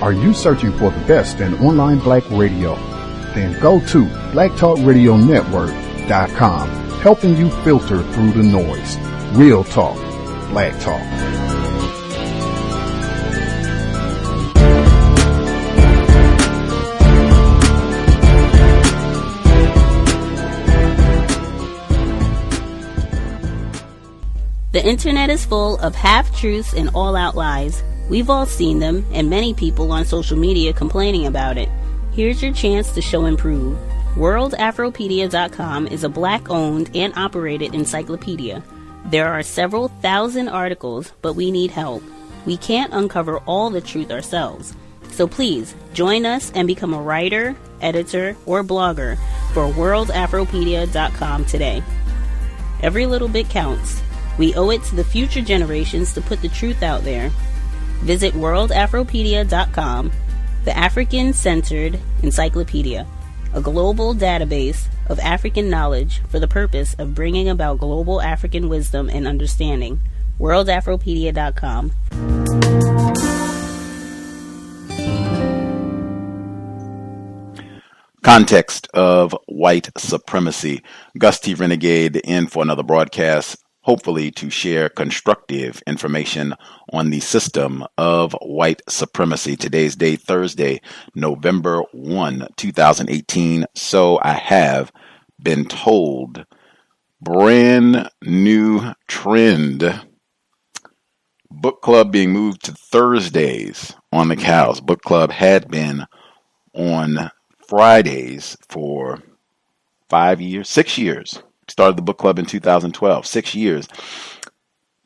Are you searching for the best in online black radio? Then go to blacktalkradionetwork.com, helping you filter through the noise. Real talk, black talk. The internet is full of half-truths and all-out lies. We've all seen them, and many people on social media complaining about it. Here's your chance to show and prove. WorldAfropedia.com is a black-owned and operated encyclopedia. There are several thousand articles, but we need help. We can't uncover all the truth ourselves. So please, join us and become a writer, editor, or blogger for WorldAfropedia.com today. Every little bit counts. We owe it to the future generations to put the truth out there. Visit WorldAfropedia.com, the African-centered encyclopedia, a global database of African knowledge for the purpose of bringing about global African wisdom and understanding. WorldAfropedia.com. Context of White Supremacy. Gus T Renegade in for another broadcast, hopefully to share constructive information on the system of white supremacy. Today's date, Thursday, November 1, 2018. So I have been told. Brand new trend. Book club being moved to Thursdays on the cows. Book club had been on Fridays for 6 years. Started the book club in 2012, 6 years,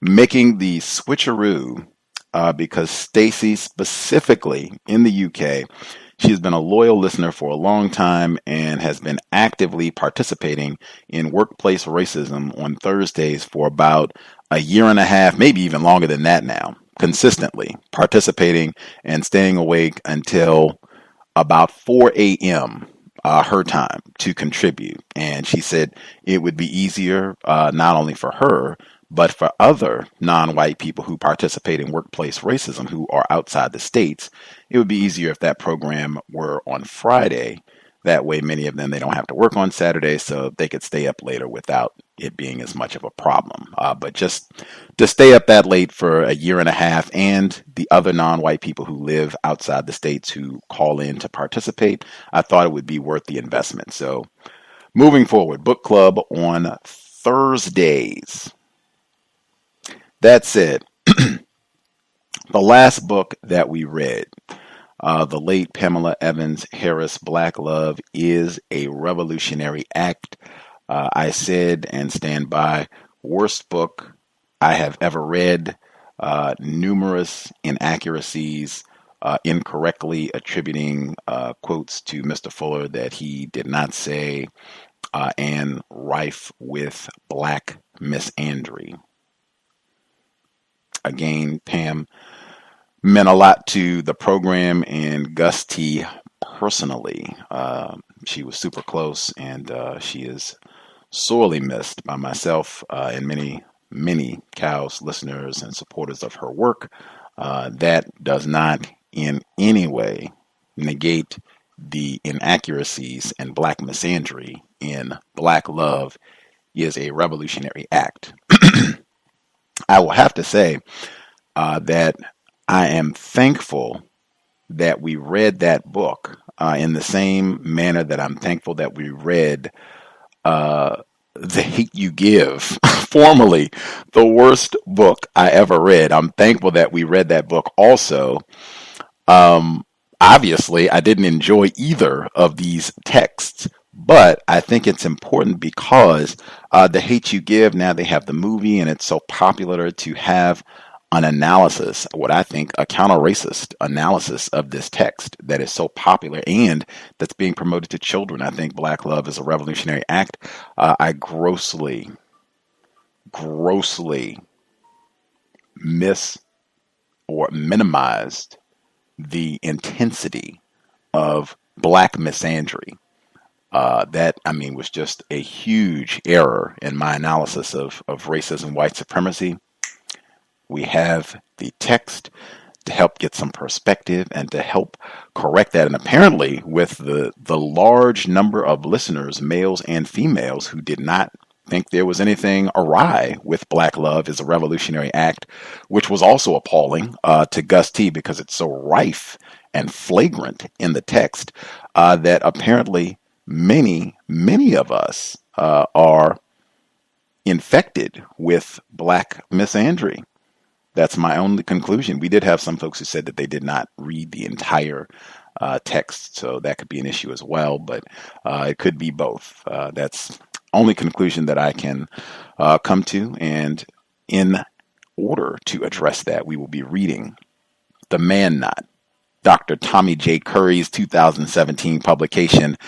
making the switcheroo because Stacy, specifically in the UK, she has been a loyal listener for a long time and has been actively participating in workplace racism on Thursdays for about a year and a half, maybe even longer than that now, consistently participating and staying awake until about 4 a.m. Her time to contribute. And she said it would be easier not only for her, but for other non-white people who participate in workplace racism who are outside the States. It would be easier if that program were on Friday. That way, many of them, they don't have to work on Saturday, so they could stay up later without it being as much of a problem. But just to stay up that late for a year and a half, and the other non-white people who live outside the States who call in to participate, I thought it would be worth the investment. So moving forward, book club on Thursdays. That said, the last book that we read, the late Pamela Evans Harris, Black Love is a Revolutionary Act. I said and stand by, worst book I have ever read, numerous inaccuracies, incorrectly attributing quotes to Mr. Fuller that he did not say, and rife with black misandry. Again, Pam meant a lot to the program and Gus T personally. She was super close, and she is sorely missed by myself and many Cows listeners and supporters of her work. That does not in any way negate the inaccuracies and black misandry in Black Love is a Revolutionary Act. I will have to say that I am thankful that we read that book in the same manner that I'm thankful that we read The Hate You Give, formerly the worst book I ever read. I'm thankful that we read that book also. Obviously, I didn't enjoy either of these texts, but I think it's important because The Hate You Give, now they have the movie, and it's so popular to have an analysis, what I think a counter-racist analysis of this text that is so popular and that's being promoted to children. I think Black Love is a Revolutionary Act. I grossly miss or minimized the intensity of black misandry. That, I mean, was just a huge error in my analysis of racism, white supremacy. We have the text. to help get some perspective and to help correct that. And apparently, with the large number of listeners, males and females, who did not think there was anything awry with Black Love is a Revolutionary Act, which was also appalling to Gus T because it's so rife and flagrant in the text that apparently many of us are infected with Black misandry. That's my only conclusion. We did have some folks who said that they did not read the entire text, so that could be an issue as well, but it could be both. That's only conclusion that I can come to, and in order to address that, we will be reading The Man Knot, Dr. Tommy J. Curry's 2017 publication,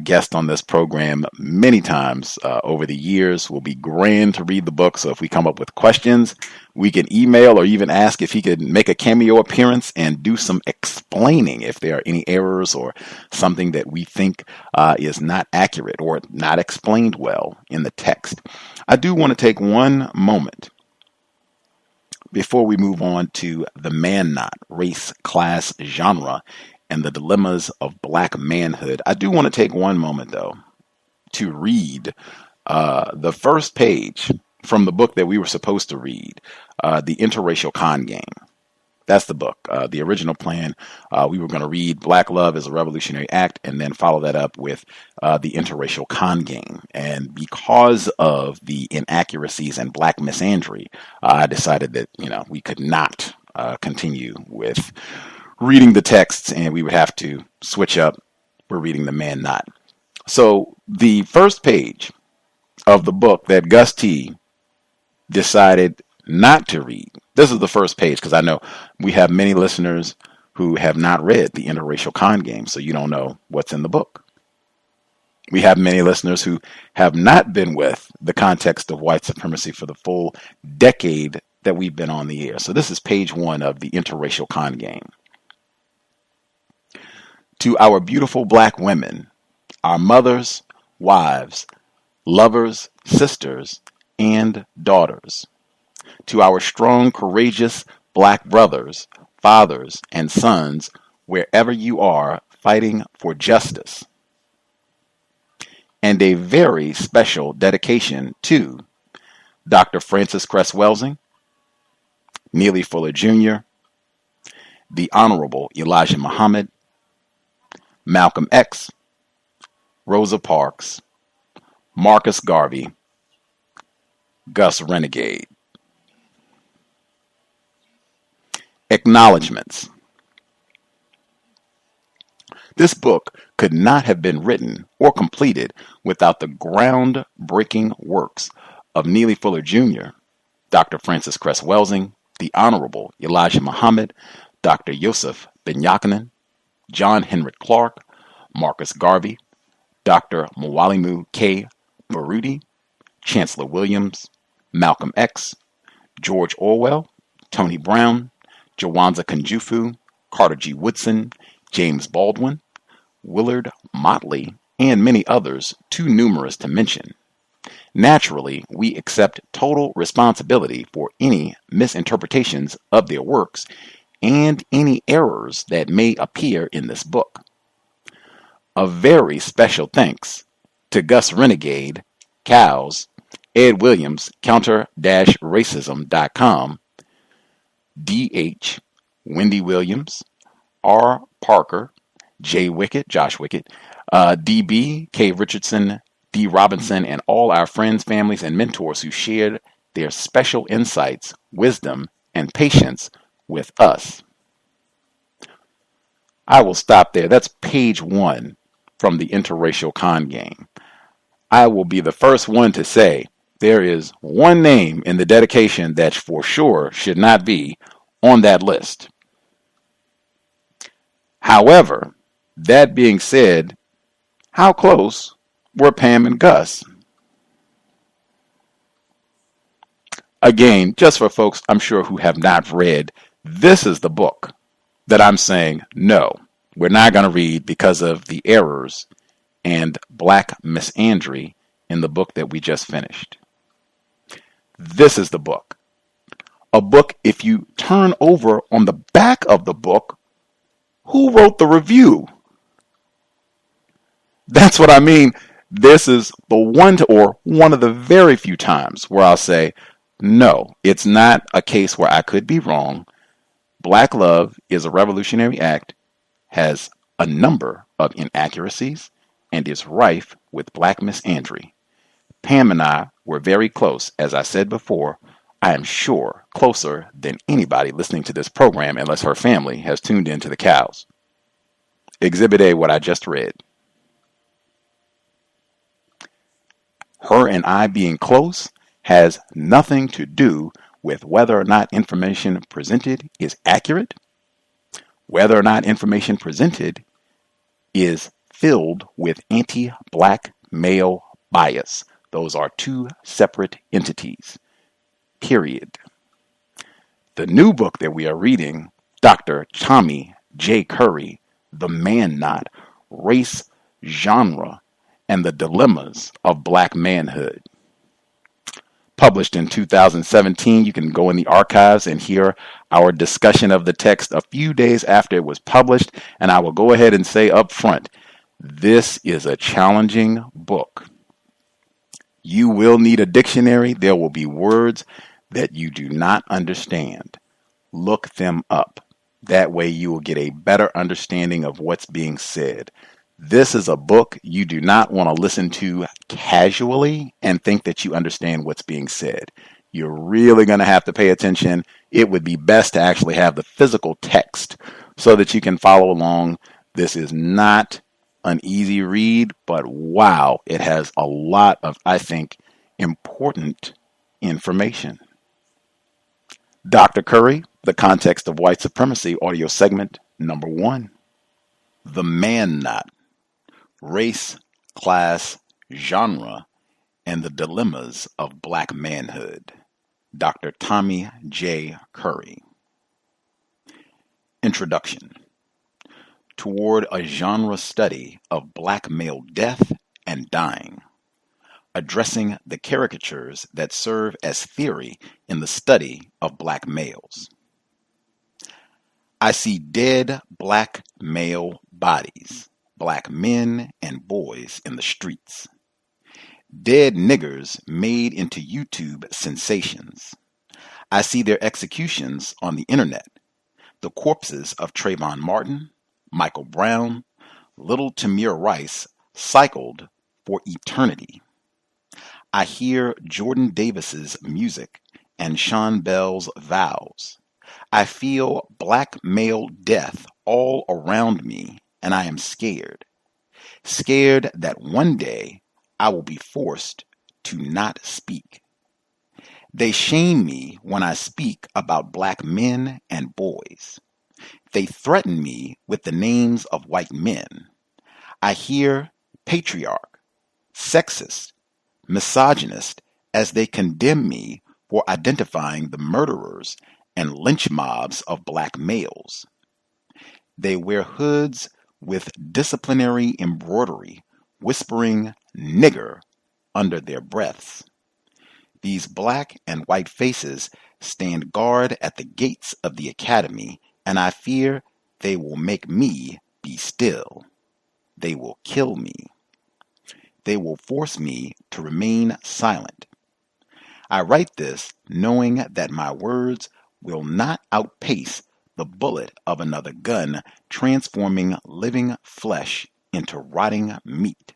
guest on this program many times over the years. Will be grand to read the book, so if we come up with questions, we can email or even ask if he could make a cameo appearance and do some explaining if there are any errors or something that we think is not accurate or not explained well in the text. I do want to take one moment before we move on to The Man Knot, Race, Class, Genre, and the Dilemmas of Black Manhood. I do want to take one moment, though, to read the first page from the book that we were supposed to read, The Interracial Con Game. That's the book. The original plan, we were going to read Black Love is a Revolutionary Act and then follow that up with The Interracial Con Game. And because of the inaccuracies and Black misandry, I decided that, we could not continue with reading the texts and we would have to switch up. We're reading The Man Knot. So the first page of the book that Gus T decided not to read. This is the first page because I know we have many listeners who have not read The Interracial Con Game, so you don't know what's in the book. We have many listeners who have not been with the Context of White Supremacy for the full decade that we've been on the air. So this is page 1 of The Interracial Con Game. To our beautiful Black women, our mothers, wives, lovers, sisters, and daughters. To our strong, courageous Black brothers, fathers, and sons, wherever you are fighting for justice. And a very special dedication to Dr. Francis Cress Welsing, Neely Fuller Jr., the Honorable Elijah Muhammad, Malcolm X, Rosa Parks, Marcus Garvey, Gus Renegade. Acknowledgements. This book could not have been written or completed without the groundbreaking works of Neely Fuller Jr., Dr. Francis Cress Welsing, the Honorable Elijah Muhammad, Dr. Yosef Ben Yakinen, John Henrik Clark, Marcus Garvey, Dr. Mwalimu K. Baruti, Chancellor Williams, Malcolm X, George Orwell, Tony Brown, Jawanza Kunjufu, Carter G. Woodson, James Baldwin, Willard Motley, and many others too numerous to mention. Naturally, we accept total responsibility for any misinterpretations of their works and any errors that may appear in this book. A very special thanks to Gus Renegade, C.O.W.S, Ed Williams, counter-racism.com, D.H., Wendy Williams, R. Parker, J. Wickett, Josh Wickett, D.B., K. Richardson, D. Robinson, and all our friends, families, and mentors who shared their special insights, wisdom, and patience with us. I will stop there. That's page 1 from The Interracial Con Game. I will be the first one to say there is one name in the dedication that for sure should not be on that list. However, that being said, how close were Pam and Gus? Again, just for folks I'm sure who have not read, this is the book that I'm saying, no, we're not going to read because of the errors and Black misandry in the book that we just finished. This is the book. A book, if you turn over on the back of the book, who wrote the review? That's what I mean. This is the one of the very few times where I'll say, no, it's not a case where I could be wrong. Black love is a revolutionary act, has a number of inaccuracies, and is rife with black misandry. Pam and I were very close, as I said before. I am sure closer than anybody listening to this program, unless her family has tuned in to the cows. Exhibit A, what I just read. Her and I being close has nothing to do with whether or not information presented is accurate, whether or not information presented is filled with anti-black male bias. Those are two separate entities, period. The new book that we are reading, Dr. Tommy J. Curry, The Man Knot, Race, Genre, and the Dilemmas of Black Manhood. Published in 2017, you can go in the archives and hear our discussion of the text a few days after it was published, and I will go ahead and say up front, this is a challenging book. You will need a dictionary. There will be words that you do not understand. Look them up. That way you will get a better understanding of what's being said. This is a book you do not want to listen to casually and think that you understand what's being said. You're really going to have to pay attention. It would be best to actually have the physical text so that you can follow along. This is not an easy read, but wow, it has a lot of, I think, important information. Dr. Curry, The Context of White Supremacy, audio segment number 1. The Man Knot, Race, Class, Genre, and the Dilemmas of Black Manhood. Dr. Tommy J. Curry. Introduction. Toward a genre study of black male death and dying, addressing the caricatures that serve as theory in the study of black males. I see dead black male bodies, black men and boys in the streets. Dead niggers made into YouTube sensations. I see their executions on the internet. The corpses of Trayvon Martin, Michael Brown, little Tamir Rice cycled for eternity. I hear Jordan Davis's music and Sean Bell's vows. I feel black male death all around me, and I am scared. Scared that one day I will be forced to not speak. They shame me when I speak about black men and boys. They threaten me with the names of white men. I hear patriarch, sexist, misogynist as they condemn me for identifying the murderers and lynch mobs of black males. They wear hoods with disciplinary embroidery, whispering nigger under their breaths. These black and white faces stand guard at the gates of the academy, and I fear they will make me be still. They will kill me. They will force me to remain silent. I write this knowing that my words will not outpace the bullet of another gun, transforming living flesh into rotting meat.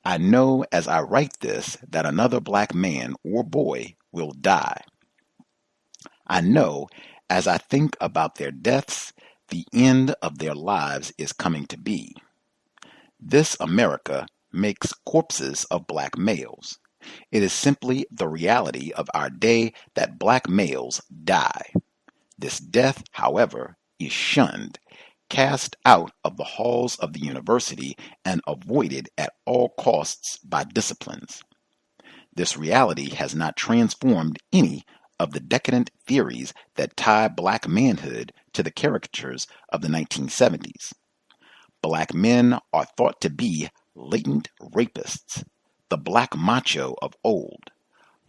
I know as I write this that another black man or boy will die. I know as I think about their deaths, the end of their lives is coming to be. This America makes corpses of black males. It is simply the reality of our day that black males die. This death, however, is shunned, cast out of the halls of the university, and avoided at all costs by disciplines. This reality has not transformed any of the decadent theories that tie black manhood to the caricatures of the 1970s. Black men are thought to be latent rapists, the black macho of old,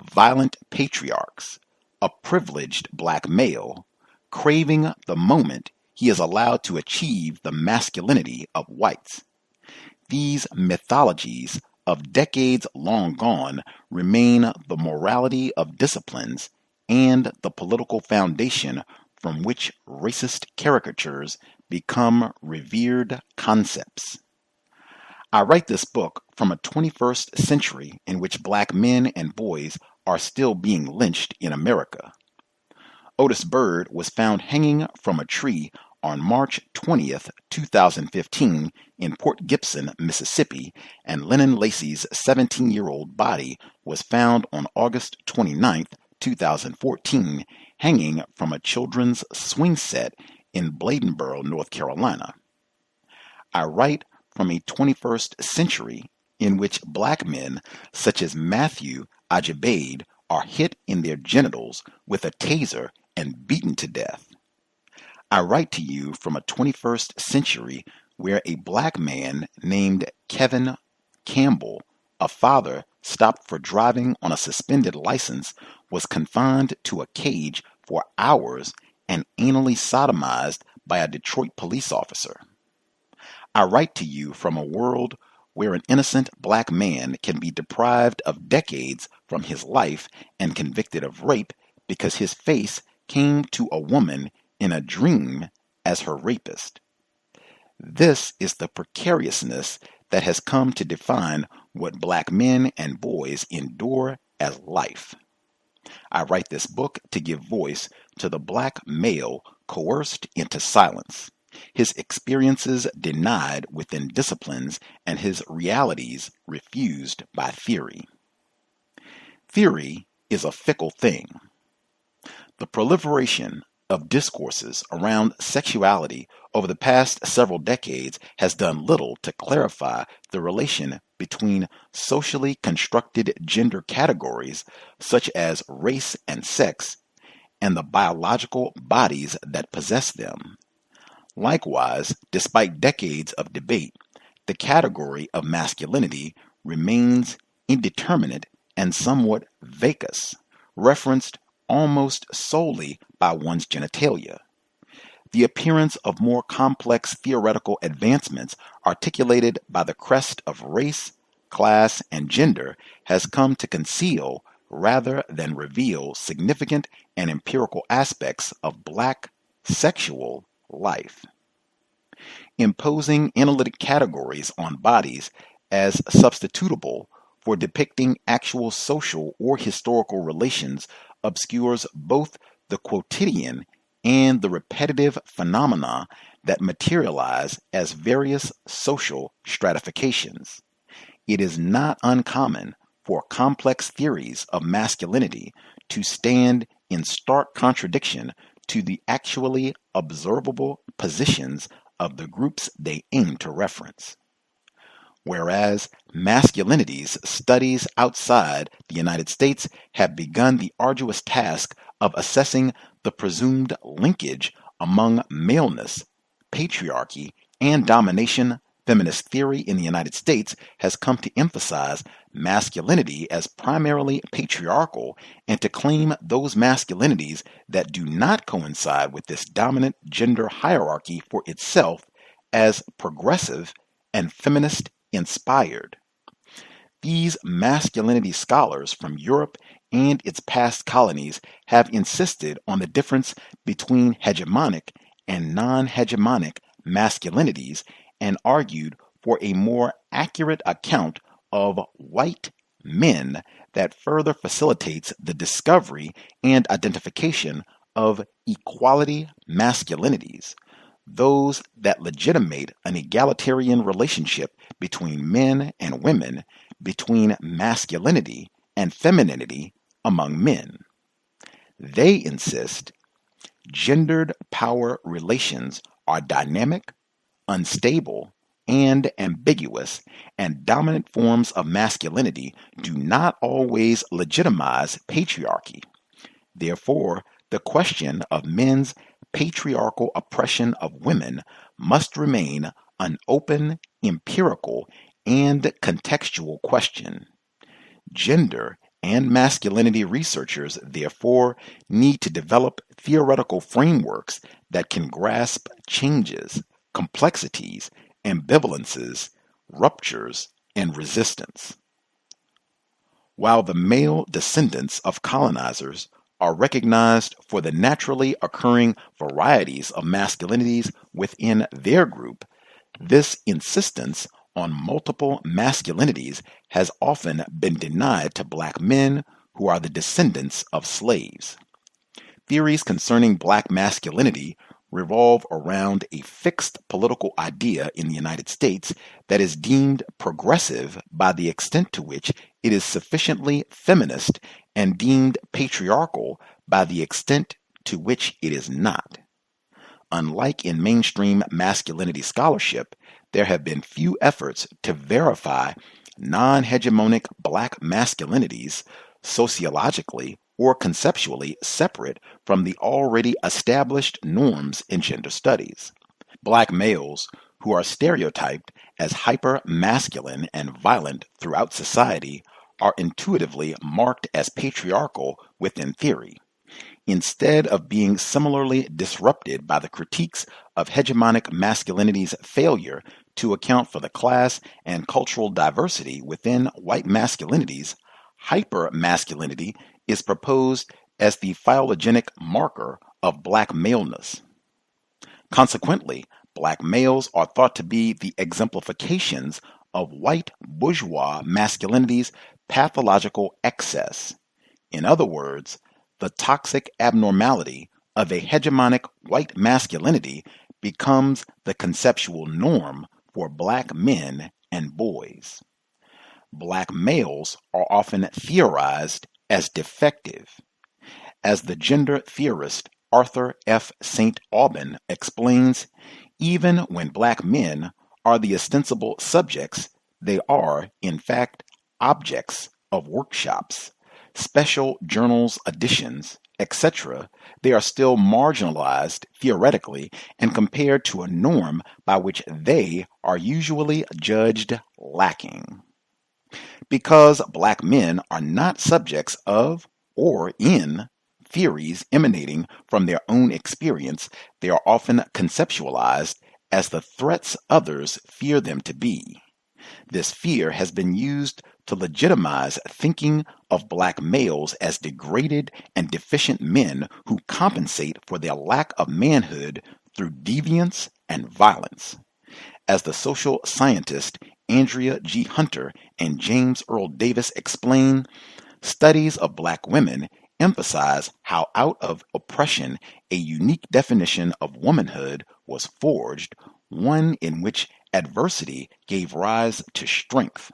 violent patriarchs, a privileged black male, craving the moment he is allowed to achieve the masculinity of whites. These mythologies of decades long gone remain the morality of disciplines and the political foundation from which racist caricatures become revered concepts. I write this book from a 21st century in which black men and boys are still being lynched in America. Otis Bird was found hanging from a tree on March 20th, 2015 in Port Gibson, Mississippi, and Lennon Lacy's 17-year-old body was found on August 29th, 2014, hanging from a children's swing set in Bladenboro, North Carolina. I write from a 21st century in which black men such as Matthew Ajibade are hit in their genitals with a taser and beaten to death. I write to you from a 21st century where a black man named Kevin Campbell, a father stopped for driving on a suspended license, was confined to a cage for hours and anally sodomized by a Detroit police officer. I write to you from a world where an innocent black man can be deprived of decades from his life and convicted of rape because his face came to a woman in a dream as her rapist. This is the precariousness that has come to define what black men and boys endure as life. I write this book to give voice to the black male coerced into silence, his experiences denied within disciplines, and his realities refused by theory. Theory is a fickle thing. The proliferation of discourses around sexuality over the past several decades has done little to clarify the relation between socially constructed gender categories such as race and sex and the biological bodies that possess them. Likewise, despite decades of debate, the category of masculinity remains indeterminate and somewhat vacuous, referenced almost solely by one's genitalia. The appearance of more complex theoretical advancements articulated by the crest of race, class, and gender has come to conceal rather than reveal significant and empirical aspects of black sexual life. Imposing analytic categories on bodies as substitutable for depicting actual social or historical relations obscures both the quotidian and the repetitive phenomena that materialize as various social stratifications. It is not uncommon for complex theories of masculinity to stand in stark contradiction to the actually observable positions of the groups they aim to reference. Whereas masculinities studies outside the United States have begun the arduous task of assessing the presumed linkage among maleness, patriarchy, and domination, feminist theory in the United States has come to emphasize masculinity as primarily patriarchal and to claim those masculinities that do not coincide with this dominant gender hierarchy for itself as progressive and feminist inspired. These masculinity scholars from Europe and its past colonies have insisted on the difference between hegemonic and non-hegemonic masculinities and argued for a more accurate account of white men that further facilitates the discovery and identification of equality masculinities, those that legitimate an egalitarian relationship between men and women, between masculinity and femininity among men. They insist gendered power relations are dynamic, unstable, and ambiguous, and dominant forms of masculinity do not always legitimize patriarchy. Therefore, the question of men's patriarchal oppression of women must remain an open, empirical, and contextual question. Gender and masculinity researchers therefore need to develop theoretical frameworks that can grasp changes, complexities, ambivalences, ruptures, and resistance. While the male descendants of colonizers are recognized for the naturally occurring varieties of masculinities within their group, this insistence on multiple masculinities has often been denied to black men who are the descendants of slaves. Theories concerning black masculinity revolve around a fixed political idea in the United States that is deemed progressive by the extent to which it is sufficiently feminist and deemed patriarchal by the extent to which it is not. Unlike in mainstream masculinity scholarship, there have been few efforts to verify non-hegemonic black masculinities sociologically or conceptually separate from the already established norms in gender studies. Black males, who are stereotyped as hyper-masculine and violent throughout society, are intuitively marked as patriarchal within theory. Instead of being similarly disrupted by the critiques of hegemonic masculinity's failure to account for the class and cultural diversity within white masculinities, hypermasculinity is proposed as the phylogenetic marker of black maleness. Consequently, black males are thought to be the exemplifications of white bourgeois masculinity's pathological excess. In other words, the toxic abnormality of a hegemonic white masculinity becomes the conceptual norm for black men and boys. Black males are often theorized as defective. As the gender theorist Arthur F. St. Aubin explains, even when black men are the ostensible subjects, they are, in fact, objects of workshops, special journals editions, etc. They are still marginalized theoretically and compared to a norm by which they are usually judged lacking. Because black men are not subjects of or in theories emanating from their own experience, they are often conceptualized as the threats others fear them to be. This fear has been used to legitimize thinking of black males as degraded and deficient men who compensate for their lack of manhood through deviance and violence. As the social scientist Andrea G. Hunter and James Earl Davis explain, studies of black women emphasize how out of oppression a unique definition of womanhood was forged, one in which adversity gave rise to strength.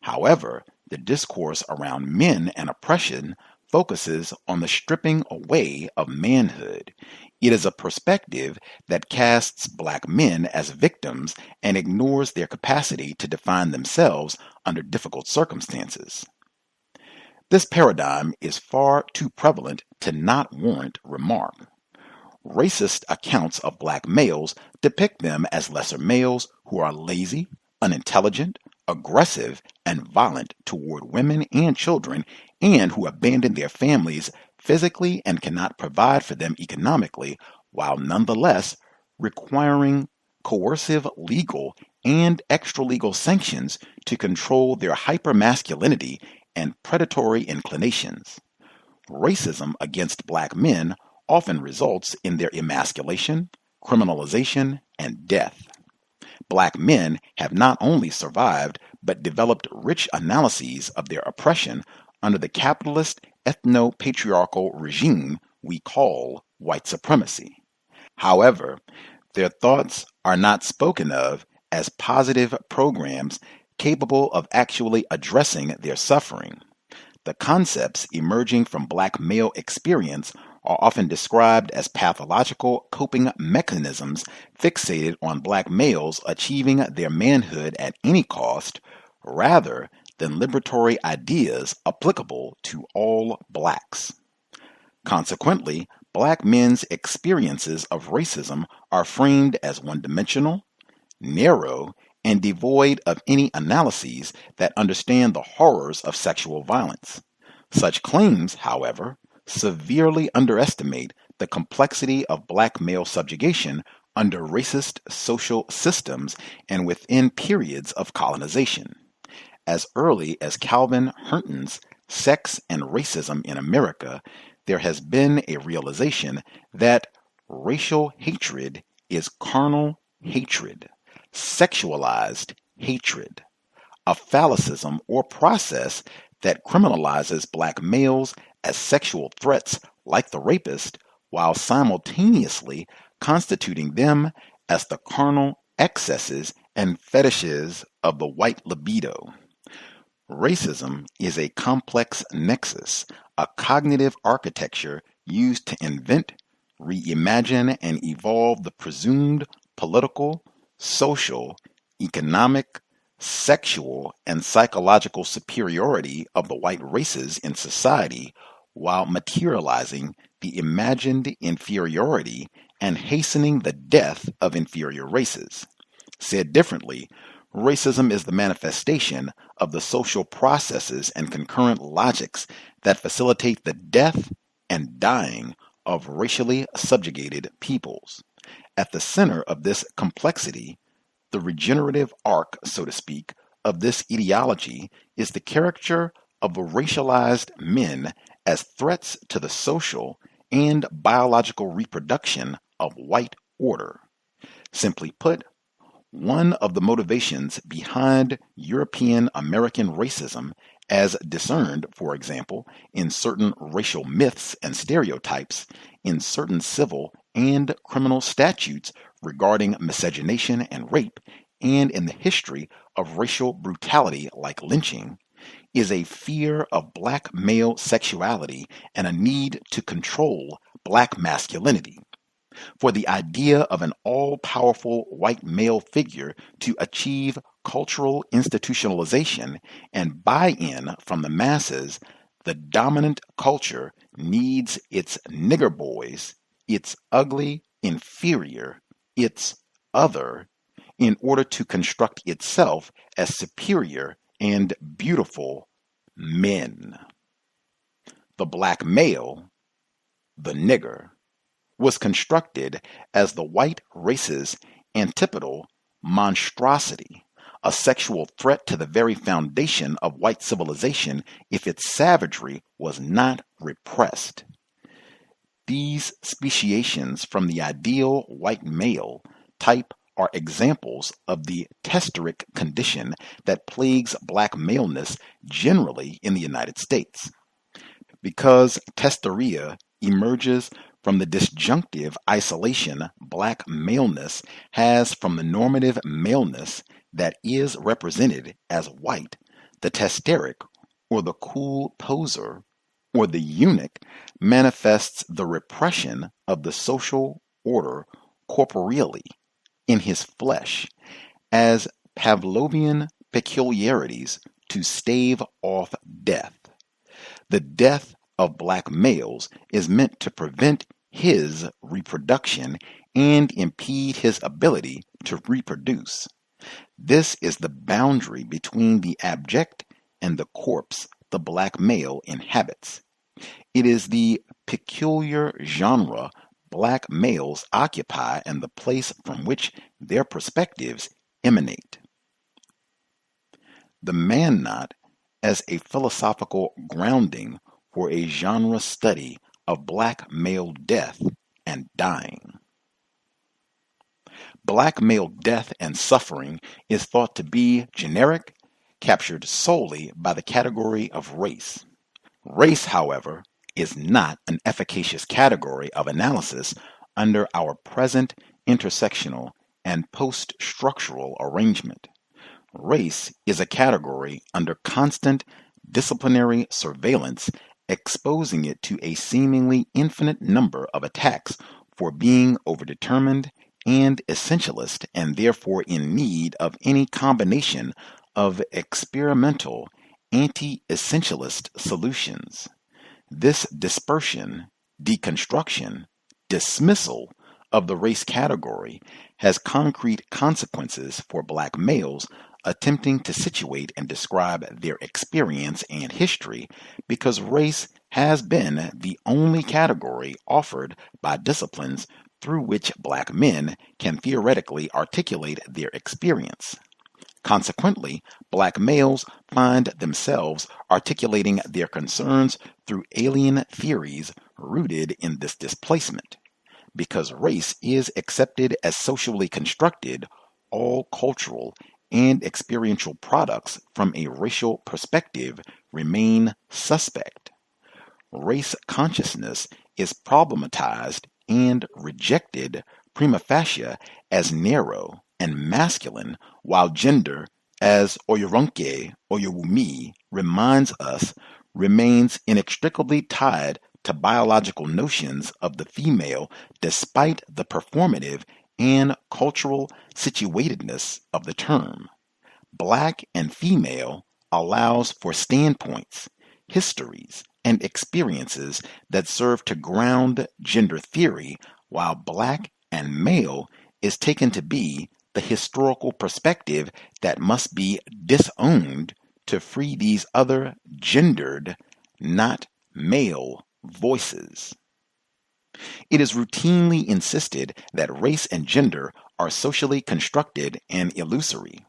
However, the discourse around men and oppression focuses on the stripping away of manhood. It is a perspective that casts black men as victims and ignores their capacity to define themselves under difficult circumstances. This paradigm is far too prevalent to not warrant remark. Racist accounts of black males depict them as lesser males who are lazy, unintelligent, aggressive, and violent toward women and children, and who abandon their families physically and cannot provide for them economically, while nonetheless requiring coercive legal and extralegal sanctions to control their hypermasculinity and predatory inclinations. Racism against black men often results in their emasculation, criminalization, and death. Black men have not only survived, but developed rich analyses of their oppression under the capitalist ethno-patriarchal regime we call white supremacy. However, their thoughts are not spoken of as positive programs capable of actually addressing their suffering. The concepts emerging from black male experience are often described as pathological coping mechanisms fixated on black males achieving their manhood at any cost, rather than liberatory ideas applicable to all blacks. Consequently, black men's experiences of racism are framed as one-dimensional, narrow, and devoid of any analyses that understand the horrors of sexual violence. Such claims, however, severely underestimate the complexity of black male subjugation under racist social systems and within periods of colonization. As early as Calvin Hurnton's Sex and Racism in America, there has been a realization that racial hatred is carnal hatred, sexualized hatred, a phallicism or process that criminalizes black males as sexual threats like the rapist, while simultaneously constituting them as the carnal excesses and fetishes of the white libido. Racism is a complex nexus, a cognitive architecture used to invent, reimagine, and evolve the presumed political, social, economic, sexual, and psychological superiority of the white races in society while materializing the imagined inferiority and hastening the death of inferior races. Said differently, racism is the manifestation of the social processes and concurrent logics that facilitate the death and dying of racially subjugated peoples. At the center of this complexity, the regenerative arc, so to speak, of this ideology is the caricature of the racialized men as threats to the social and biological reproduction of white order. Simply put, one of the motivations behind European American racism, as discerned, for example, in certain racial myths and stereotypes, in certain civil and criminal statutes regarding miscegenation and rape, and in the history of racial brutality like lynching, is a fear of black male sexuality and a need to control black masculinity. For the idea of an all-powerful white male figure to achieve cultural institutionalization and buy-in from the masses, the dominant culture needs its nigger boys, its ugly, inferior, its other, in order to construct itself as superior and beautiful men. The black male, the nigger, was constructed as the white race's antipodal monstrosity, a sexual threat to the very foundation of white civilization if its savagery was not repressed. These speciations from the ideal white male type are examples of the testeric condition that plagues black maleness generally in the United States. Because testeria emerges from the disjunctive isolation black maleness has from the normative maleness that is represented as white, the testeric, or the cool poser, or the eunuch, manifests the repression of the social order corporeally, in his flesh, as Pavlovian peculiarities to stave off death. The death of black males is meant to prevent his reproduction and impede his ability to reproduce. This is the boundary between the abject and the corpse the black male inhabits. It is the peculiar genre black males occupy and the place from which their perspectives emanate. The man knot as a philosophical grounding for a genre study of black male death and dying. Black male death and suffering is thought to be generic, captured solely by the category of race. Race, however, is not an efficacious category of analysis under our present intersectional and post-structural arrangement. Race is a category under constant disciplinary surveillance, exposing it to a seemingly infinite number of attacks for being overdetermined and essentialist, and therefore in need of any combination of experimental anti-essentialist solutions. This dispersion, deconstruction, dismissal of the race category has concrete consequences for black males attempting to situate and describe their experience and history because race has been the only category offered by disciplines through which black men can theoretically articulate their experience. Consequently, black males find themselves articulating their concerns through alien theories rooted in this displacement. Because race is accepted as socially constructed, all cultural and experiential products from a racial perspective remain suspect. Race consciousness is problematized and rejected prima facie as narrow and masculine, while gender, as Oyurunke Oyewumi reminds us, remains inextricably tied to biological notions of the female despite the performative and cultural situatedness of the term. Black and female allows for standpoints, histories, and experiences that serve to ground gender theory, while black and male is taken to be the historical perspective that must be disowned to free these other gendered, not male, voices. It is routinely insisted that race and gender are socially constructed and illusory.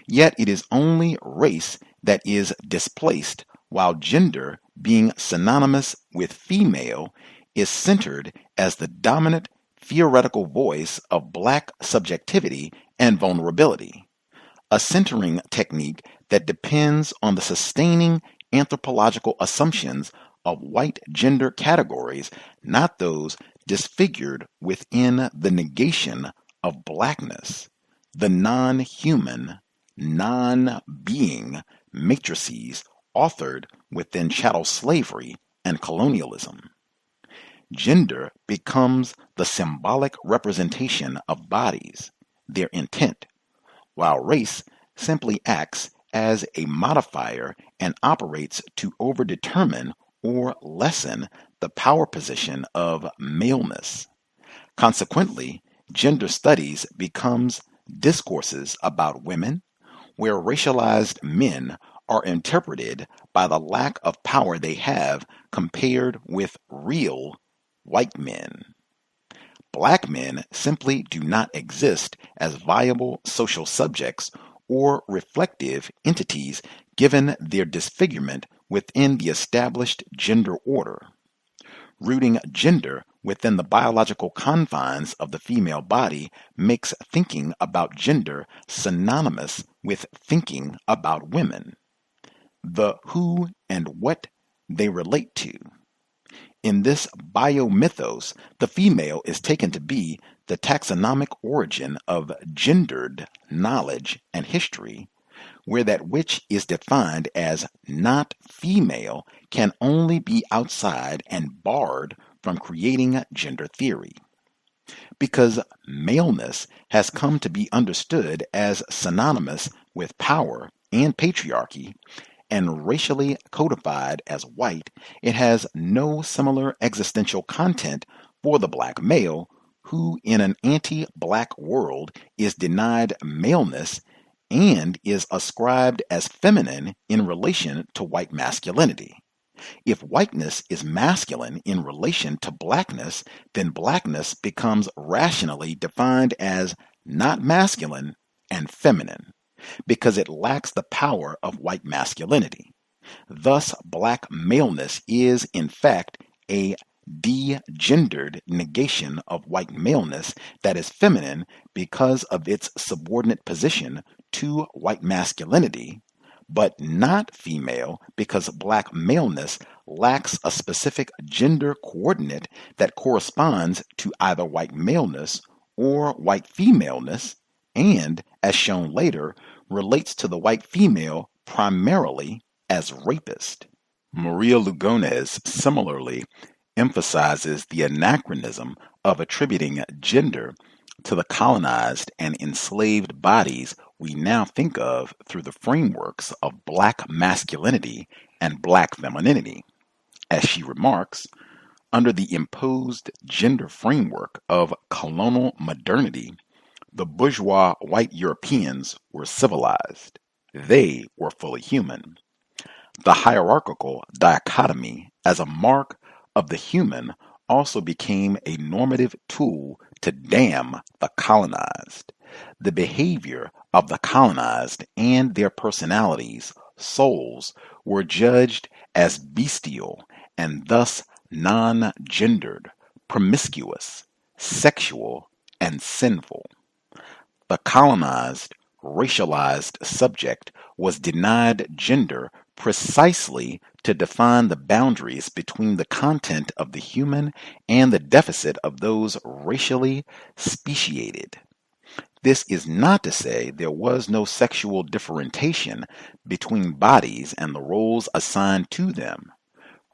Yet it is only race that is displaced, while gender, being synonymous with female, is centered as the dominant theoretical voice of black subjectivity and vulnerability, a centering technique that depends on the sustaining anthropological assumptions of white gender categories, not those disfigured within the negation of blackness, the non-human, non-being matrices authored within chattel slavery and colonialism. Gender becomes the symbolic representation of bodies, their intent, while race simply acts as a modifier and operates to overdetermine or lessen the power position of maleness. Consequently, gender studies becomes discourses about women, where racialized men are interpreted by the lack of power they have compared with real white men. Black men simply do not exist as viable social subjects or reflective entities given their disfigurement within the established gender order. Rooting gender within the biological confines of the female body makes thinking about gender synonymous with thinking about women, the who and what they relate to. In this biomythos, the female is taken to be the taxonomic origin of gendered knowledge and history, where that which is defined as not female can only be outside and barred from creating gender theory. Because maleness has come to be understood as synonymous with power and patriarchy, and racially codified as white, it has no similar existential content for the black male, who in an anti-black world is denied maleness and is ascribed as feminine in relation to white masculinity. If whiteness is masculine in relation to blackness, then blackness becomes rationally defined as not masculine and feminine, because it lacks the power of white masculinity. Thus, black maleness is, in fact, a degendered negation of white maleness that is feminine because of its subordinate position to white masculinity, but not female because black maleness lacks a specific gender coordinate that corresponds to either white maleness or white femaleness, and, as shown later, relates to the white female primarily as rapist. Maria Lugones similarly emphasizes the anachronism of attributing gender to the colonized and enslaved bodies we now think of through the frameworks of black masculinity and black femininity. As she remarks, under the imposed gender framework of colonial modernity, the bourgeois white Europeans were civilized. They were fully human. The hierarchical dichotomy as a mark of the human also became a normative tool to damn the colonized. The behavior of the colonized and their personalities, souls, were judged as bestial and thus non-gendered, promiscuous, sexual, and sinful. The colonized, racialized subject was denied gender precisely to define the boundaries between the content of the human and the deficit of those racially speciated. This is not to say there was no sexual differentiation between bodies and the roles assigned to them.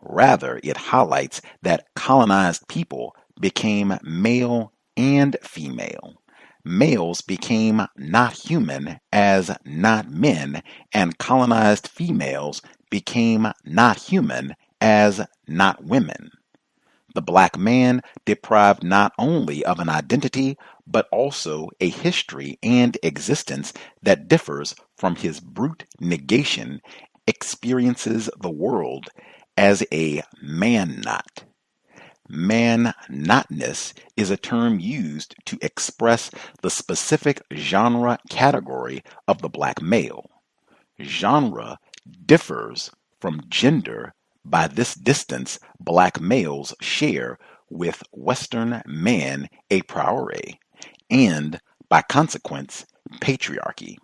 Rather, it highlights that colonized people became male and female. Males became not human as not men, and colonized females became not human as not women. The black man deprived not only of an identity, but also a history and existence that differs from his brute negation, experiences the world as a man-not. Man-notness is a term used to express the specific genre category of the black male. Genre differs from gender by this distance black males share with Western man a priori, and, by consequence, patriarchy.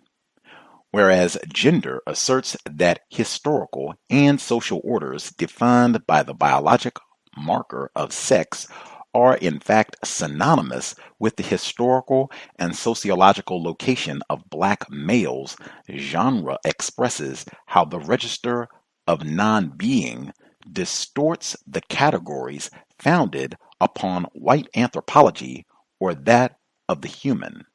Whereas gender asserts that historical and social orders defined by the biologic marker of sex are in fact synonymous with the historical and sociological location of black males, genre expresses how the register of non-being distorts the categories founded upon white anthropology or that of the human.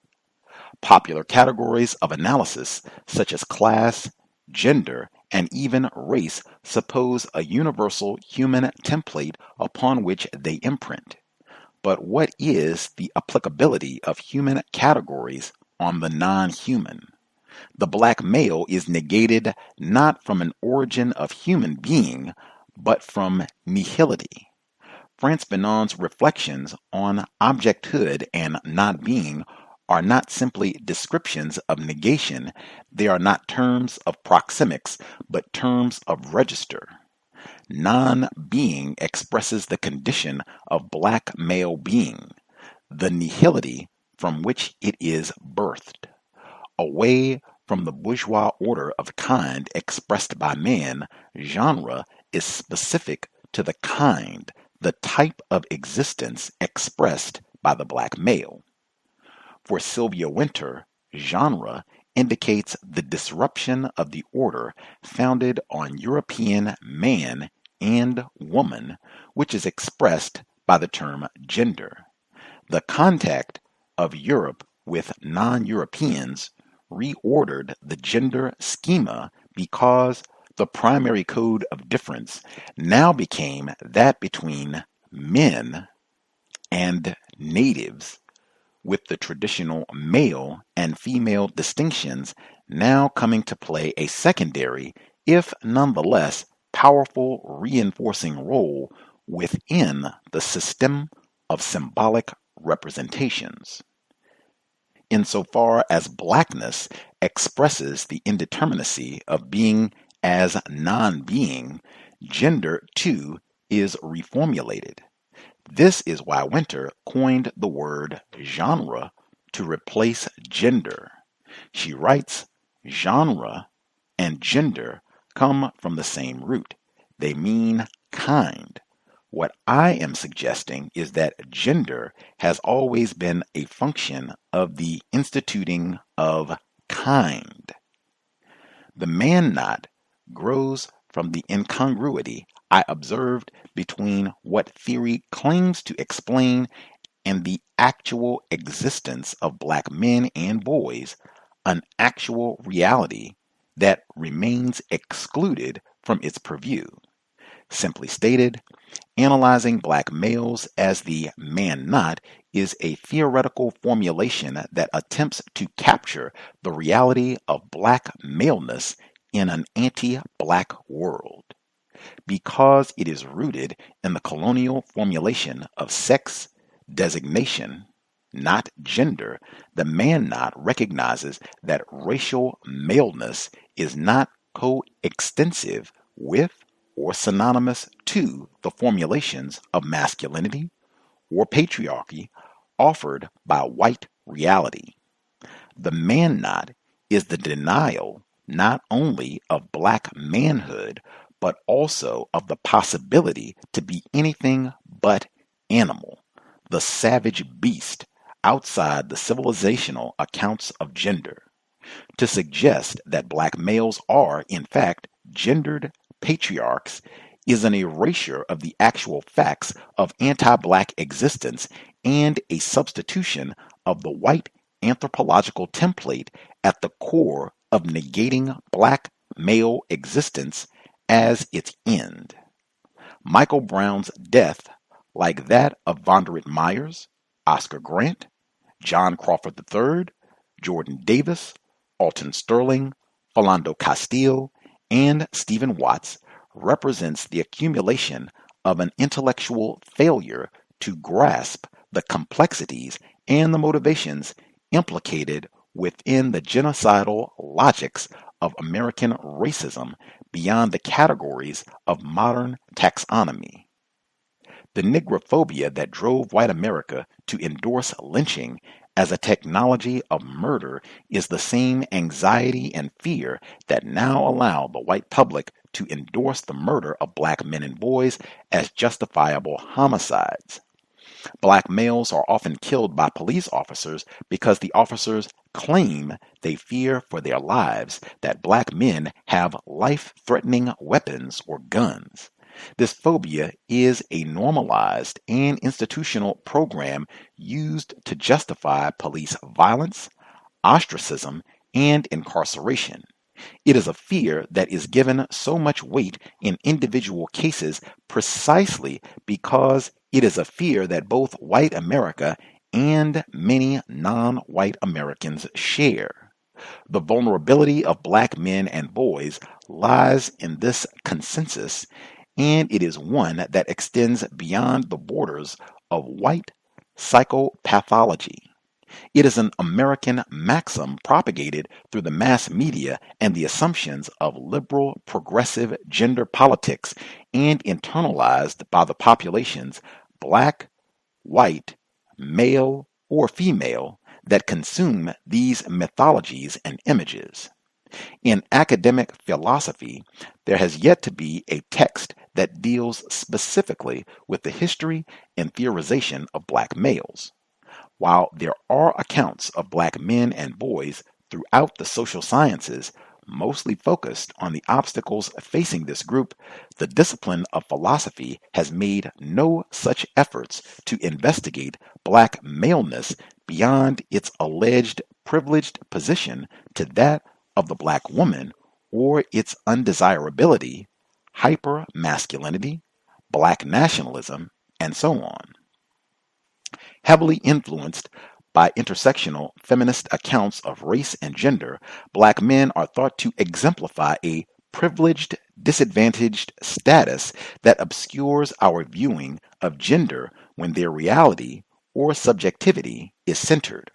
Popular categories of analysis such as class, gender, and even race suppose a universal human template upon which they imprint. But what is the applicability of human categories on the non-human? The black male is negated not from an origin of human being, but from nihility. Frantz Fanon's reflections on objecthood and not being are not simply descriptions of negation, they are not terms of proxemics, but terms of register. Non-being expresses the condition of black male being, the nihility from which it is birthed. Away from the bourgeois order of kind expressed by man, genre is specific to the kind, the type of existence expressed by the black male. For Sylvia Wynter, genre indicates the disruption of the order founded on European man and woman, which is expressed by the term gender. The contact of Europe with non-Europeans reordered the gender schema because the primary code of difference now became that between men and natives, with the traditional male and female distinctions now coming to play a secondary, if nonetheless powerful reinforcing role within the system of symbolic representations. Insofar as blackness expresses the indeterminacy of being as non-being, gender too is reformulated. This is why Wynter coined the word genre to replace gender. She writes, genre and gender come from the same root. They mean kind. What I am suggesting is that gender has always been a function of the instituting of kind. The man-not grows from the incongruity I observed between what theory claims to explain and the actual existence of black men and boys, an actual reality that remains excluded from its purview. Simply stated, Analyzing black males as the man-not is a theoretical formulation that attempts to capture the reality of black maleness in an anti-black world. Because it is rooted in the colonial formulation of sex designation, not gender, the man-not recognizes that racial maleness is not coextensive with or synonymous to the formulations of masculinity or patriarchy offered by white reality. The man-not is the denial not only of black manhood, but also of the possibility to be anything but animal, the savage beast outside the civilizational accounts of gender. To suggest that black males are, in fact, gendered patriarchs is an erasure of the actual facts of anti-black existence and a substitution of the white anthropological template at the core of negating black male existence as its end. Michael Brown's death, like that of Vonderrit Myers, Oscar Grant, John Crawford III, Jordan Davis, Alton Sterling, Philando Castile, and Stephen Watts, represents the accumulation of an intellectual failure to grasp the complexities and the motivations implicated within the genocidal logics of American racism beyond the categories of modern taxonomy. The negrophobia that drove white America to endorse lynching as a technology of murder is the same anxiety and fear that now allow the white public to endorse the murder of black men and boys as justifiable homicides. Black males are often killed by police officers because the officers claim they fear for their lives that black men have life-threatening weapons or guns. This phobia is a normalized and institutional program used to justify police violence, ostracism, and incarceration. It is a fear that is given so much weight in individual cases precisely because it is a fear that both white America and many non-white Americans share. The vulnerability of black men and boys lies in this consensus, and it is one that extends beyond the borders of white psychopathology. It is an American maxim propagated through the mass media and the assumptions of liberal progressive gender politics and internalized by the populations, black, white, male, or female, that consume these mythologies and images. In academic philosophy, there has yet to be a text that deals specifically with the history and theorization of black males. While there are accounts of black men and boys throughout the social sciences, mostly focused on the obstacles facing this group, the discipline of philosophy has made no such efforts to investigate black maleness beyond its alleged privileged position to that of the black woman or its undesirability, hypermasculinity, black nationalism, and so on. Heavily influenced by intersectional feminist accounts of race and gender, black men are thought to exemplify a privileged, disadvantaged status that obscures our viewing of gender when their reality or subjectivity is centered.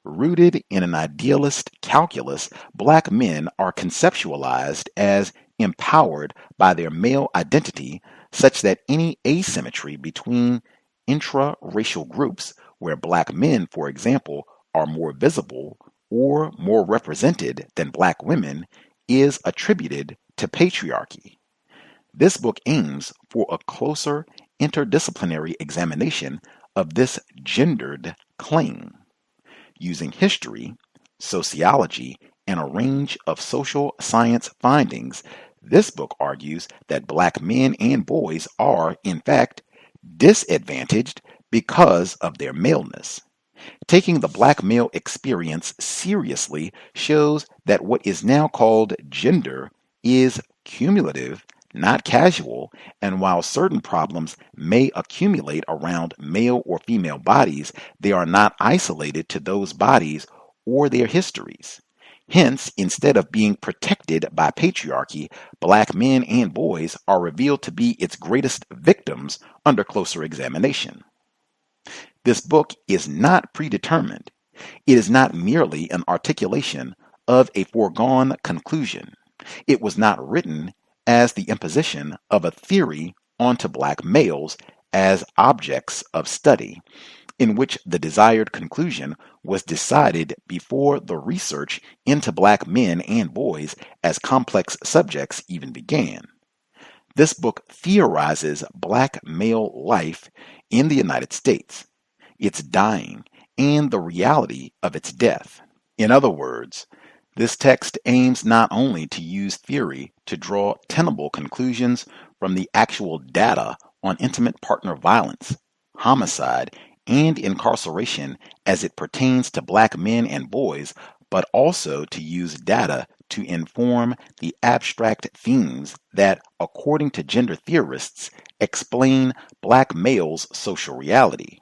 Rooted in an idealist calculus, black men are conceptualized as empowered by their male identity, such that any asymmetry between intra-racial groups where black men, for example, are more visible or more represented than black women is attributed to patriarchy. This book aims for a closer interdisciplinary examination of this gendered claim. Using history, sociology, and a range of social science findings, this book argues that black men and boys are, in fact, disadvantaged because of their maleness. Taking the black male experience seriously shows that what is now called gender is cumulative, not casual, and while certain problems may accumulate around male or female bodies, they are not isolated to those bodies or their histories. Hence, instead of being protected by patriarchy, black men and boys are revealed to be its greatest victims under closer examination. This book is not predetermined. It is not merely an articulation of a foregone conclusion. It was not written as the imposition of a theory onto black males as objects of study, in which the desired conclusion was decided before the research into black men and boys as complex subjects even began. This book theorizes black male life in the United States, its dying, and the reality of its death. In other words, this text aims not only to use theory to draw tenable conclusions from the actual data on intimate partner violence, homicide, and incarceration as it pertains to black men and boys, but also to use data to inform the abstract themes that, according to gender theorists, explain black males' social reality.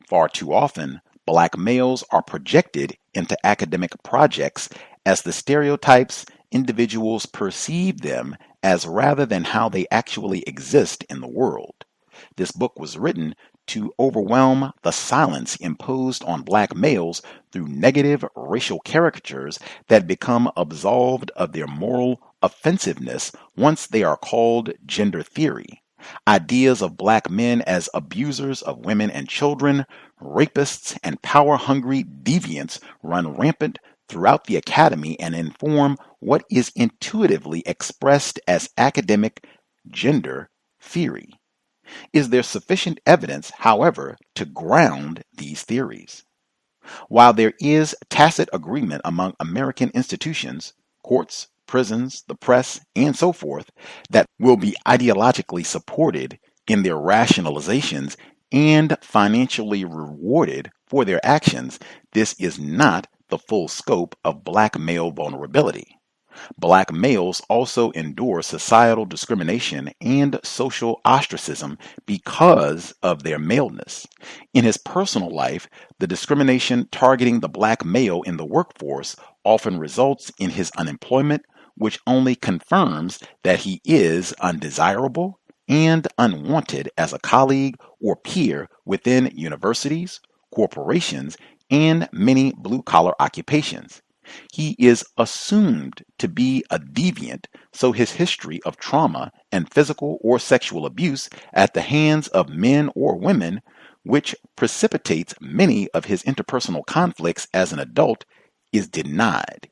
Far too often, black males are projected into academic projects as the stereotypes individuals perceive them as rather than how they actually exist in the world. This book was written to overwhelm the silence imposed on black males through negative racial caricatures that become absolved of their moral offensiveness once they are called gender theory. Ideas of black men as abusers of women and children, rapists, and power-hungry deviants run rampant throughout the academy and inform what is intuitively expressed as academic gender theory. Is there sufficient evidence, however, to ground these theories? While there is tacit agreement among American institutions, courts, prisons, the press, and so forth, that will be ideologically supported in their rationalizations and financially rewarded for their actions, this is not the full scope of black male vulnerability. Black males also endure societal discrimination and social ostracism because of their maleness. In his personal life, the discrimination targeting the black male in the workforce often results in his unemployment, which only confirms that he is undesirable and unwanted as a colleague or peer within universities, corporations, and many blue-collar occupations. He is assumed to be a deviant, so his history of trauma and physical or sexual abuse at the hands of men or women, which precipitates many of his interpersonal conflicts as an adult, is denied.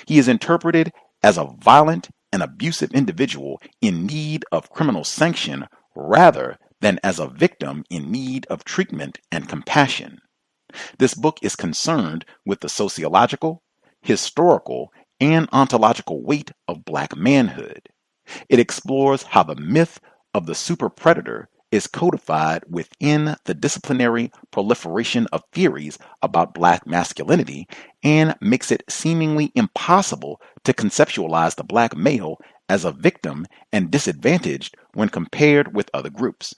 He is interpreted as a violent and abusive individual in need of criminal sanction rather than as a victim in need of treatment and compassion. This book is concerned with the sociological, historical, and ontological weight of black manhood. It explores how the myth of the super predator is codified within the disciplinary proliferation of theories about black masculinity and makes it seemingly impossible to conceptualize the black male as a victim and disadvantaged when compared with other groups.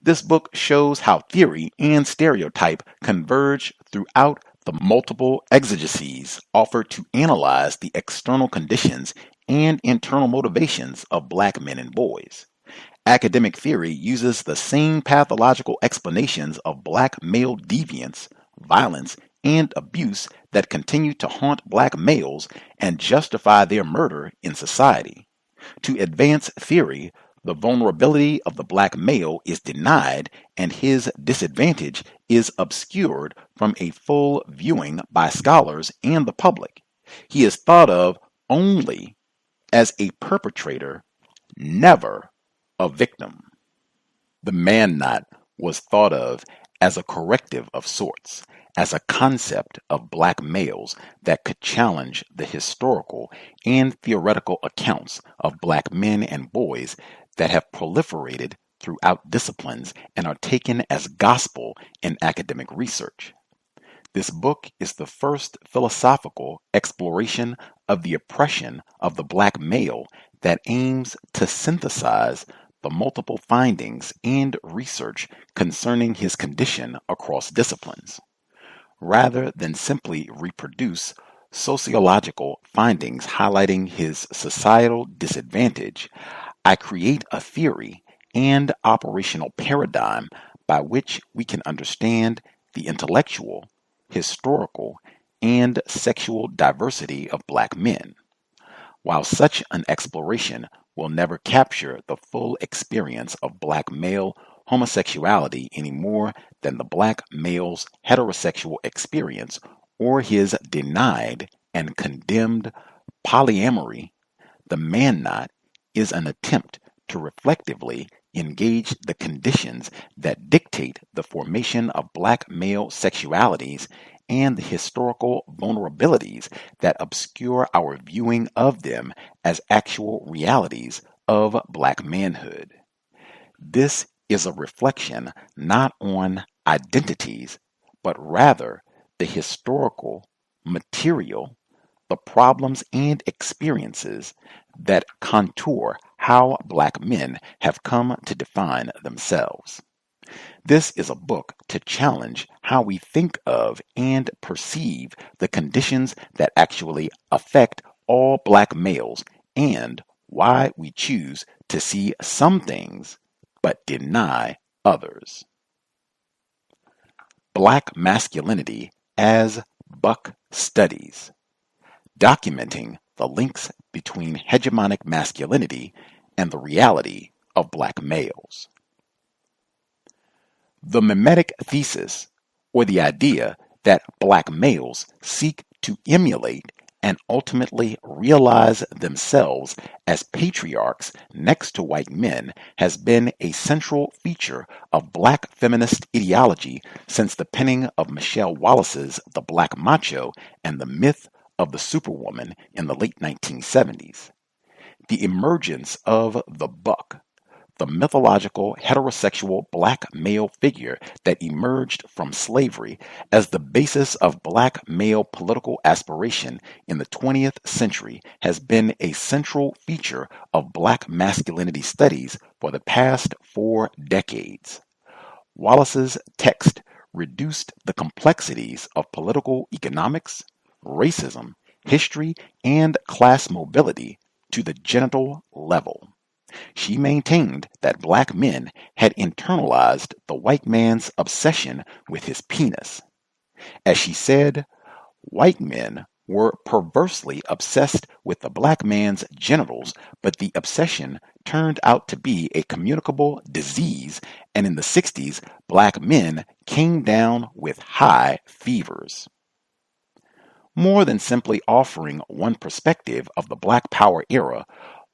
This book shows how theory and stereotype converge throughout the multiple exegeses offered to analyze the external conditions and internal motivations of black men and boys. Academic theory uses the same pathological explanations of black male deviance, violence, and abuse that continue to haunt black males and justify their murder in society. To advance theory, the vulnerability of the black male is denied and his disadvantage is obscured from a full viewing by scholars and the public. He is thought of only as a perpetrator, never a victim. The man knot was thought of as a corrective of sorts, as a concept of black males that could challenge the historical and theoretical accounts of black men and boys that have proliferated throughout disciplines and are taken as gospel in academic research. This book is the first philosophical exploration of the oppression of the black male that aims to synthesize the multiple findings and research concerning his condition across disciplines, rather than simply reproduce sociological findings highlighting his societal disadvantage. I create a theory and operational paradigm by which we can understand the intellectual, historical, and sexual diversity of Black men. While such an exploration will never capture the full experience of Black male homosexuality any more than the Black male's heterosexual experience or his denied and condemned polyamory, the man knot is an attempt to reflectively engage the conditions that dictate the formation of Black male sexualities and the historical vulnerabilities that obscure our viewing of them as actual realities of Black manhood. This is a reflection not on identities, but rather the historical, material, the problems and experiences that contour how Black men have come to define themselves. This is a book to challenge how we think of and perceive the conditions that actually affect all Black males and why we choose to see some things but deny others. Black masculinity as Buck studies, documenting the links between hegemonic masculinity and the reality of Black males. The mimetic thesis, or the idea that Black males seek to emulate and ultimately realize themselves as patriarchs next to white men, has been a central feature of Black feminist ideology since the penning of Michelle Wallace's The Black Macho and the Myth of the Superwoman in the late 1970s. The emergence of the buck, the mythological heterosexual Black male figure that emerged from slavery as the basis of Black male political aspiration in the 20th century, has been a central feature of Black masculinity studies for the past 4 decades. Wallace's text reduced the complexities of political economics, racism, history, and class mobility to the genital level. She maintained that Black men had internalized the white man's obsession with his penis. As she said, white men were perversely obsessed with the Black man's genitals, but the obsession turned out to be a communicable disease, and in the 60s, Black men came down with high fevers. More than simply offering one perspective of the Black Power era,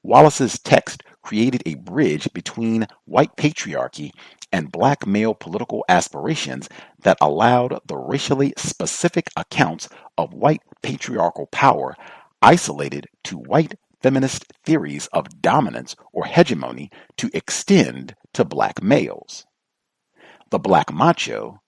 Wallace's text created a bridge between white patriarchy and Black male political aspirations that allowed the racially specific accounts of white patriarchal power isolated to white feminist theories of dominance or hegemony to extend to Black males. The Black macho,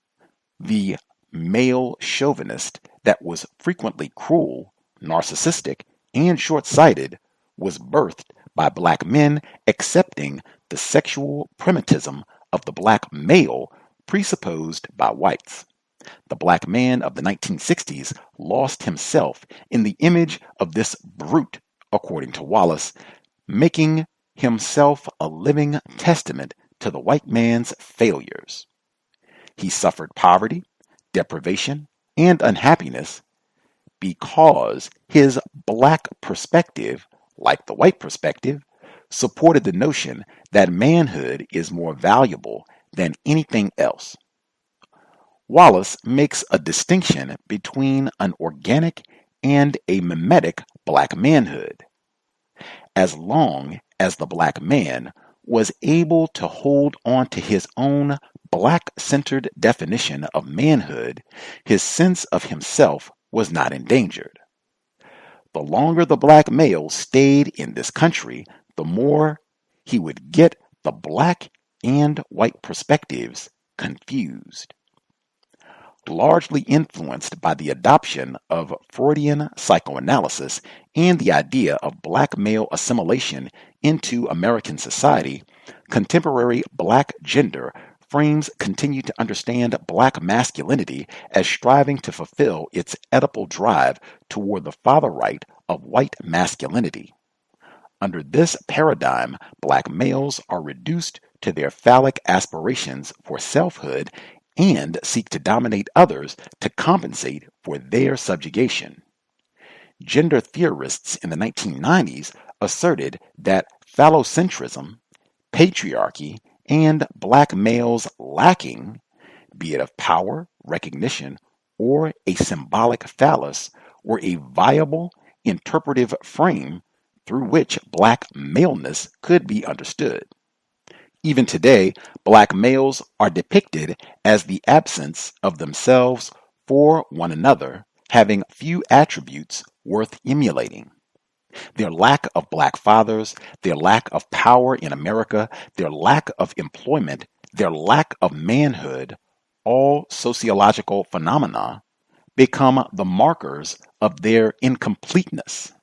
the male chauvinist that was frequently cruel, narcissistic, and short-sighted, was birthed by Black men accepting the sexual primitivism of the Black male presupposed by whites. The Black man of the 1960s lost himself in the image of this brute, according to Wallace, making himself a living testament to the white man's failures. He suffered poverty, deprivation, and unhappiness because his Black perspective, like the white perspective, supported the notion that manhood is more valuable than anything else. Wallace makes a distinction between an organic and a mimetic Black manhood. As long as the Black man was able to hold on to his own Black-centered definition of manhood, his sense of himself was not endangered. The longer the Black male stayed in this country, the more he would get the Black and white perspectives confused. largely influenced by the adoption of Freudian psychoanalysis and the idea of black male assimilation into American society, contemporary black gender frames continue to understand black masculinity as striving to fulfill its Oedipal drive toward the father right of white masculinity. Under this paradigm, black males are reduced to their phallic aspirations for selfhood and seek to dominate others to compensate for their subjugation. Gender theorists in the 1990s asserted that phallocentrism, patriarchy, and black males lacking, be it of power, recognition, or a symbolic phallus, were a viable interpretive frame through which black maleness could be understood. Even today, black males are depicted as the absence of themselves for one another, having few attributes worth emulating. Their lack of black fathers, their lack of power in America, their lack of employment, their lack of manhood, all sociological phenomena, become the markers of their incompleteness,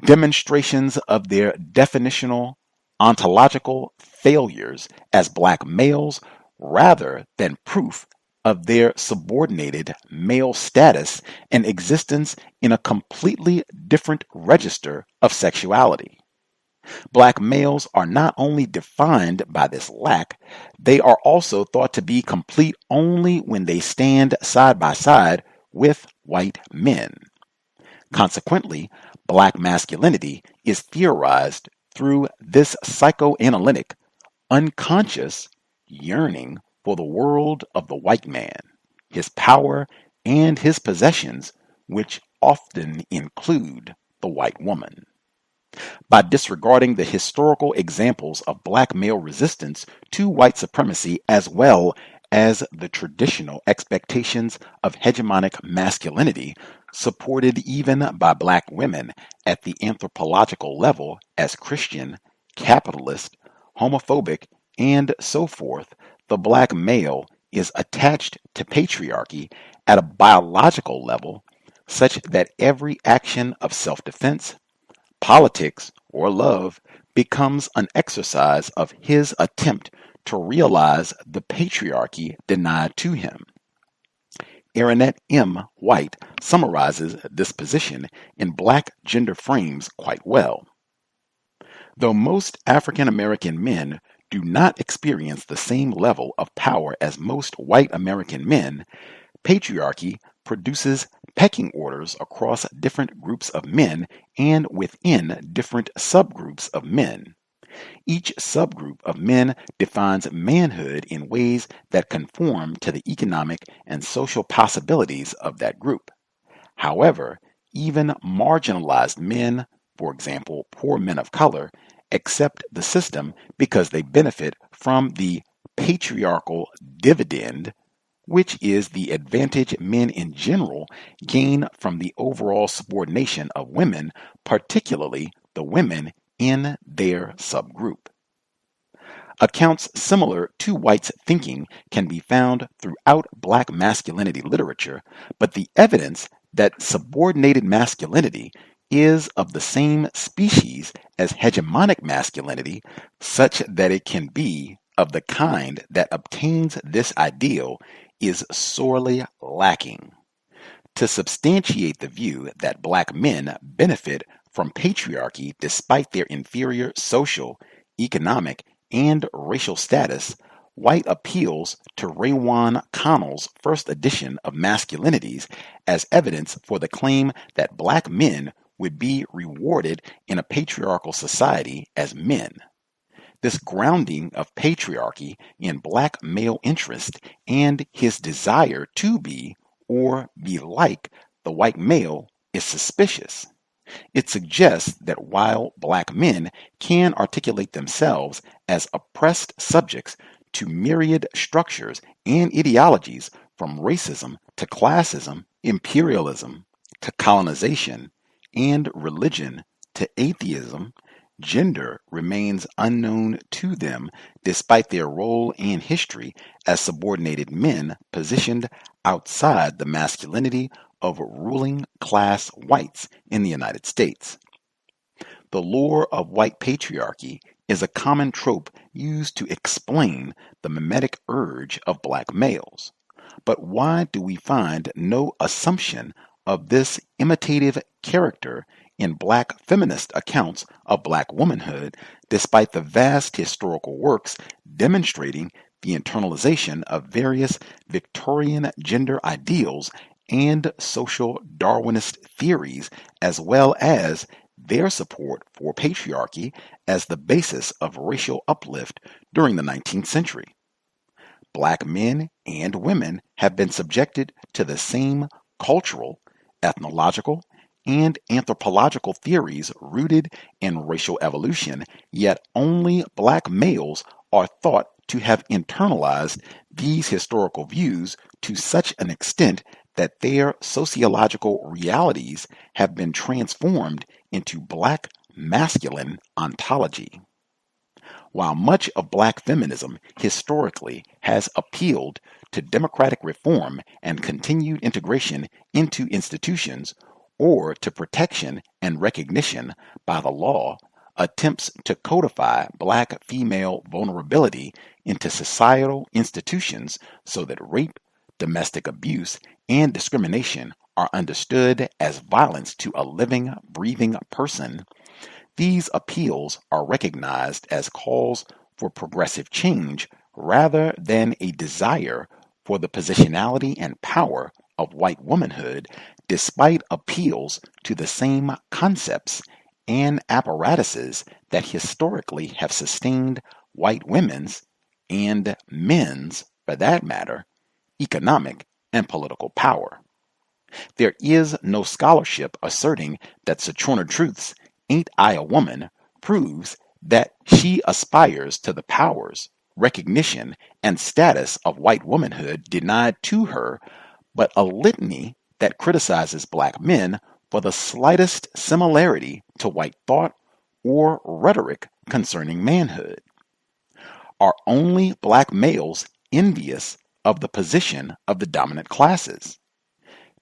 demonstrations of their definitional ontological failures as black males rather than proof of their subordinated male status and existence in a completely different register of sexuality. Black males are not only defined by this lack, they are also thought to be complete only when they stand side by side with white men. Consequently, black masculinity is theorized through this psychoanalytic, unconscious yearning for the world of the white man, his power, and his possessions, which often include the white woman. By disregarding the historical examples of black male resistance to white supremacy as well as the traditional expectations of hegemonic masculinity, supported even by black women at the anthropological level as Christian, capitalist, homophobic, and so forth, the black male is attached to patriarchy at a biological level, such that every action of self-defense, politics, or love becomes an exercise of his attempt to realize the patriarchy denied to him. Erinette M. White summarizes this position in black gender frames quite well. Though most African American men do not experience the same level of power as most white American men, patriarchy produces pecking orders across different groups of men and within different subgroups of men. Each subgroup of men defines manhood in ways that conform to the economic and social possibilities of that group. However, even marginalized men, for example, poor men of color, accept the system because they benefit from the patriarchal dividend, which is the advantage men in general gain from the overall subordination of women, particularly the women in their subgroup. Accounts similar to White's thinking can be found throughout black masculinity literature, but the evidence that subordinated masculinity is of the same species as hegemonic masculinity, such that it can be of the kind that obtains this ideal, is sorely lacking. To substantiate the view that black men benefit from patriarchy despite their inferior social, economic, and racial status, White appeals to Rawan Connell's first edition of Masculinities as evidence for the claim that black men would be rewarded in a patriarchal society as men. This grounding of patriarchy in black male interest and his desire to be or be like the white male is suspicious. It suggests that while black men can articulate themselves as oppressed subjects to myriad structures and ideologies, from racism to classism, imperialism to colonization, and religion to atheism, gender remains unknown to them despite their role and history as subordinated men positioned outside the masculinity of ruling class whites in the United States. The lore of white patriarchy is a common trope used to explain the mimetic urge of black males. But why do we find no assumption of this imitative character in black feminist accounts of black womanhood, despite the vast historical works demonstrating the internalization of various Victorian gender ideals and social Darwinist theories, as well as their support for patriarchy as the basis of racial uplift during the 19th century? Black men and women have been subjected to the same cultural, ethnological, and anthropological theories rooted in racial evolution, yet only black males are thought to have internalized these historical views to such an extent that their sociological realities have been transformed into black masculine ontology. While much of black feminism historically has appealed to democratic reform and continued integration into institutions, or to protection and recognition by the law, attempts to codify black female vulnerability into societal institutions so that rape, domestic abuse, and discrimination are understood as violence to a living, breathing person, these appeals are recognized as calls for progressive change rather than a desire for the positionality and power of white womanhood, despite appeals to the same concepts and apparatuses that historically have sustained white women's, and men's, for that matter, economic and political power. There is no scholarship asserting that Sojourner Truth's Ain't I a Woman proves that she aspires to the powers, recognition, and status of white womanhood denied to her, but a litany that criticizes black men for the slightest similarity to white thought or rhetoric concerning manhood. Are only black males envious of the position of the dominant classes?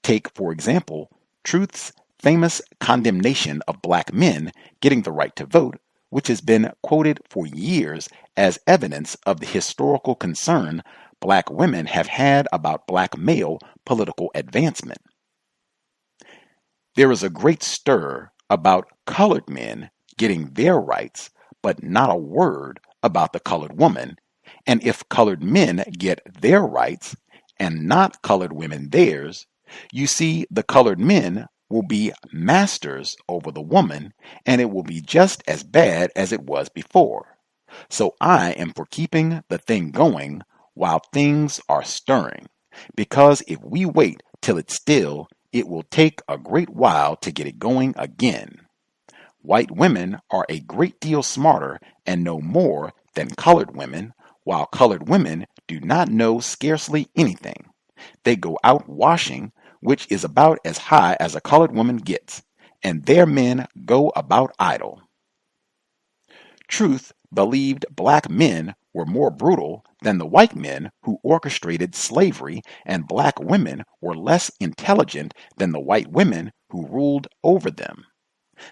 Take, for example, Truth's famous condemnation of black men getting the right to vote, which has been quoted for years as evidence of the historical concern black women have had about black male political advancement. There is a great stir about colored men getting their rights, but not a word about the colored woman, and if colored men get their rights and not colored women theirs, you see the colored men will be masters over the woman, and it will be just as bad as it was before. So I am for keeping the thing going while things are stirring, because if we wait till it's still, it will take a great while to get it going again. White women are a great deal smarter and know more than colored women, while colored women do not know scarcely anything. They go out washing, which is about as high as a colored woman gets, and their men go about idle. Truth believed black men were more brutal than the white men who orchestrated slavery, and black women were less intelligent than the white women who ruled over them.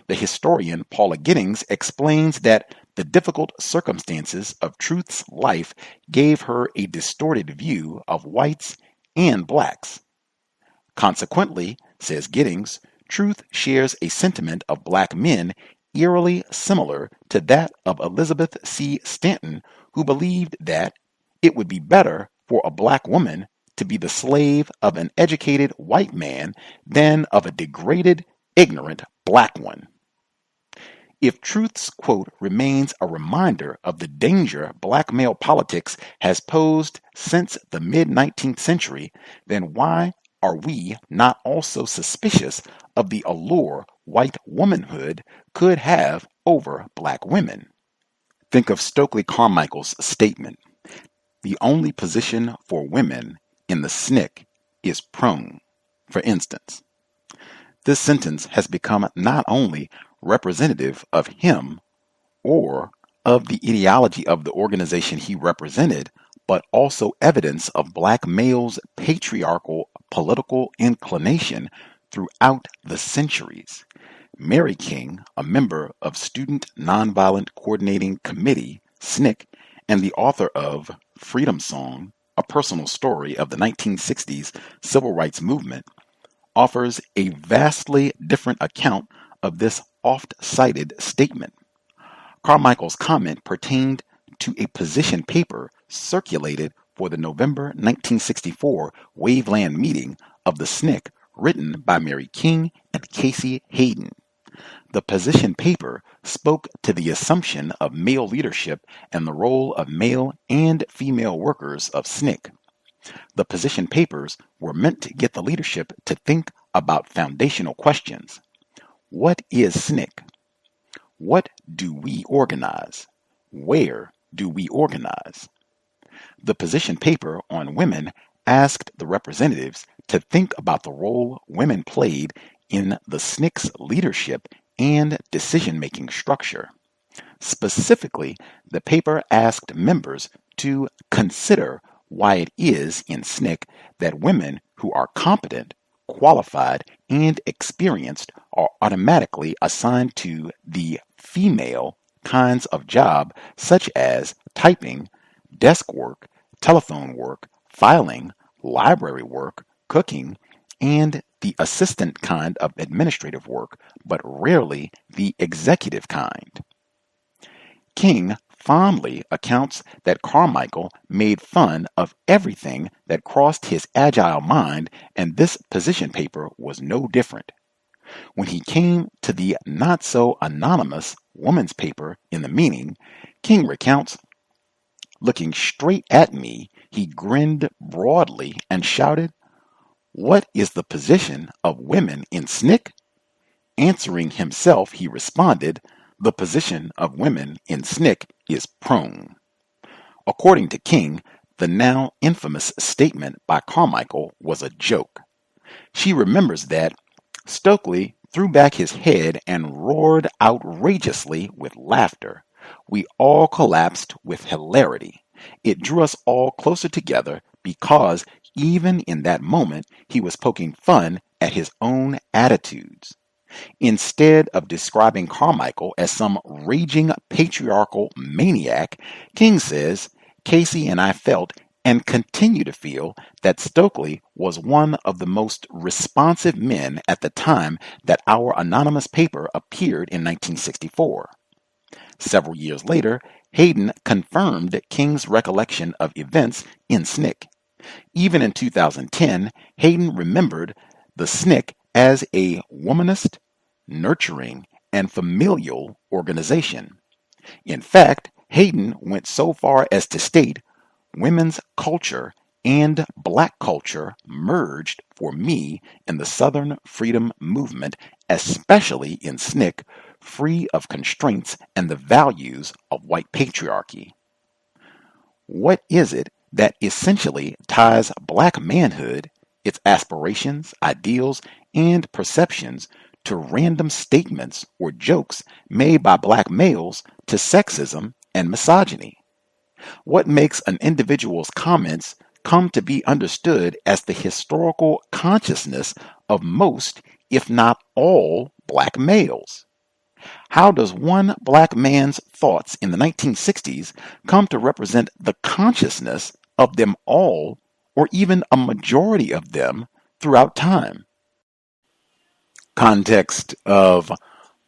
The historian Paula Giddings explains that the difficult circumstances of Truth's life gave her a distorted view of whites and blacks. Consequently, says Giddings, Truth shares a sentiment of black men eerily similar to that of Elizabeth C. Stanton, who believed that it would be better for a black woman to be the slave of an educated white man than of a degraded, ignorant black one. If Truth's quote remains a reminder of the danger black male politics has posed since the mid-19th century, then why are we not also suspicious of the allure white womanhood could have over black women? Think of Stokely Carmichael's statement, "The only position for women in the SNCC is prone," for instance. This sentence has become not only representative of him, or of the ideology of the organization he represented, but also evidence of black males' patriarchal political inclination throughout the centuries. Mary King, a member of Student Nonviolent Coordinating Committee, SNCC, and the author of Freedom Song, a personal story of the 1960s civil rights movement, offers a vastly different account of this oft-cited statement. Carmichael's comment pertained to a position paper circulated for the November 1964 Waveland meeting of the SNCC written by Mary King and Casey Hayden. The position paper spoke to the assumption of male leadership and the role of male and female workers of SNCC. The position papers were meant to get the leadership to think about foundational questions. What is SNCC? What do we organize? Where do we organize? The position paper on women asked the representatives to think about the role women played in the SNCC's leadership and decision-making structure. Specifically, the paper asked members to consider why it is in SNCC that women who are competent, qualified, and experienced are automatically assigned to the female kinds of job such as typing, desk work, telephone work, filing, library work, cooking, and the assistant kind of administrative work, but rarely the executive kind. King fondly accounts that Carmichael made fun of everything that crossed his agile mind, and this position paper was no different. When he came to the not-so-anonymous woman's paper in the meeting, King recounts, "Looking straight at me, he grinned broadly and shouted, 'What is the position of women in SNCC?' Answering himself, he responded, 'The position of women in SNCC is prone.'" According to King, the now infamous statement by Carmichael was a joke. She remembers that Stokely threw back his head and roared outrageously with laughter. We all collapsed with hilarity. It drew us all closer together because even in that moment he was poking fun at his own attitudes. Instead of describing Carmichael as some raging patriarchal maniac, King says, "Casey and I felt and continue to feel that Stokely was one of the most responsive men at the time that our anonymous paper appeared in 1964. Several years later, Hayden confirmed King's recollection of events in SNCC. Even in 2010, Hayden remembered the SNCC as a womanist, nurturing, and familial organization. In fact, Hayden went so far as to state, "Women's culture and black culture merged for me in the Southern Freedom Movement, especially in SNCC, free of constraints and the values of white patriarchy." What is it that essentially ties black manhood, its aspirations, ideals, and perceptions to random statements or jokes made by black males to sexism and misogyny? What makes an individual's comments come to be understood as the historical consciousness of most, if not all, black males? How does one black man's thoughts in the 1960s come to represent the consciousness of them all, or even a majority of them, throughout time? Context of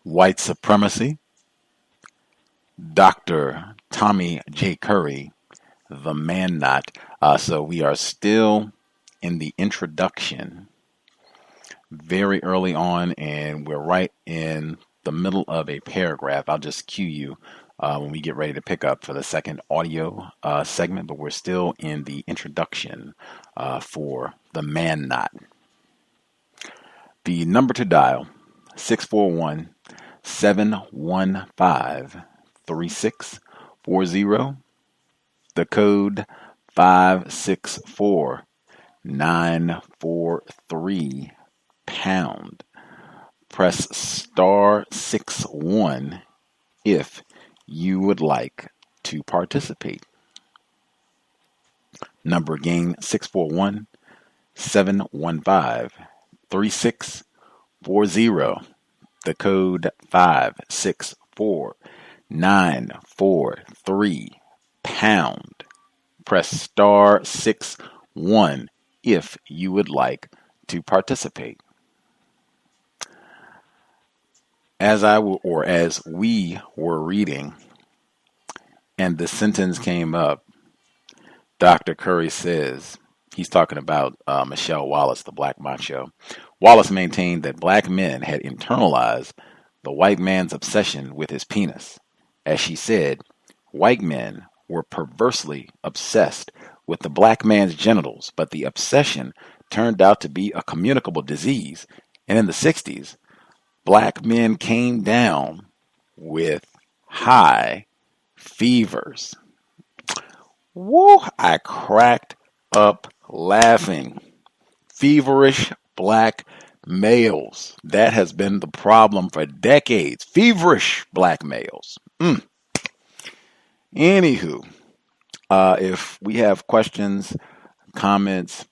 White Supremacy. Dr. Tommy J. Curry, The Man Not. So we are still in the introduction, very early on, and we're right in the middle of a paragraph. I'll just cue you when we get ready to pick up for the second audio segment, but we're still in the introduction for The Man Not. The number to dial, 641-715-3640. The code 564-943#. Press *61 if you would like to participate. Number again, 641-715-3640. The code 564943 Press star 61 if you would like to participate. As we were reading and the sentence came up, Dr. Curry says, he's talking about Michelle Wallace, the Black Macho. Wallace maintained that black men had internalized the white man's obsession with his penis. As she said, white men were perversely obsessed with the black man's genitals, but the obsession turned out to be a communicable disease. And in the 60s, black men came down with high fevers. Woo! I cracked up laughing. Feverish black males. That has been the problem for decades. Feverish black males. Anywho, if we have questions, comments,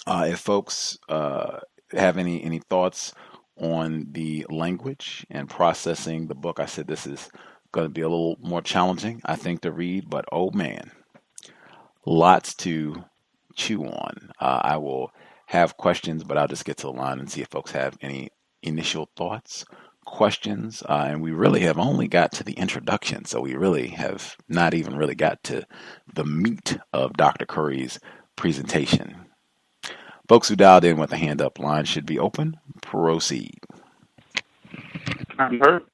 if folks have any thoughts on the language and processing the book, I said this is going to be a little more challenging, I think, to read, but oh man, lots to chew on. I will have questions, but I'll just get to the line and see if folks have any initial thoughts, questions, and we really have only got to the introduction, so we really have not even really got to the meat of Dr. Curry's presentation. Folks who dialed in with the hand up line should be open. Proceed. I'm hurt.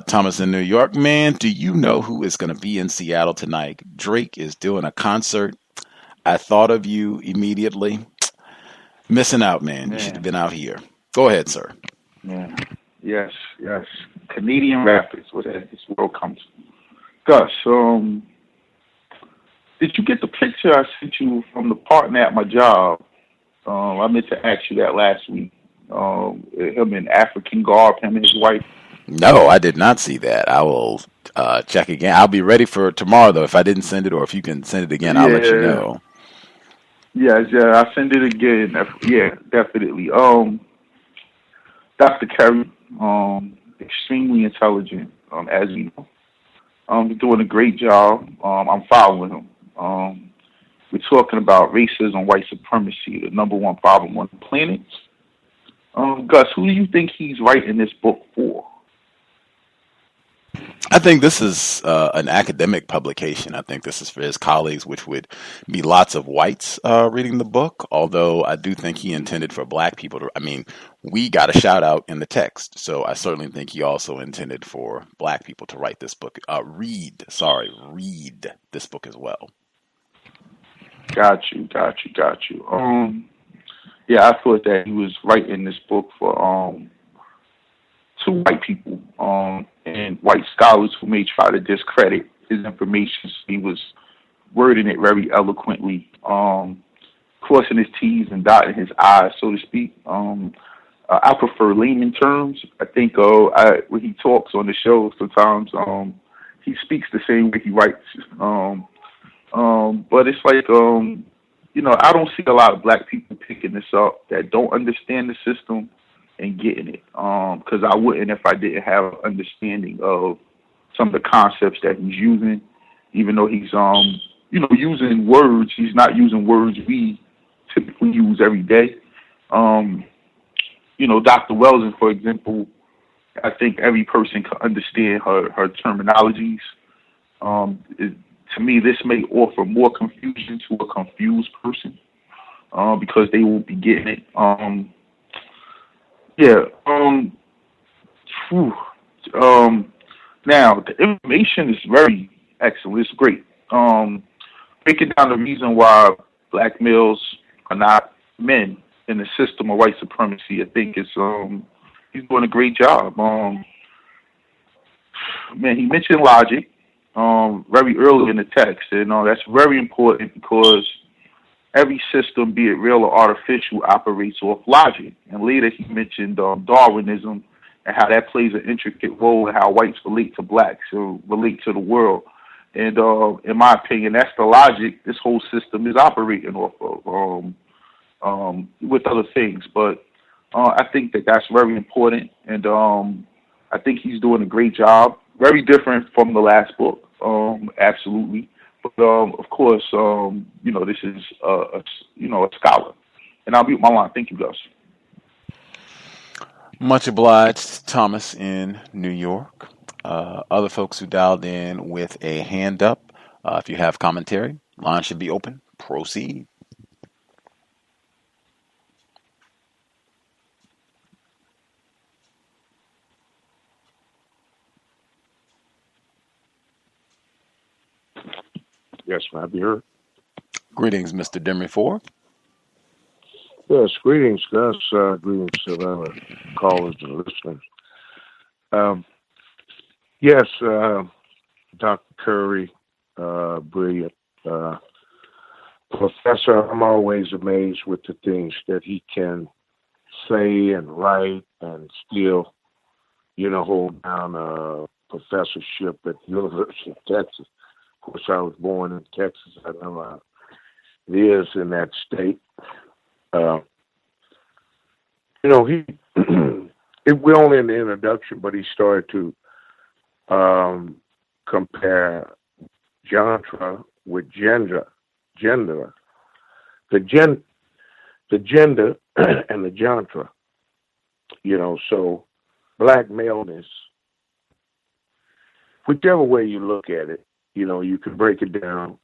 Thomas in New York, man, do you know who is going to be in Seattle tonight? Drake is doing a concert. I thought of you immediately. Missing out, man. You should have been out here. Go ahead, sir. Yeah. Yes. Canadian rappers, what this world comes. Gus, did you get the picture I sent you from the partner at my job? I meant to ask you that last week. Him in African garb, him and his wife. No, I did not see that. I will check again. I'll be ready for tomorrow, though. If I didn't send it, or if you can send it again, I'll let you know. Yeah, I'll send it again. Yeah, definitely. Dr. Kerry, extremely intelligent, as you know. He's doing a great job. I'm following him. We're talking about racism, white supremacy, the number one problem on the planet. Gus, who do you think he's writing this book for? I think this is an academic publication. I think this is for his colleagues, which would be lots of whites reading the book, although I do think he intended for black people to, we got a shout out in the text, so I certainly think he also intended for black people to write this book, read this book as well. Got you. Yeah, I thought that he was writing this book for to white people and white scholars who may try to discredit his information. He was wording it very eloquently, crossing his T's and dotting his I's, so to speak. I prefer layman terms. I think when he talks on the show, sometimes he speaks the same way he writes. But it's like, I don't see a lot of black people picking this up that don't understand the system and getting it. Because I wouldn't if I didn't have an understanding of some of the concepts that he's using, even though he's, using words. He's not using words we typically use every day. Dr. Wells, for example, I think every person can understand her terminologies. To me, this may offer more confusion to a confused person because they won't be getting it. Now, the information is very excellent. It's great. Breaking down the reason why black males are not men in the system of white supremacy, I think he's doing a great job. He mentioned logic very early in the text, and that's very important because every system, be it real or artificial, operates off logic. And later he mentioned Darwinism and how that plays an intricate role in how whites relate to blacks or relate to the world. And in my opinion, that's the logic this whole system is operating off of, with other things. But I think that that's very important, and I think he's doing a great job. Very different from the last book, absolutely. But of course, this is a scholar, and I'll mute my line. Thank you, Gus. Much obliged, Thomas in New York. Other folks who dialed in with a hand up, if you have commentary, line should be open. Proceed. Yes, may I be heard? Greetings, Mr. Demery Ford. Yes, greetings, Gus. Greetings to the callers and listeners. Yes, Dr. Curry, brilliant professor. I'm always amazed with the things that he can say and write and still, hold down a professorship at the University of Texas. Of course, I was born in Texas. I know how it is in that state. We're only in the introduction, but he started to compare jantra with gender, the gender and the jantra. So black maleness, whichever way you look at it, you can break it down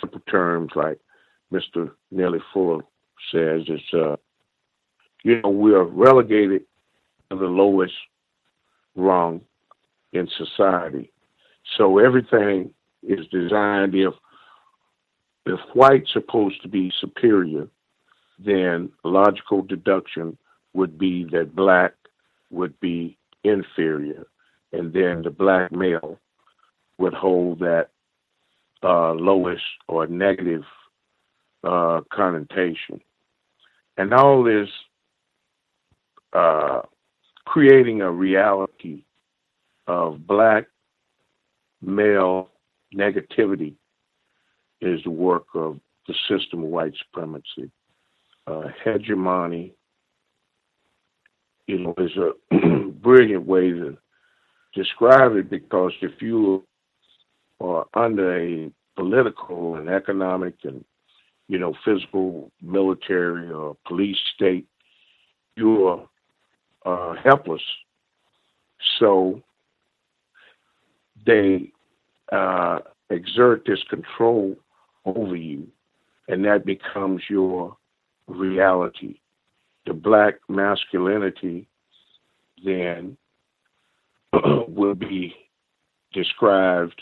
simple terms like Mr. Nelly Fuller says. It's we are relegated to the lowest rung in society. So everything is designed, if white's supposed to be superior, then logical deduction would be that black would be inferior, and then the black male would hold that lowest or negative connotation. And all this creating a reality of black male negativity is the work of the system of white supremacy. Hegemony, is a brilliant way to describe it, because if you are under a political and economic and, physical, military or police state, you are helpless. So they exert this control over you, and that becomes your reality. The black masculinity then will be described,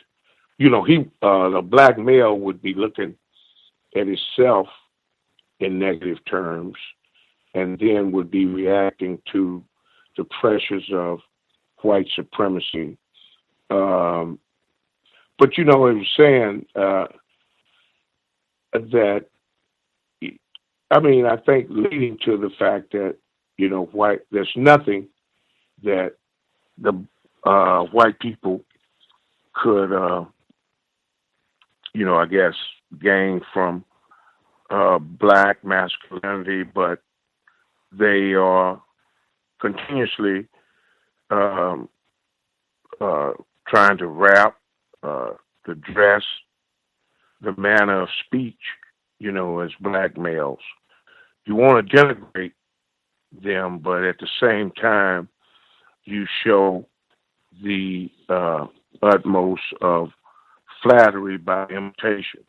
the black male would be looking at himself in negative terms, and then would be reacting to the pressures of white supremacy. But it was saying that, I think leading to the fact that, there's nothing that the white people could, I guess, gain from black masculinity, but they are continuously trying to wrap the dress, the manner of speech, as black males. You want to denigrate them, but at the same time, you show the utmost of flattery by imitation,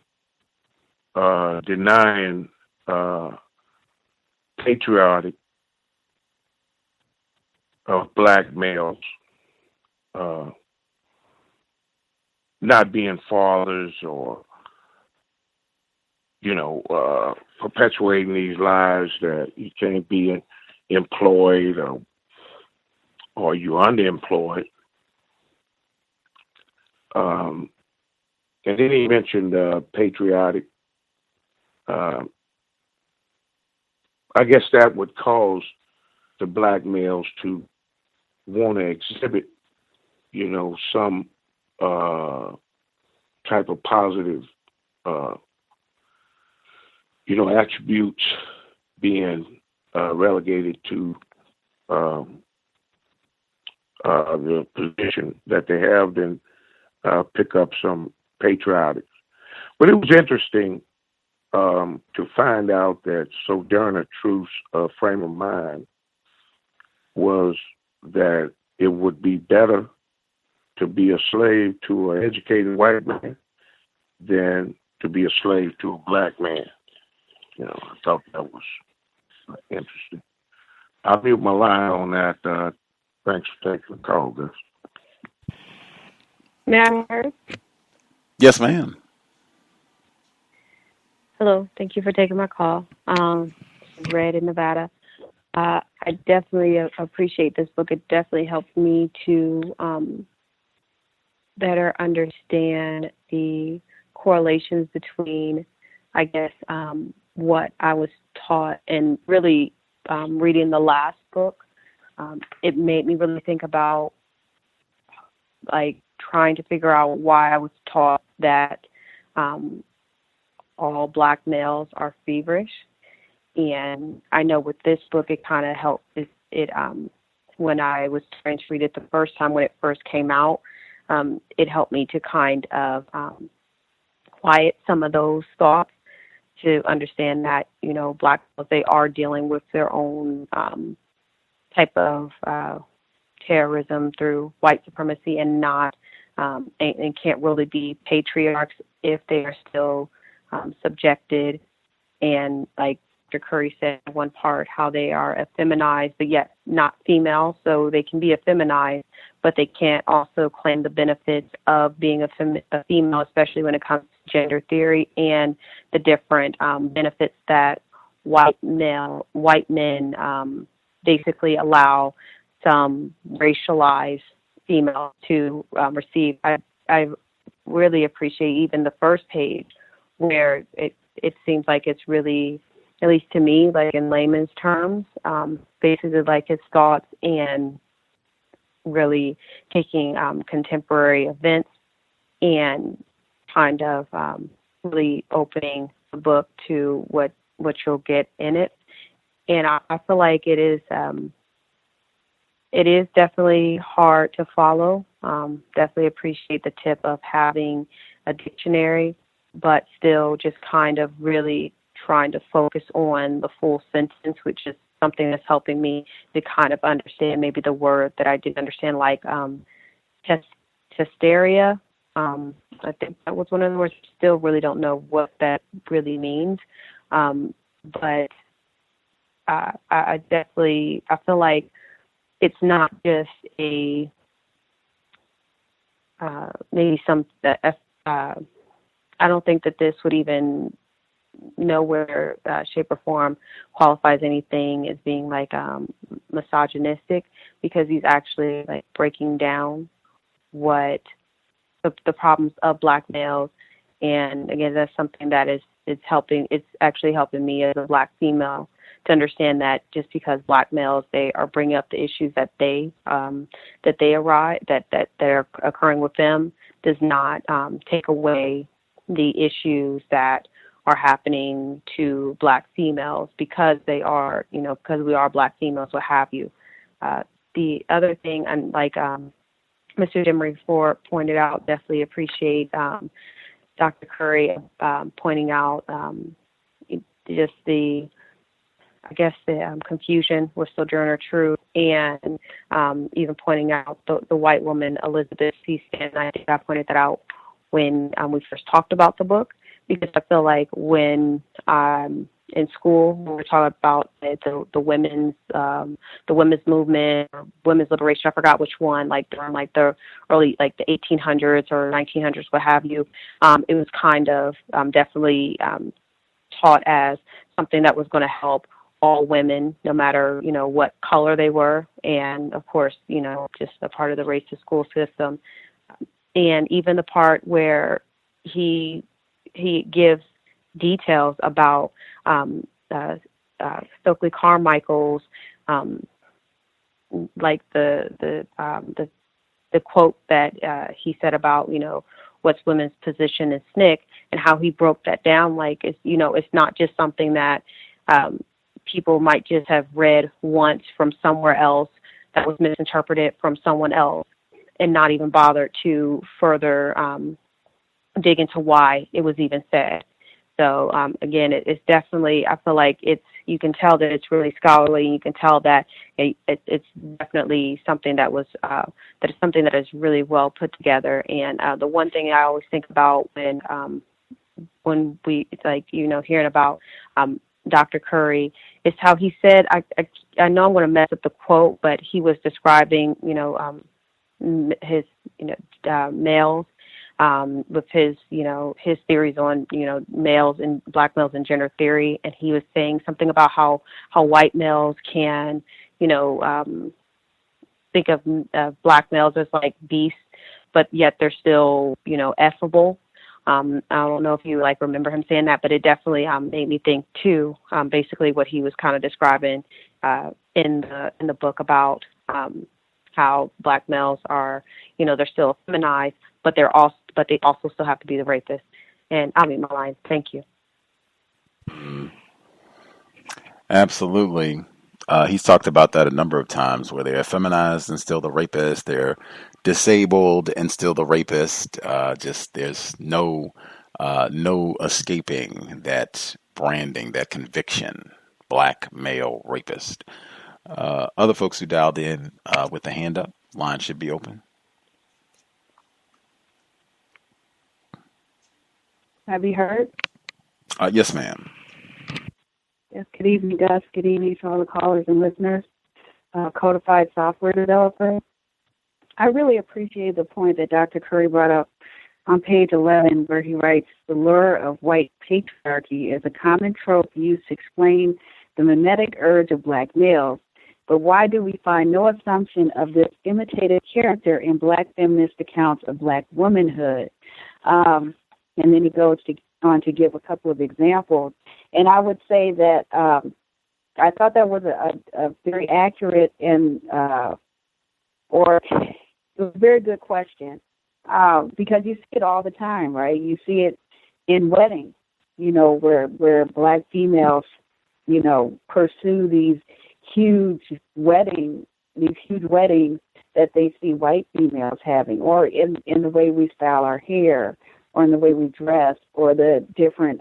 denying patriotic of black males, not being fathers or, perpetuating these lies that you can't be employed or you're underemployed. And then he mentioned patriotic. I guess that would cause the black males to want to exhibit, some type of positive, attributes being relegated to the position that they have, then pick up some patriotics. But it was interesting to find out that Sojourner Truth's frame of mind was that it would be better to be a slave to an educated white man than to be a slave to a black man. I thought that was interesting. I'll mute my line on that. Thanks for taking the call, Gus. May I be heard? Yes, ma'am. Hello, thank you for taking my call. Red in Nevada. I definitely appreciate this book. It definitely helped me to better understand the correlations between, I guess, what I was taught, and really reading the last book. It made me really think about, like, trying to figure out why I was taught that all black males are feverish. And I know with this book, it kind of helped. It when I was trying to read it the first time when it first came out, it helped me to kind of quiet some of those thoughts, to understand that, black males, they are dealing with their own type of terrorism through white supremacy, and not and can't really be patriarchs if they are still subjected, and, like Dr. Curry said in one part, how they are effeminized but yet not female, so they can be effeminized, but they can't also claim the benefits of being a female, especially when it comes to gender theory and the different benefits that white men basically allow some racialized females to receive. I really appreciate even the first page, where it seems like it's really, at least to me, like in layman's terms, basically like his thoughts, and really taking contemporary events and kind of really opening the book to what you'll get in it. And I feel like it is definitely hard to follow. Definitely appreciate the tip of having a dictionary, but still just kind of really trying to focus on the full sentence, which is something that's helping me to kind of understand maybe the word that I didn't understand, like hysteria. I think that was one of the words. Still really don't know what that really means. But I definitely, I feel like it's not just a maybe some. I don't think that this would even nowhere, shape, or form qualifies anything as being like misogynistic, because he's actually like breaking down what the problems of black males. And again, that's something that is helping. It's actually helping me as a black female to understand that just because black males, they are bringing up the issues that they are occurring with them, does not take away the issues that are happening to black females, because they are, because we are black females, what have you. The other thing, and like Mr. Demery before pointed out, definitely appreciate Dr. Curry pointing out just the confusion with Sojourner Truth, and even pointing out the white woman, Elizabeth C. Stanton. I think I pointed that out when we first talked about the book, because I feel like when in school we were talking about the women's movement or women's liberation, I forgot which one, like during like the early, like the 1800s or 1900s, what have you, it was kind of definitely taught as something that was going to help all women, no matter, what color they were, and of course, just a part of the racist school system. And even the part where he gives details about Stokely Carmichael's like the quote that he said about, what's women's position in SNCC, and how he broke that down. Like, it's not just something that people might just have read once from somewhere else that was misinterpreted from someone else, and not even bother to further dig into why it was even said. So again, it's definitely, I feel like you can tell that it's really scholarly, and you can tell that it's definitely something that was that is something that is really well put together. And the one thing I always think about when we hearing about Dr. Curry is how he said, I know I'm going to mess up the quote, but he was describing his males. With his theories on, males and black males and gender theory. And he was saying something about how white males can, think of black males as like beasts, but yet they're still, affable. I don't know if you remember him saying that, but it definitely made me think too, basically what he was kind of describing in the book about how black males are, they're still feminized, but they also still have to be the rapists. And I'll meet my line. Thank you. Absolutely. He's talked about that a number of times, where they're feminized and still the rapist, they're disabled and still the rapist. Just there's no escaping that branding, that conviction, black male rapist. Other folks who dialed in with the hand up, line should be open. Have you heard? Yes, ma'am. Yes, good evening, Gus. Good evening to all the callers and listeners. Codified software developer. I really appreciate the point that Dr. Curry brought up on page 11, where he writes, the lure of white patriarchy is a common trope used to explain the mimetic urge of black males. But why do we find no assumption of this imitated character in black feminist accounts of black womanhood? And then he goes on to give a couple of examples. And I would say that I thought that was a very accurate and or it was a very good question, because you see it all the time, right? You see it in weddings, where black females, pursue these huge weddings that they see white females having, or in the way we style our hair, or in the way we dress, or the different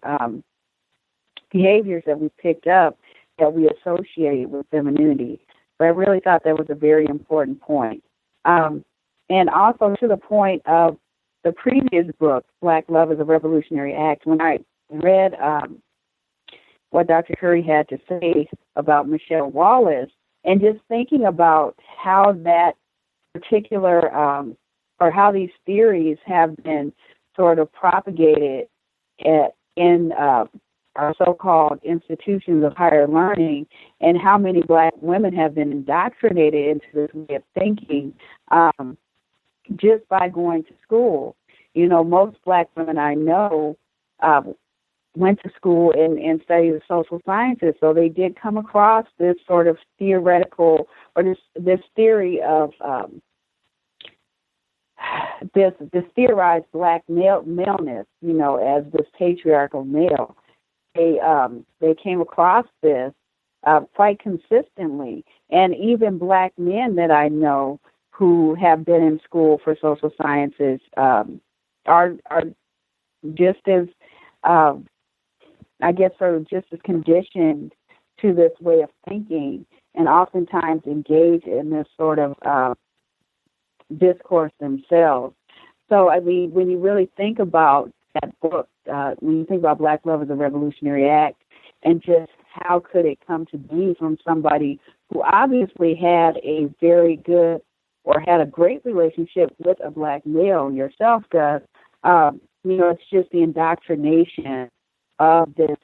behaviors that we picked up that we associate with femininity. But I really thought that was a very important point. And also to the point of the previous book, Black Love is a Revolutionary Act, when I read what Dr. Curry had to say about Michelle Wallace, and just thinking about how that particular, or how these theories have been sort of propagated in our so-called institutions of higher learning, and how many black women have been indoctrinated into this way of thinking just by going to school. Most black women I know went to school and studied the social sciences, so they did come across this sort of theoretical, or this theory of this theorized black maleness, as this patriarchal male. They came across this quite consistently, and even black men that I know who have been in school for social sciences are just as, I guess, sort of just as conditioned to this way of thinking, and oftentimes engage in this sort of discourse themselves. So, I mean, when you really think about that book, when you think about Black Love as a Revolutionary Act, and just how could it come to be from somebody who obviously had a very good or had a great relationship with a black male, yourself, Gus, it's just the indoctrination of this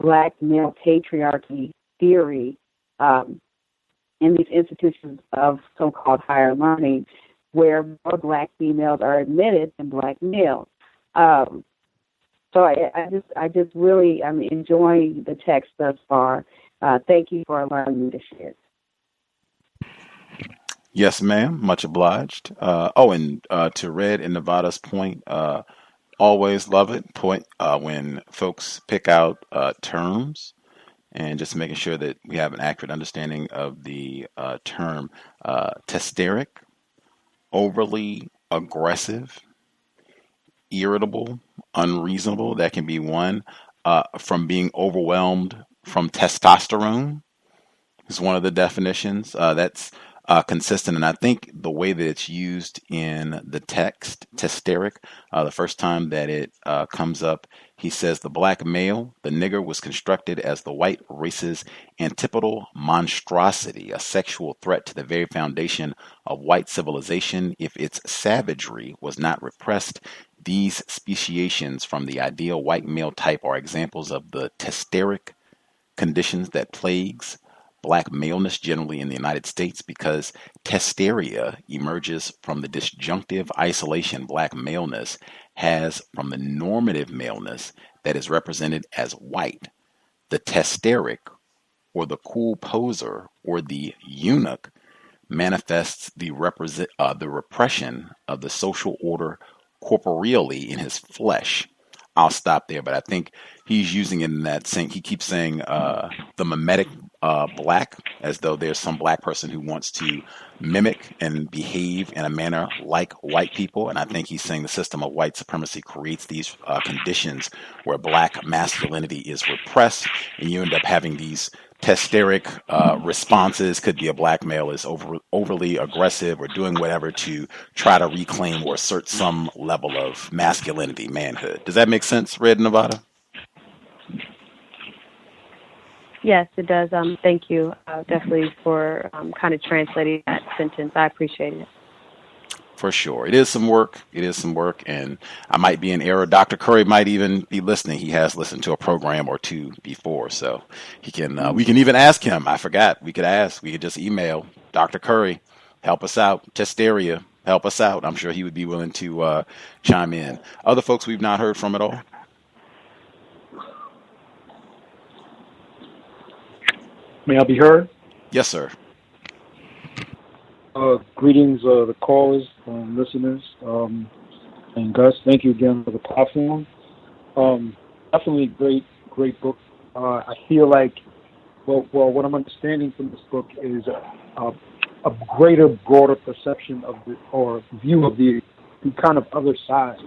black male patriarchy theory in these institutions of so-called higher learning, where more black females are admitted than black males. So I just really, I'm enjoying the text thus far. Thank you for allowing me to share. Yes, ma'am. Much obliged. And to Red and Nevada's point, always love it. Point when folks pick out terms and just making sure that we have an accurate understanding of the term testeric, overly aggressive, irritable, unreasonable. That can be one. From being overwhelmed from testosterone is one of the definitions. That's consistent, and I think the way that it's used in the text, testeric, the first time that it comes up, he says the black male, the nigger, was constructed as the white race's antipodal monstrosity, a sexual threat to the very foundation of white civilization. If its savagery was not repressed, these speciations from the ideal white male type are examples of the testeric conditions that plagues black maleness generally in the United States, because testeria emerges from the disjunctive isolation black maleness has from the normative maleness that is represented as white. The testeric, or the cool poser, or the eunuch, manifests the repression of the social order corporeally in his flesh. I'll stop there, but I think he's using it in that saying. He keeps saying the mimetic black, as though there's some black person who wants to mimic and behave in a manner like white people. And I think he's saying the system of white supremacy creates these conditions where black masculinity is repressed, and you end up having these testeric responses. Could be a black male is overly aggressive or doing whatever to try to reclaim or assert some level of masculinity, manhood. Does that make sense, Red Nevada? Yes, it does. Thank you definitely for kind of translating that sentence. I appreciate it. For sure. It is some work. It is some work. And I might be in error. Dr. Curry might even be listening. He has listened to a program or two before. So he can, we can even ask him. I forgot. We could just email Dr. Curry, help us out. Testeria, help us out. I'm sure he would be willing to chime in. Other folks we've not heard from at all? May I be heard? Yes, sir. Greetings, the callers, listeners, and Gus. Thank you again for the platform. Definitely great book. I feel like, what I'm understanding from this book is a greater, broader perception of or view of the kind of other side.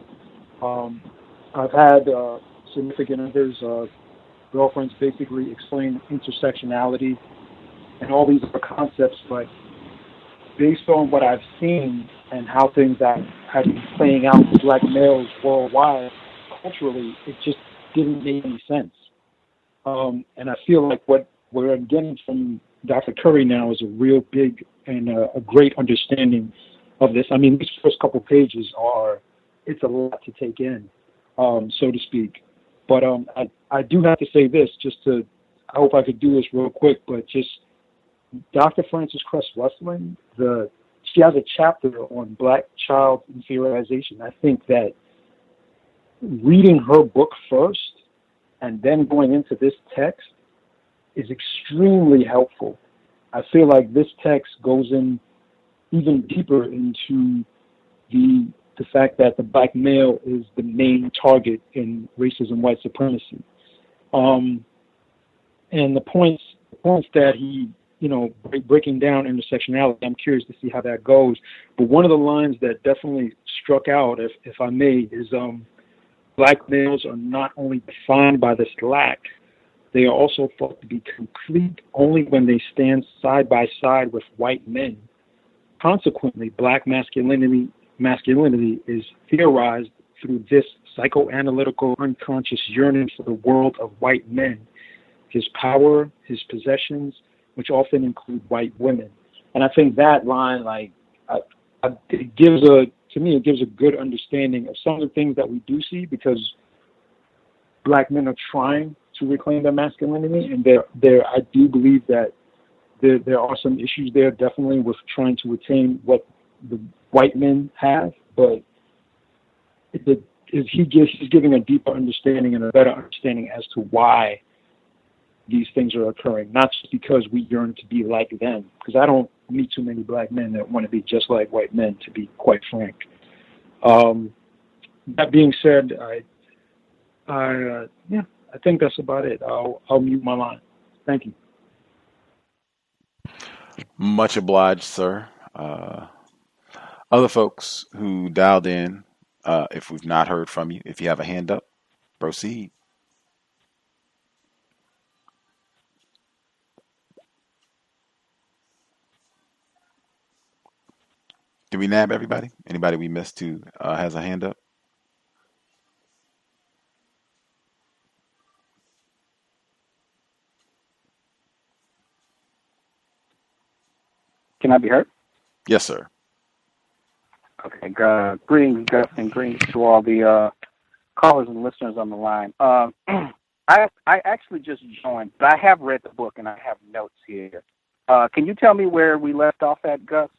I've had significant others, girlfriends, basically explain intersectionality and all these other concepts, but based on what I've seen and how things have been playing out for black males worldwide, culturally, it just didn't make any sense. And I feel like what we're getting from Dr. Curry now is a real big and a great understanding of this. I mean, these first couple pages it's a lot to take in, so to speak. But I do have to say this, I hope I could do this real quick, but just Dr. Frances Cress Wesseling, she has a chapter on black child inferiorization. I think that reading her book first and then going into this text is extremely helpful. I feel like this text goes in even deeper into the fact that the black male is the main target in racism, white supremacy. And the points that he, breaking down intersectionality, I'm curious to see how that goes. But one of the lines that definitely struck out, if I may, is black males are not only defined by this lack, they are also thought to be complete only when they stand side by side with white men. Consequently, black masculinity is theorized through this psychoanalytical unconscious yearning for the world of white men, his power, his possessions, which often include white women. And I think that line, it gives a good understanding of some of the things that we do see, because black men are trying to reclaim their masculinity, and I do believe that there are some issues there, definitely, with trying to retain what the white men have, but he's giving a deeper understanding and a better understanding as to why these things are occurring, not just because we yearn to be like them, because I don't meet too many black men that want to be just like white men, to be quite frank. That being said, I think that's about it. I'll mute my line. Thank you. Much obliged, sir. Other folks who dialed in, if we've not heard from you, if you have a hand up, proceed. Did we nab everybody? Anybody we missed who has a hand up? Can I be heard? Yes, sir. Okay. Greetings, Gus, and greetings to all the callers and listeners on the line. I actually just joined, but I have read the book and I have notes here. Can you tell me where we left off at, Gus?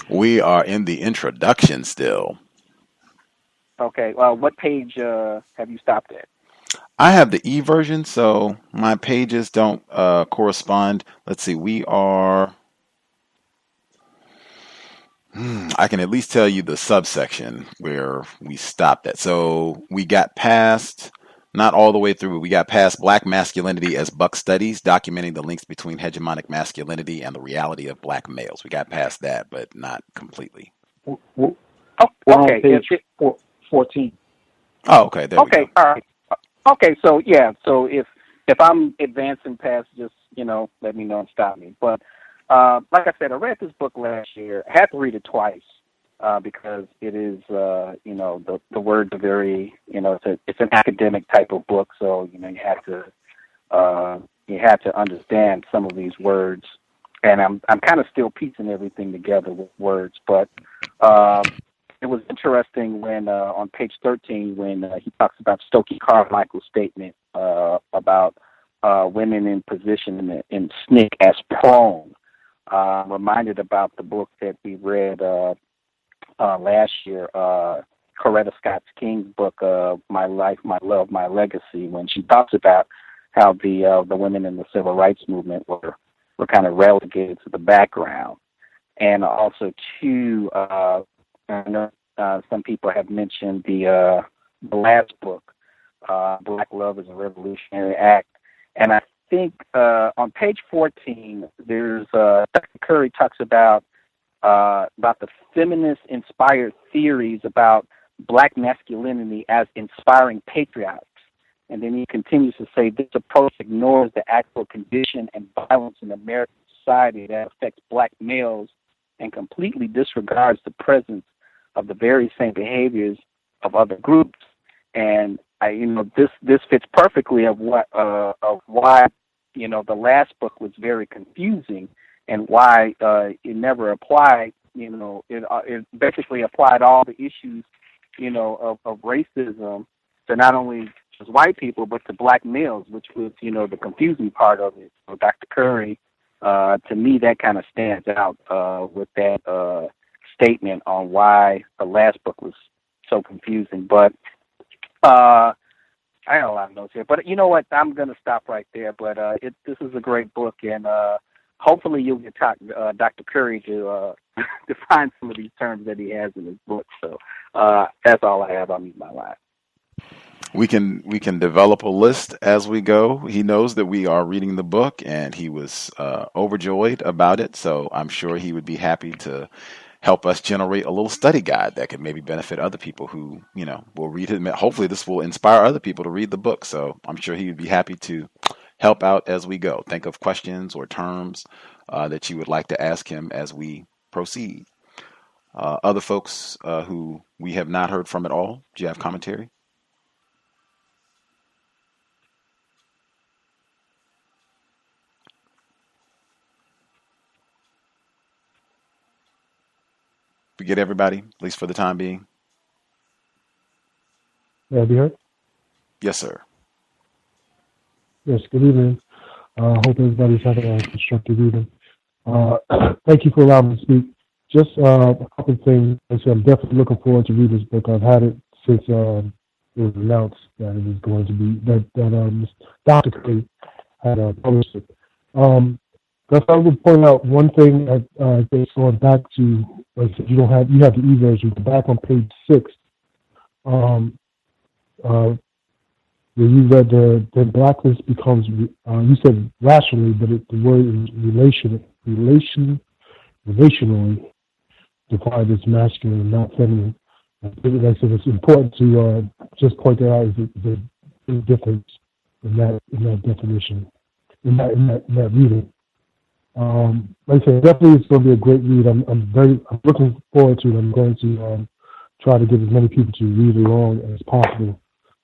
We are in the introduction still. Okay. What page have you stopped at? I have the e-version, so my pages don't correspond. Let's see. We are... I can at least tell you the subsection where we stopped at. So we got past, not all the way through, we got past Black Masculinity as Buck Studies, documenting the links between hegemonic masculinity and the reality of black males. We got past that, but not completely. We're on page 14. Oh, okay. There we go. All right. Okay, so if I'm advancing past, just let me know and stop me. But like I said, I read this book last year. I had to read it twice because it is, the words are very, it's an academic type of book. So you had to understand some of these words, and I'm kind of still piecing everything together with words. But it was interesting when on page 13 when he talks about Stokely Carmichael's statement about women in position in SNCC as prone. Reminded about the book that we read last year, Coretta Scott King's book, My Life, My Love, My Legacy, when she talks about how the women in the civil rights movement were kind of relegated to the background. And also, too, I know some people have mentioned the last book, Black Love is a Revolutionary Act. And I think on page 14, there's Dr. Curry talks about the feminist-inspired theories about black masculinity as inspiring patriarchs. And then he continues to say this approach ignores the actual condition and violence in American society that affects black males and completely disregards the presence of the very same behaviors of other groups. And this fits perfectly of why the last book was very confusing and why it never applied. It basically applied all the issues of racism to not only just white people but to black males, which was the confusing part of it. So Dr. Curry, to me, that kind of stands out with that statement on why the last book was so confusing. But I have a lot of notes here, but you know what? I'm going to stop right there. But this is a great book, and hopefully you'll get Dr. Curry to define some of these terms that he has in his book. So that's all I have. I'll mute my line. We can develop a list as we go. He knows that we are reading the book, and he was overjoyed about it. So I'm sure he would be happy to help us generate a little study guide that could maybe benefit other people who, will read it. Hopefully this will inspire other people to read the book. So I'm sure he would be happy to help out as we go. Think of questions or terms that you would like to ask him as we proceed. Other folks who we have not heard from at all, do you have commentary? We get everybody, at least for the time being? Yeah, be heard? Yes, sir. Yes, good evening. Hope everybody's having a constructive evening. Thank you for allowing me to speak. Just a couple of things. I'm definitely looking forward to read this book. I've had it since it was announced that it was going to be, that Dr. Curry had published it. Gus, I would point out one thing. Just going back to, like I said, you have the e-version. Back on page 6, where you read the blacklist becomes, you said rationally, but the word is relationally defined as masculine and not feminine. I think like I said, it's important to just point that out as the big difference in that definition, in that reading. Like I said, definitely it's going to be a great read. I'm looking forward to it. I'm going to try to get as many people to read along as possible.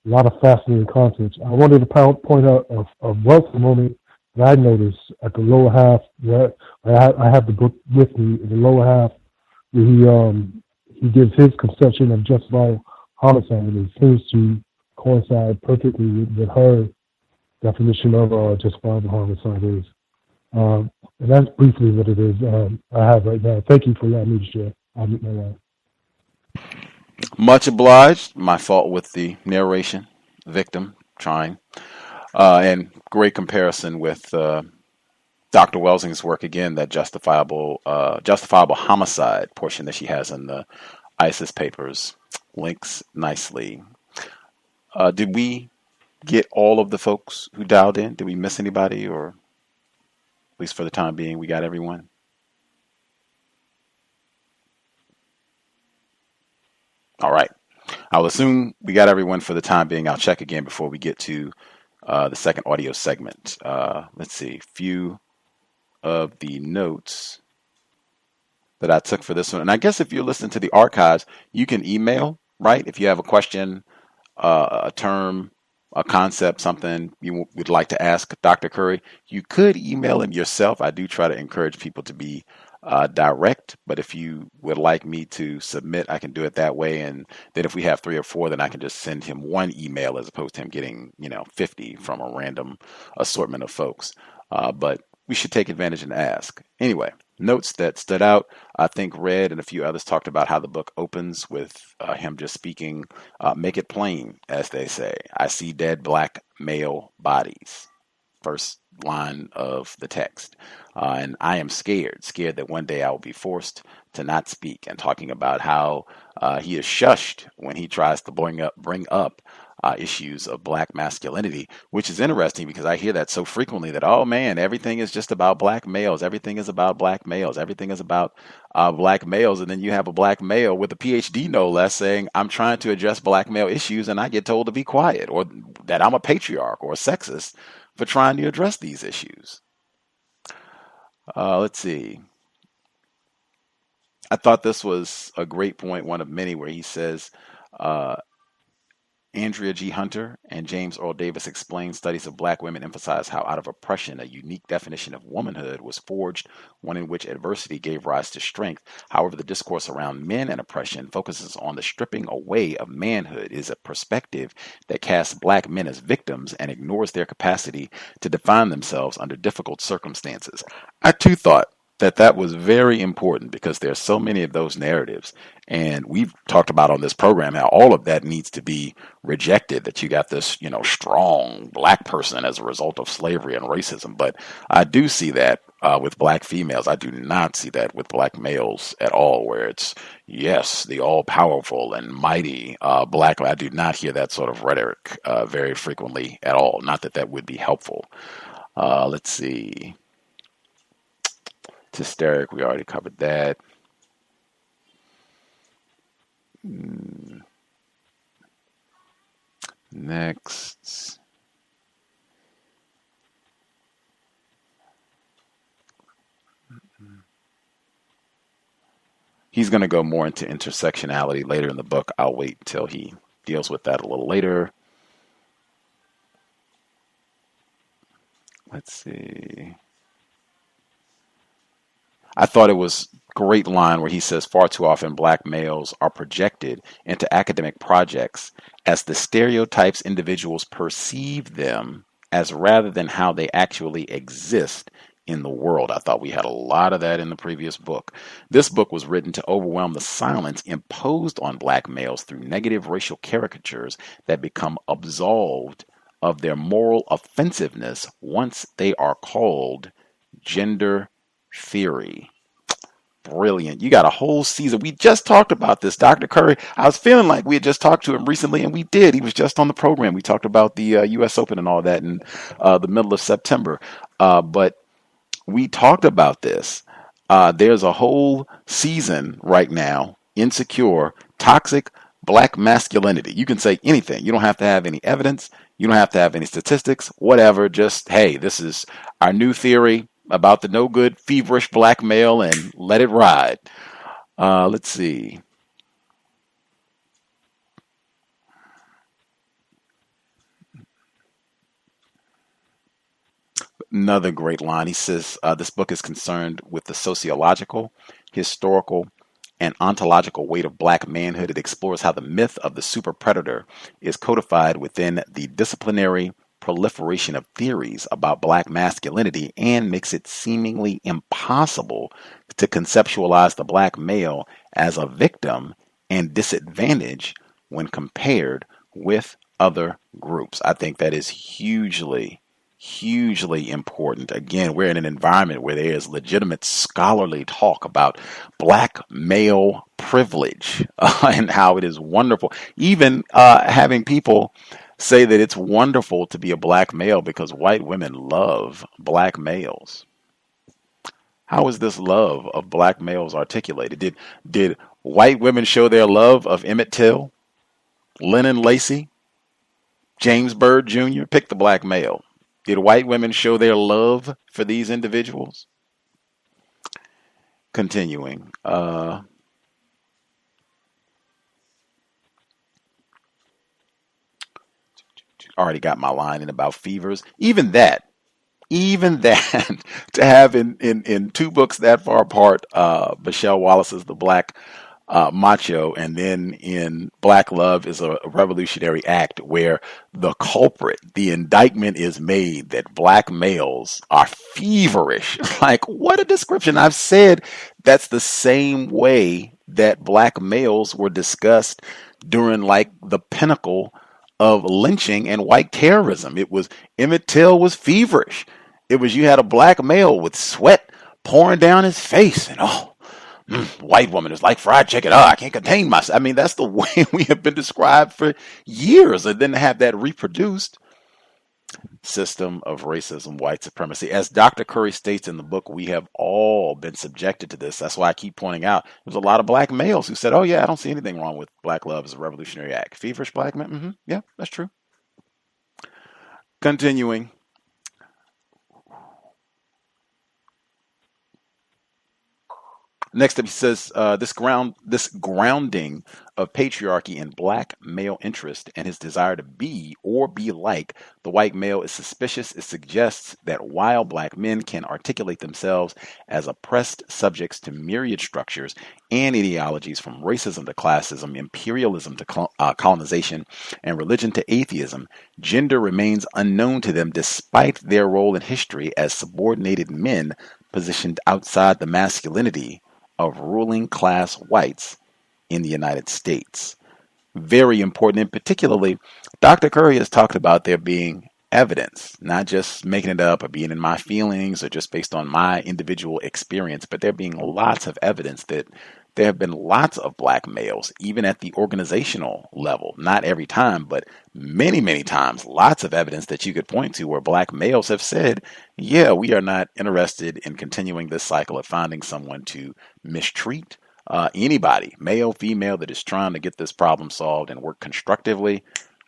A lot of fascinating content. I wanted to point out a wealth moment that I noticed at the lower half. Where I have the book with me. In the lower half, where he gives his conception of justifiable homicide, and it seems to coincide perfectly with her definition of justifiable homicide is. And that's briefly what it is I have right now. Thank you for letting me share. I'll meet my line. Much obliged. My fault with the narration. Victim trying. And great comparison with Dr. Welsing's work again, that justifiable homicide portion that she has in the ISIS papers. Links nicely. Did we get all of the folks who dialed in? Did we miss anybody, or at least for the time being, we got everyone? All right. I'll assume we got everyone for the time being. I'll check again before we get to the second audio segment. Let's see. Few of the notes that I took for this one. And I guess if you're listening to the archives, you can email, right? If you have a question, a term, a concept, something you would like to ask Dr. Curry, you could email him yourself. I do try to encourage people to be direct, but if you would like me to submit, I can do it that way. And then if we have 3 or 4, then I can just send him one email as opposed to him getting, 50 from a random assortment of folks. But we should take advantage and ask. Anyway, notes that stood out. I think Red and a few others talked about how the book opens with him just speaking, make it plain, as they say. I see dead black male bodies. First line of the text. And I am scared that one day I will be forced to not speak, and talking about how he is shushed when he tries to bring up issues of black masculinity, which is interesting because I hear that so frequently that, oh man, everything is just about black males. Everything is about black males. Everything is about black males. And then you have a black male with a PhD, no less, saying, I'm trying to address black male issues and I get told to be quiet, or that I'm a patriarch or a sexist for trying to address these issues. Let's see. I thought this was a great point, one of many, where he says, Andrea G. Hunter and James Earl Davis explain studies of black women emphasize how out of oppression, a unique definition of womanhood was forged, one in which adversity gave rise to strength. However, the discourse around men and oppression focuses on the stripping away of manhood, is a perspective that casts black men as victims and ignores their capacity to define themselves under difficult circumstances. I too thought that was very important because there's so many of those narratives. And we've talked about on this program how all of that needs to be rejected, that you got this, strong black person as a result of slavery and racism. But I do see that with black females. I do not see that with black males at all, where it's, yes, the all-powerful and mighty black. I do not hear that sort of rhetoric very frequently at all. Not that that would be helpful. Let's see. Hysteric, we already covered that. Next. He's going to go more into intersectionality later in the book. I'll wait till he deals with that a little later. Let's see. I thought it was a great line where he says, far too often black males are projected into academic projects as the stereotypes individuals perceive them as, rather than how they actually exist in the world. I thought we had a lot of that in the previous book. This book was written to overwhelm the silence imposed on black males through negative racial caricatures that become absolved of their moral offensiveness once they are called gender theory. Brilliant. You got a whole season. We just talked about this. Dr. Curry, I was feeling like we had just talked to him recently, and we did. He was just on the program. We talked about the U.S. Open and all that in the middle of September. But we talked about this. There's a whole season right now, Insecure, Toxic Black Masculinity. You can say anything. You don't have to have any evidence. You don't have to have any statistics, whatever. Just, hey, this is our new theory about the no good, feverish black male, and let it ride. Let's see. Another great line. He says, this book is concerned with the sociological, historical, and ontological weight of black manhood. It explores how the myth of the super predator is codified within the disciplinary proliferation of theories about black masculinity and makes it seemingly impossible to conceptualize the black male as a victim and disadvantage when compared with other groups. I think that is hugely important. Again, we're in an environment where there is legitimate scholarly talk about black male privilege and how it is wonderful. Even having people say that it's wonderful to be a black male because white women love black males. How is this love of black males articulated? Did white women show their love of Emmett Till, Lennon Lacey, James Byrd Jr.? Pick the black male. Did white women show their love for these individuals? Continuing. Already got my line in about fevers. Even that, to have in two books that far apart, Michelle Wallace's The Black Macho, and then in Black Love is a Revolutionary Act, where the culprit, the indictment is made that black males are feverish. Like, what a description. I've said that's the same way that black males were discussed during like the pinnacle of lynching and white terrorism. It was Emmett Till was feverish. It was, you had a black male with sweat pouring down his face, and white woman is like fried chicken. I can't contain myself. I mean, that's the way we have been described for years. And then to have that reproduced, system of racism, white supremacy. As Dr. Curry states in the book, we have all been subjected to this. That's why I keep pointing out there's a lot of black males who said, oh yeah, I don't see anything wrong with Black Love as a Revolutionary Act. Feverish black men? Yeah, that's true. Continuing. Next up, he says, this grounding of patriarchy in black male interest and his desire to be or be like the white male is suspicious. It suggests that while black men can articulate themselves as oppressed subjects to myriad structures and ideologies, from racism to classism, imperialism to colonization, and religion to atheism, gender remains unknown to them despite their role in history as subordinated men positioned outside the masculinity of ruling class whites in the United States. Very important, and particularly, Dr. Curry has talked about there being evidence, not just making it up or being in my feelings or just based on my individual experience, but there being lots of evidence that there have been lots of black males, even at the organizational level, not every time, but many, many times, lots of evidence that you could point to where black males have said, yeah, we are not interested in continuing this cycle of finding someone to mistreat anybody, male, female, that is trying to get this problem solved and work constructively.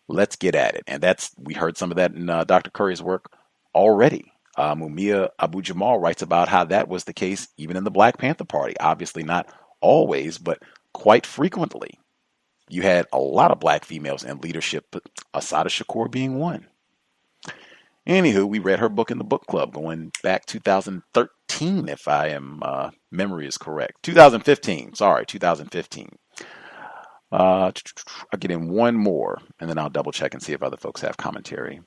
Let's get at it. And we heard some of that in Dr. Curry's work already. Mumia Abu-Jamal writes about how that was the case even in the Black Panther Party. Obviously not always, but quite frequently. You had a lot of black females in leadership, but Assata Shakur being one. Anywho, we read her book in the book club going back 2013, if memory is correct. 2015. I'll get in one more, and then I'll double check and see if other folks have commentary.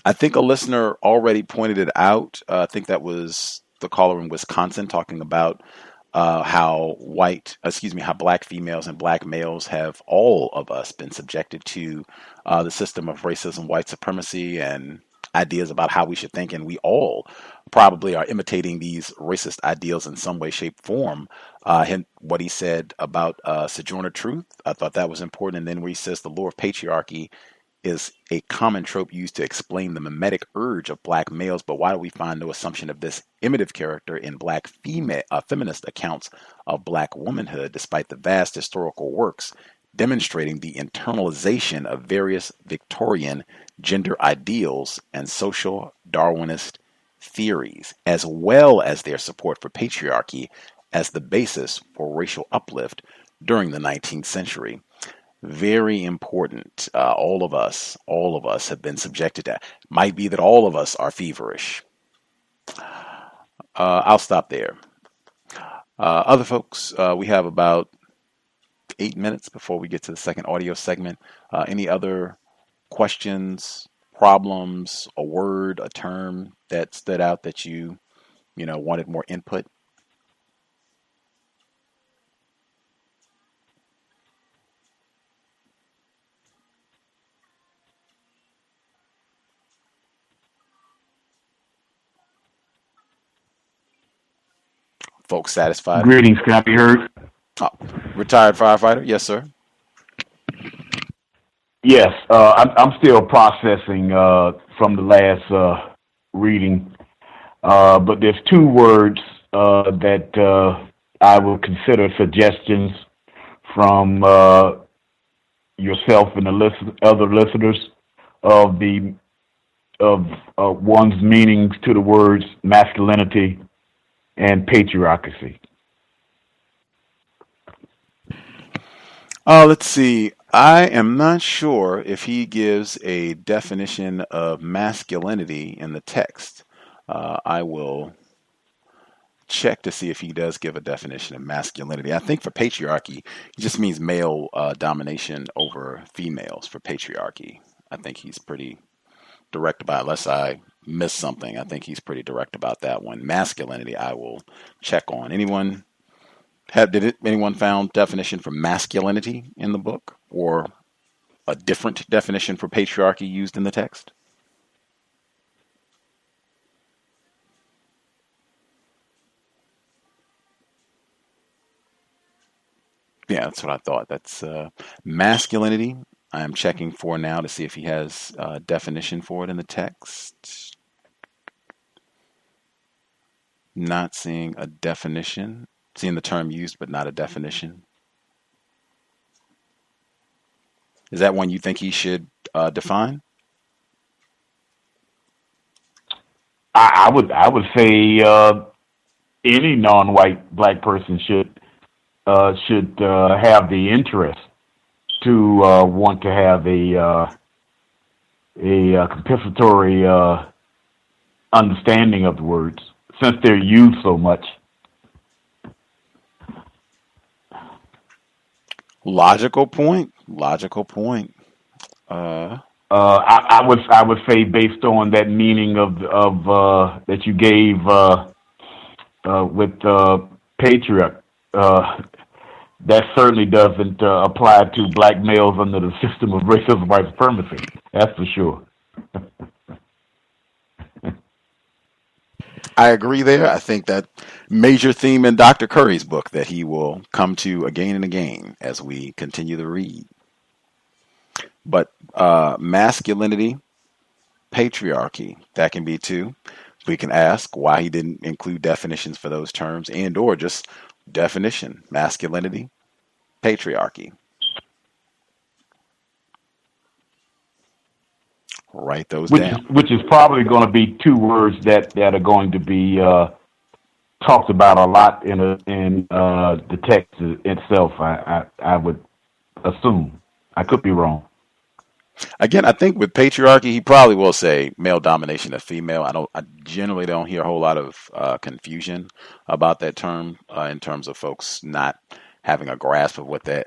I think a listener already pointed it out. I think that was the caller in Wisconsin talking about how black females and black males have all of us been subjected to the system of racism, white supremacy, and ideas about how we should think. And we all probably are imitating these racist ideals in some way, shape, form. What he said about Sojourner Truth, I thought that was important. And then where he says the lure of patriarchy is a common trope used to explain the mimetic urge of black males, but why do we find no assumption of this imitative character in black feminist accounts of black womanhood, despite the vast historical works demonstrating the internalization of various Victorian gender ideals and social Darwinist theories, as well as their support for patriarchy as the basis for racial uplift during the 19th century. Very important. All of us have been subjected to that. Might be that all of us are feverish. I'll stop there. Other folks, we have about 8 minutes before we get to the second audio segment. Any other questions, problems, a word, a term that stood out that you wanted more input? Folks satisfied? Greetings, can I be heard? Oh, retired firefighter? Yes, sir. Yes, I'm still processing from the last reading, but there's two words that I will consider suggestions from yourself and the other listeners of one's meanings to the words masculinity and patriarchy. Let's see. I am not sure if he gives a definition of masculinity in the text. I will check to see if he does give a definition of masculinity. I think for patriarchy, it just means male domination over females for patriarchy. I think he's pretty direct about it, unless I missed something. I think he's pretty direct about that one. Masculinity, I will check on. Anyone found definition for masculinity in the book, or a different definition for patriarchy used in the text? Yeah, that's what I thought. That's masculinity. I am checking for now to see if he has a definition for it in the text. Not seeing a definition. Seeing the term used, but not a definition. Is that one you think he should define? I would say any non-white black person should have the interest to want to have a compensatory understanding of the words, since they're used so much. Logical point. I would say, based on that meaning of that you gave with patriarch, that certainly doesn't apply to black males under the system of racism, white supremacy. That's for sure. I agree there. I think that major theme in Dr. Curry's book that he will come to again and again as we continue to read. But masculinity, patriarchy, that can be too. We can ask why he didn't include definitions for those terms, and or just definition, masculinity, patriarchy. Write those down. Which is probably going to be two words that are going to be talked about a lot in the text itself. I would assume. I could be wrong. Again, I think with patriarchy, he probably will say male domination of female. I generally don't hear a whole lot of confusion about that term in terms of folks not having a grasp of what that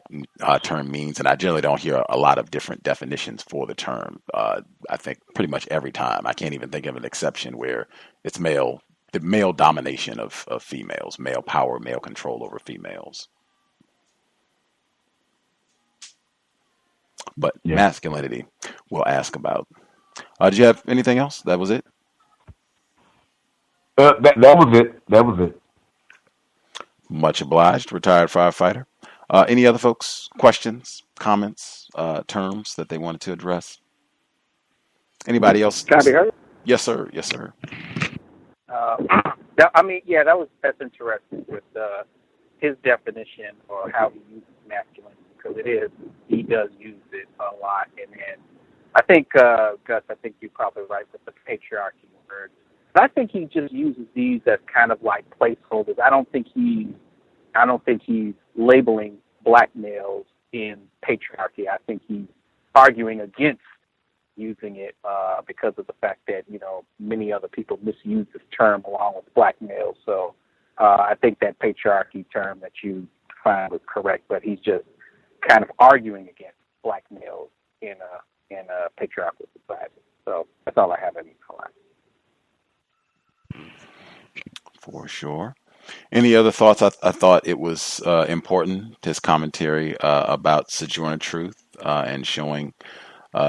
term means. And I generally don't hear a lot of different definitions for the term. I think pretty much every time. I can't even think of an exception where it's male the male domination of females, male power, male control over females. But masculinity we'll ask about. Did you have anything else? That was it? That was it. That was it. Much obliged, retired firefighter. Any other folks, questions, comments, terms that they wanted to address? Anybody else? Can I be heard? Yes, sir. Yes, sir. That's interesting with his definition or how he uses masculine, because he does use it a lot. And then I think, Gus, I think you're probably right with the patriarchy word. I think he just uses these as kind of like placeholders. I don't think he's labeling black males in patriarchy. I think he's arguing against using it because of the fact that, many other people misuse this term along with black males. So I think that patriarchy term that you find was correct, but he's just kind of arguing against black males in a patriarchal society. So that's all I have in mind. For sure. Any other thoughts? I thought it was important, his commentary about Sojourner Truth and showing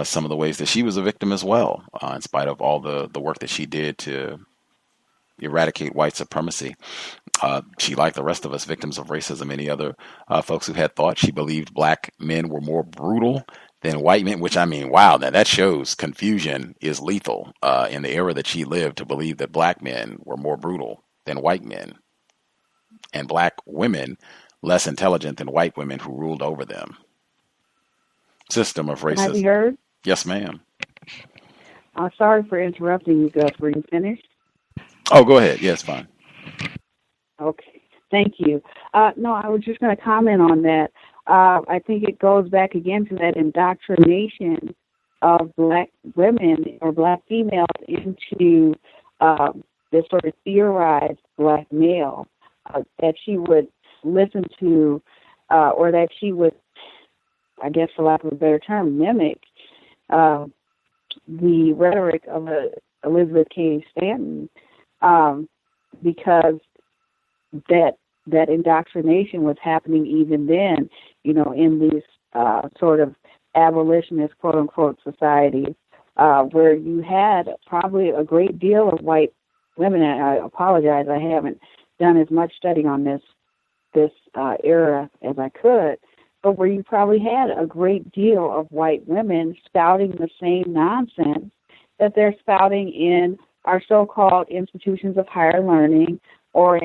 some of the ways that she was a victim as well, in spite of all the work that she did to eradicate white supremacy. She, like the rest of us, victims of racism. Any other folks who had thought she believed black men were more brutal than white men, which, I mean, wow, now that shows confusion is lethal in the era that she lived, to believe that black men were more brutal than white men, and black women less intelligent than white women who ruled over them. System of racism. Have you heard? Yes, ma'am. Sorry for interrupting you, Gus. Were you finished? Oh, go ahead. Yes, fine. Okay. Thank you. No, I was just going to comment on that. I think it goes back again to that indoctrination of black women or black females into this sort of theorized black male that she would listen to or that she would, I guess for lack of a better term, mimic the rhetoric of Elizabeth Cady Stanton, because that indoctrination was happening even then, in these sort of abolitionist, quote-unquote, societies, where you had probably a great deal of white women. And I apologize, I haven't done as much studying on this era as I could, but where you probably had a great deal of white women spouting the same nonsense that they're spouting in our so-called institutions of higher learning or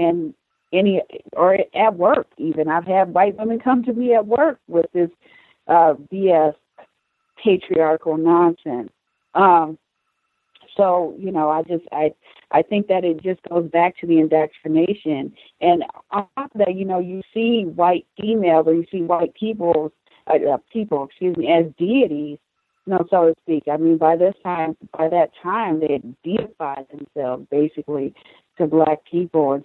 or at work even. I've had white women come to me at work with this BS patriarchal nonsense. So, I think that it just goes back to the indoctrination. And on top of that, you see white females or you see white people, as deities, so to speak. I mean, by that time, they had deified themselves basically to black people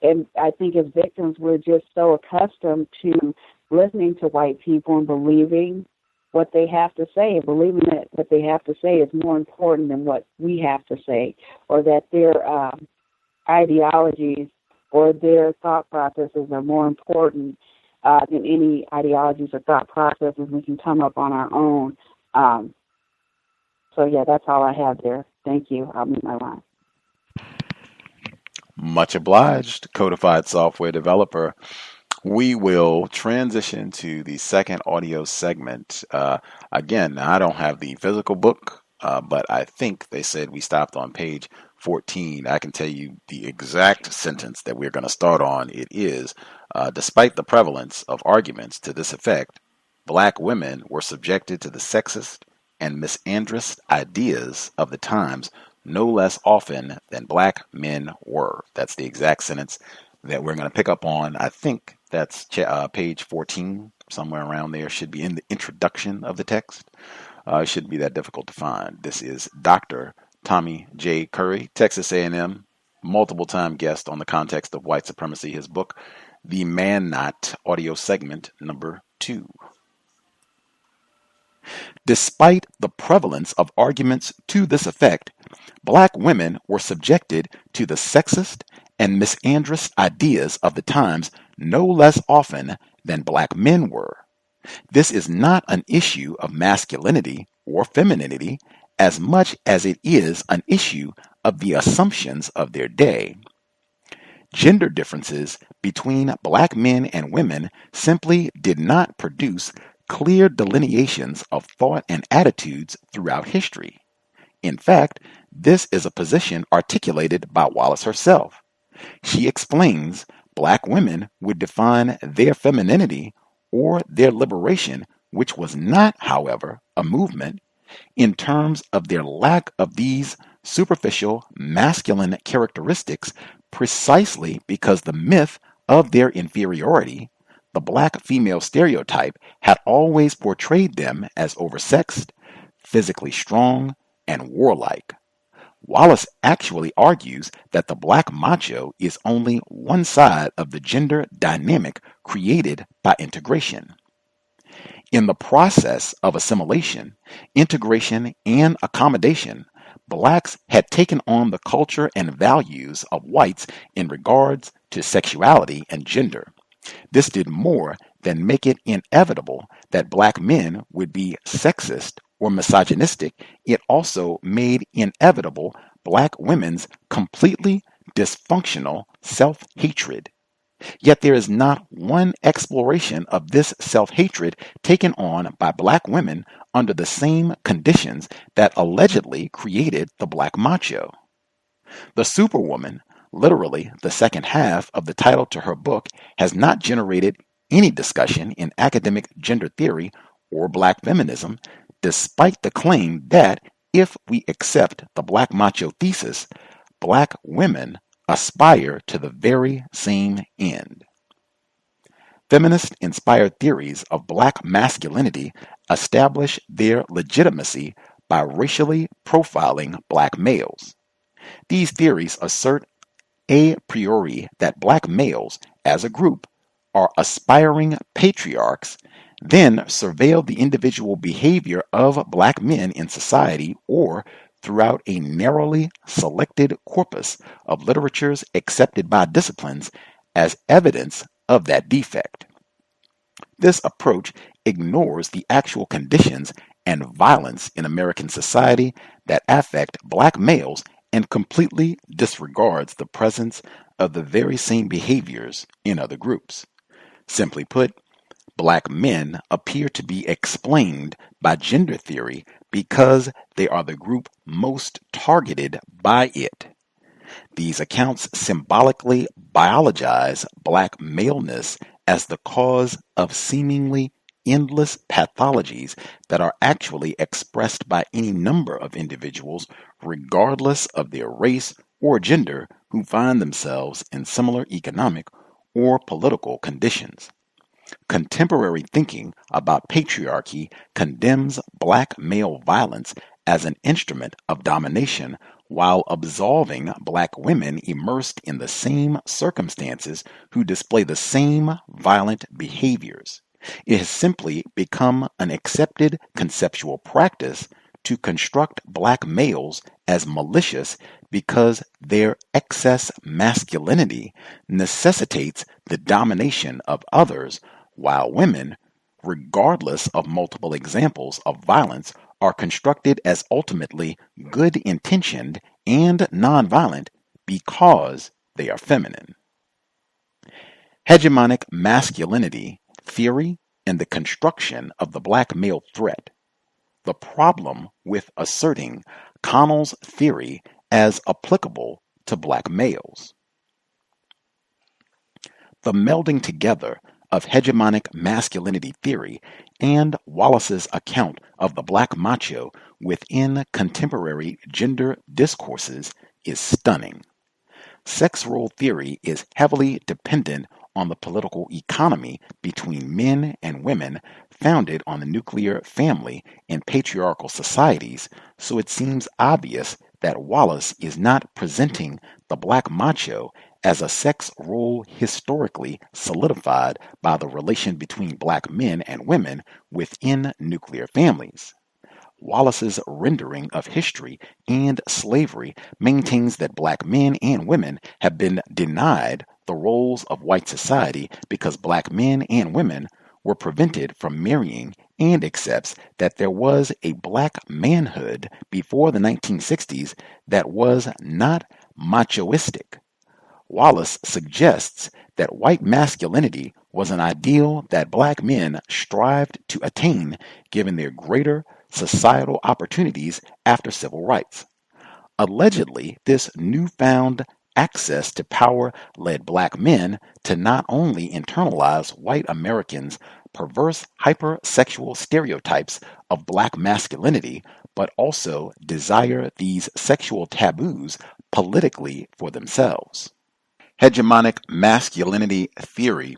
and I think as victims, we're just so accustomed to listening to white people and believing what they have to say, and believing that what they have to say is more important than what we have to say, or that their ideologies or their thought processes are more important than any ideologies or thought processes we can come up on our own. So, yeah, that's all I have there. Thank you. I'll mute my line. Much obliged, codified software developer. We will transition to the second audio segment. Again, I don't have the physical book, but I think they said we stopped on page 14. I can tell you the exact sentence that we're going to start on. It is, despite the prevalence of arguments to this effect, black women were subjected to the sexist and misandrous ideas of the times no less often than black men were. That's the exact sentence that we're going to pick up on. I think that's page 14, somewhere around there. Should be in the introduction of the text. It shouldn't be that difficult to find. This is Dr. Tommy J. Curry, Texas A&M, multiple-time guest on the Context of White Supremacy, his book, The Man Not, audio segment number 2. Despite the prevalence of arguments to this effect, black women were subjected to the sexist and misandrous ideas of the times no less often than black men were. This is not an issue of masculinity or femininity as much as it is an issue of the assumptions of their day. Gender differences between black men and women simply did not produce clear delineations of thought and attitudes throughout history. In fact, this is a position articulated by Wallace herself. She explains black women would define their femininity or their liberation, which was not, however, a movement, in terms of their lack of these superficial masculine characteristics precisely because the myth of their inferiority, the black female stereotype, had always portrayed them as oversexed, physically strong, and warlike. Wallace actually argues that the black macho is only one side of the gender dynamic created by integration. In the process of assimilation, integration, and accommodation, blacks had taken on the culture and values of whites in regards to sexuality and gender. This did more than make it inevitable that black men would be sexist or misogynistic. It also made inevitable black women's completely dysfunctional self-hatred. Yet there is not one exploration of this self-hatred taken on by black women under the same conditions that allegedly created the black macho. The Superwoman, literally the second half of the title to her book, has not generated any discussion in academic gender theory or black feminism, despite the claim that if we accept the black macho thesis, black women aspire to the very same end. Feminist-inspired theories of black masculinity establish their legitimacy by racially profiling black males. These theories assert a priori that black males, as a group, are aspiring patriarchs, then surveil the individual behavior of black men in society or throughout a narrowly selected corpus of literatures accepted by disciplines as evidence of that defect. This approach ignores the actual conditions and violence in American society that affect black males and completely disregards the presence of the very same behaviors in other groups. Simply put, black men appear to be explained by gender theory because they are the group most targeted by it. These accounts symbolically biologize black maleness as the cause of seemingly endless pathologies that are actually expressed by any number of individuals, regardless of their race or gender, who find themselves in similar economic or political conditions. Contemporary thinking about patriarchy condemns black male violence as an instrument of domination while absolving black women immersed in the same circumstances who display the same violent behaviors. It has simply become an accepted conceptual practice to construct black males as malicious because their excess masculinity necessitates the domination of others, while women, regardless of multiple examples of violence, are constructed as ultimately good-intentioned and nonviolent because they are feminine. Hegemonic masculinity theory and the construction of the black male threat. The problem with asserting Connell's theory as applicable to black males. The melding together of hegemonic masculinity theory and Wallace's account of the black macho within contemporary gender discourses is stunning. Sex role theory is heavily dependent on the political economy between men and women founded on the nuclear family in patriarchal societies, so it seems obvious that Wallace is not presenting the black macho as a sex role historically solidified by the relation between black men and women within nuclear families. Wallace's rendering of history and slavery maintains that black men and women have been denied the roles of white society because black men and women were prevented from marrying, and accepts that there was a black manhood before the 1960s that was not machoistic. Wallace suggests that white masculinity was an ideal that black men strived to attain given their greater societal opportunities after civil rights. Allegedly, this newfound access to power led black men to not only internalize white Americans' perverse hypersexual stereotypes of black masculinity, but also desire these sexual taboos politically for themselves. Hegemonic masculinity theory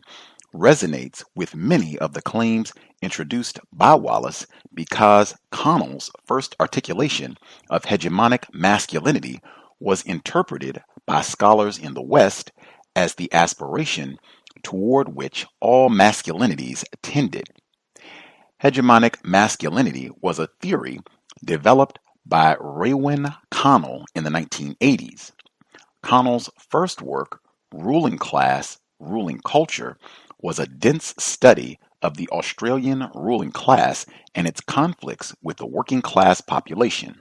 resonates with many of the claims introduced by Wallace because Connell's first articulation of hegemonic masculinity was interpreted by scholars in the West as the aspiration toward which all masculinities tended. Hegemonic masculinity was a theory developed by Raewyn Connell in the 1980s. Connell's first work, Ruling Class, Ruling Culture, was a dense study of the Australian ruling class and its conflicts with the working class population.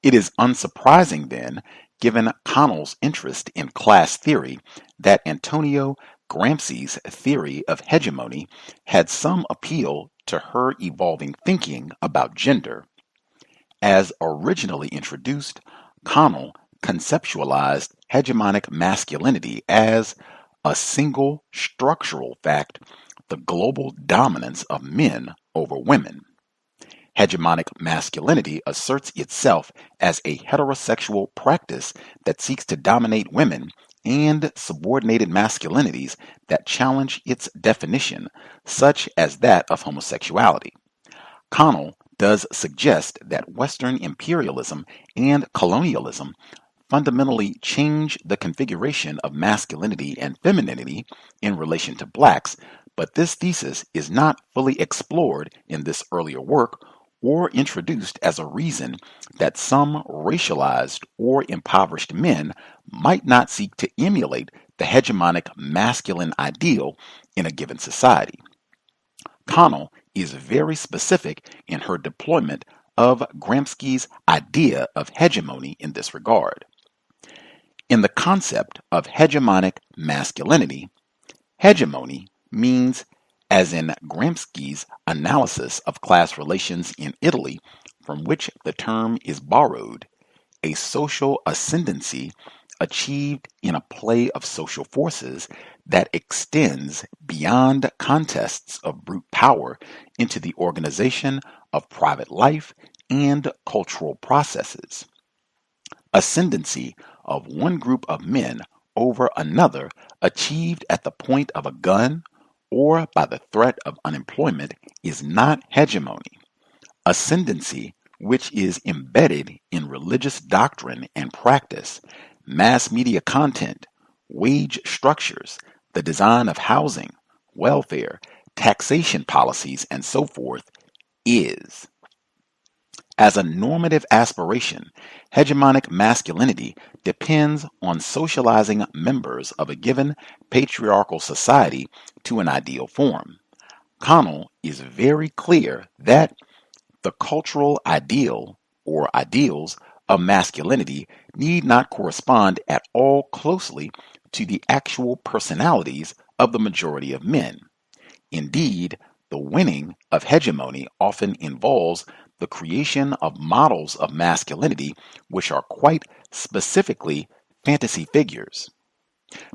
It is unsurprising then, given Connell's interest in class theory, that Antonio Gramsci's theory of hegemony had some appeal to her evolving thinking about gender. As originally introduced, Connell conceptualized hegemonic masculinity as a single structural fact, the global dominance of men over women. Hegemonic masculinity asserts itself as a heterosexual practice that seeks to dominate women and subordinated masculinities that challenge its definition, such as that of homosexuality. Connell does suggest that Western imperialism and colonialism fundamentally change the configuration of masculinity and femininity in relation to blacks, but this thesis is not fully explored in this earlier work or introduced as a reason that some racialized or impoverished men might not seek to emulate the hegemonic masculine ideal in a given society. Connell is very specific in her deployment of Gramsci's idea of hegemony in this regard. In the concept of hegemonic masculinity, hegemony means, as in Gramsci's analysis of class relations in Italy, from which the term is borrowed, a social ascendancy achieved in a play of social forces that extends beyond contests of brute power into the organization of private life and cultural processes. Ascendancy of one group of men over another achieved at the point of a gun or by the threat of unemployment is not hegemony. Ascendancy, which is embedded in religious doctrine and practice, mass media content, wage structures, the design of housing, welfare, taxation policies, and so forth, is. As a normative aspiration, hegemonic masculinity depends on socializing members of a given patriarchal society to an ideal form. Connell is very clear that the cultural ideal or ideals of masculinity need not correspond at all closely to the actual personalities of the majority of men. Indeed, the winning of hegemony often involves the creation of models of masculinity which are quite specifically fantasy figures.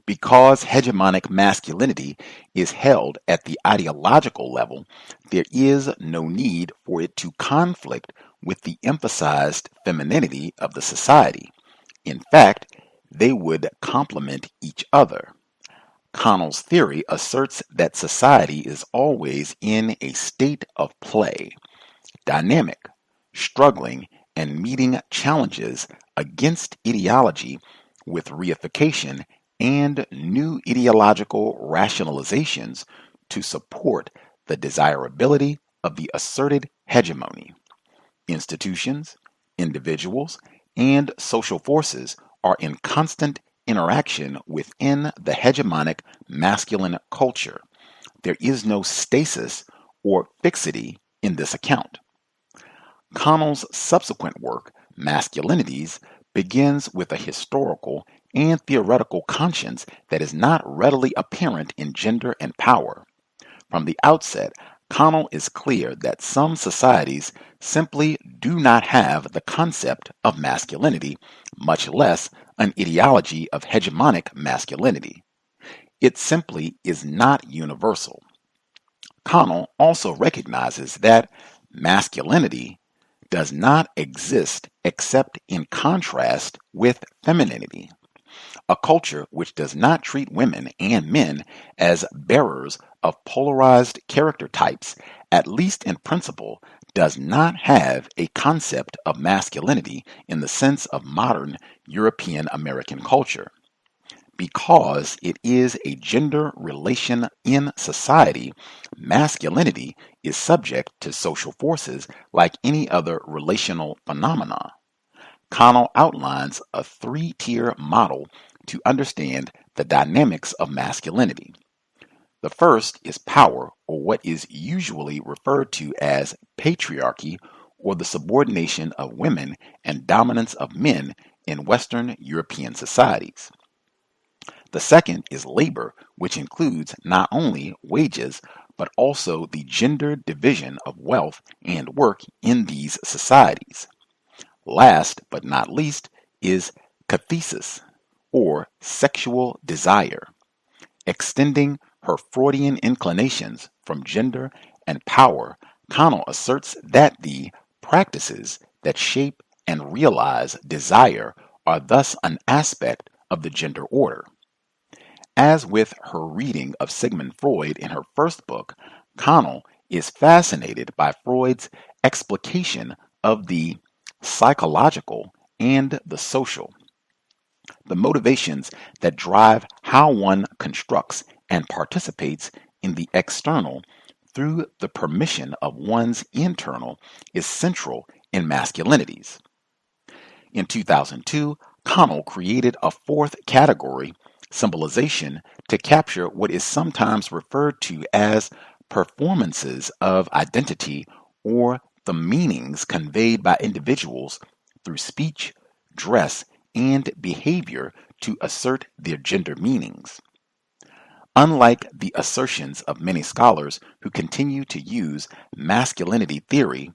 Because hegemonic masculinity is held at the ideological level, there is no need for it to conflict with the emphasized femininity of the society. In fact, they would complement each other. Connell's theory asserts that society is always in a state of play, dynamic, struggling, and meeting challenges against ideology with reification and new ideological rationalizations to support the desirability of the asserted hegemony. Institutions, individuals, and social forces are in constant interaction within the hegemonic masculine culture. There is no stasis or fixity in this account. Connell's subsequent work, Masculinities, begins with a historical and theoretical conscience that is not readily apparent in Gender and Power. From the outset, Connell is clear that some societies simply do not have the concept of masculinity, much less an ideology of hegemonic masculinity. It simply is not universal. Connell also recognizes that masculinity does not exist except in contrast with femininity. A culture which does not treat women and men as bearers of polarized character types, at least in principle, does not have a concept of masculinity in the sense of modern European American culture. Because it is a gender relation in society, masculinity is subject to social forces like any other relational phenomena. Connell outlines a three-tier model to understand the dynamics of masculinity. The first is power, or what is usually referred to as patriarchy, or the subordination of women and dominance of men in Western European societies. The second is labor, which includes not only wages, but also the gender division of wealth and work in these societies. Last but not least is cathesis, or sexual desire. Extending her Freudian inclinations from gender and power, Connell asserts that the practices that shape and realize desire are thus an aspect of the gender order. As with her reading of Sigmund Freud in her first book, Connell is fascinated by Freud's explication of the psychological and the social, the motivations that drive how one constructs and participates in the external through the permission of one's internal is central in masculinities. In 2002, Connell created a fourth category, symbolization, to capture what is sometimes referred to as performances of identity, or the meanings conveyed by individuals through speech, dress, and behavior to assert their gender meanings. Unlike the assertions of many scholars who continue to use masculinity theory,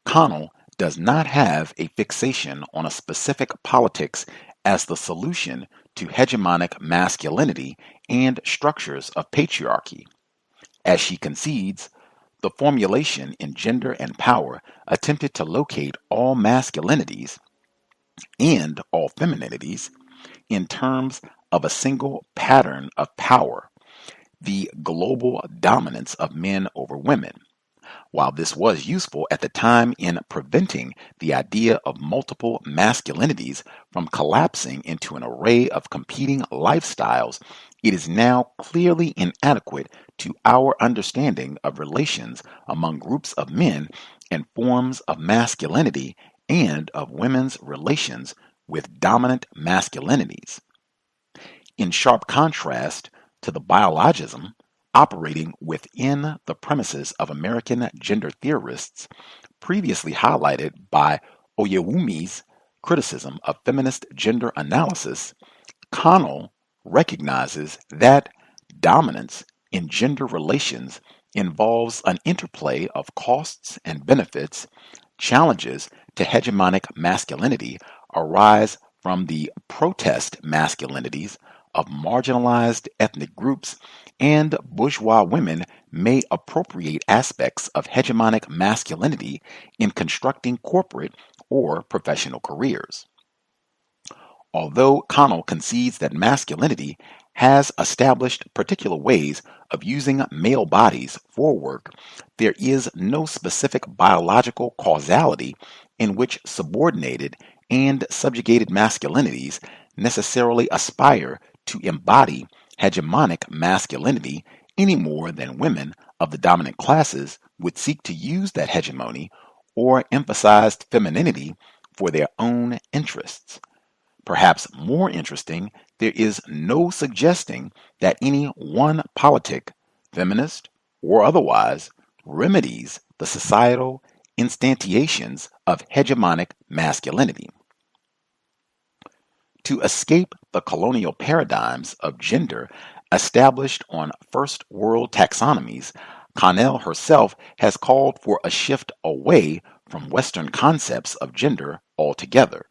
Connell does not have a fixation on a specific politics as the solution to hegemonic masculinity and structures of patriarchy. As she concedes, the formulation in Gender and Power attempted to locate all masculinities and all femininities in terms of a single pattern of power, the global dominance of men over women. While this was useful at the time in preventing the idea of multiple masculinities from collapsing into an array of competing lifestyles, it is now clearly inadequate to our understanding of relations among groups of men and forms of masculinity and of women's relations with dominant masculinities. In sharp contrast to the biologism operating within the premises of American gender theorists, previously highlighted by Oyewumi's criticism of feminist gender analysis, Connell recognizes that dominance in gender relations involves an interplay of costs and benefits. Challenges to hegemonic masculinity arise from the protest masculinities of marginalized ethnic groups, and bourgeois women may appropriate aspects of hegemonic masculinity in constructing corporate or professional careers. Although Connell concedes that masculinity has established particular ways of using male bodies for work, there is no specific biological causality in which subordinated and subjugated masculinities necessarily aspire to embody hegemonic masculinity any more than women of the dominant classes would seek to use that hegemony or emphasized femininity for their own interests. Perhaps more interesting, there is no suggesting that any one politic, feminist or otherwise, remedies the societal instantiations of hegemonic masculinity. To escape the colonial paradigms of gender established on first world taxonomies, Connell herself has called for a shift away from Western concepts of gender altogether.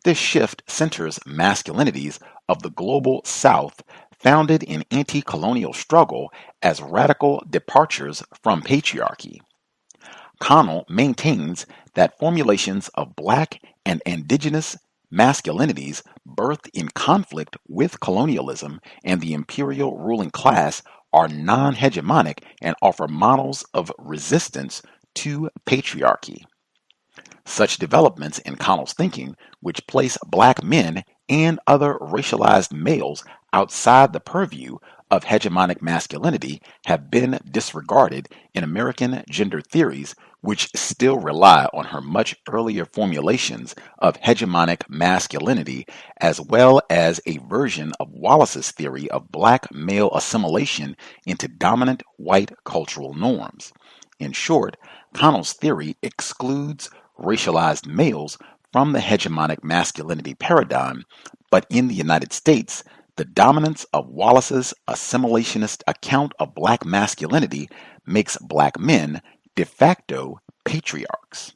This shift centers masculinities of the global South founded in anti-colonial struggle as radical departures from patriarchy. Connell maintains that formulations of Black and indigenous masculinities birthed in conflict with colonialism and the imperial ruling class are non-hegemonic and offer models of resistance to patriarchy. Such developments in Connell's thinking, which place Black men and other racialized males outside the purview of hegemonic masculinity, have been disregarded in American gender theories, which still rely on her much earlier formulations of hegemonic masculinity, as well as a version of Wallace's theory of Black male assimilation into dominant white cultural norms. In short, Connell's theory excludes racialized males from the hegemonic masculinity paradigm, but in the United States, the dominance of Wallace's assimilationist account of Black masculinity makes Black men de facto patriarchs.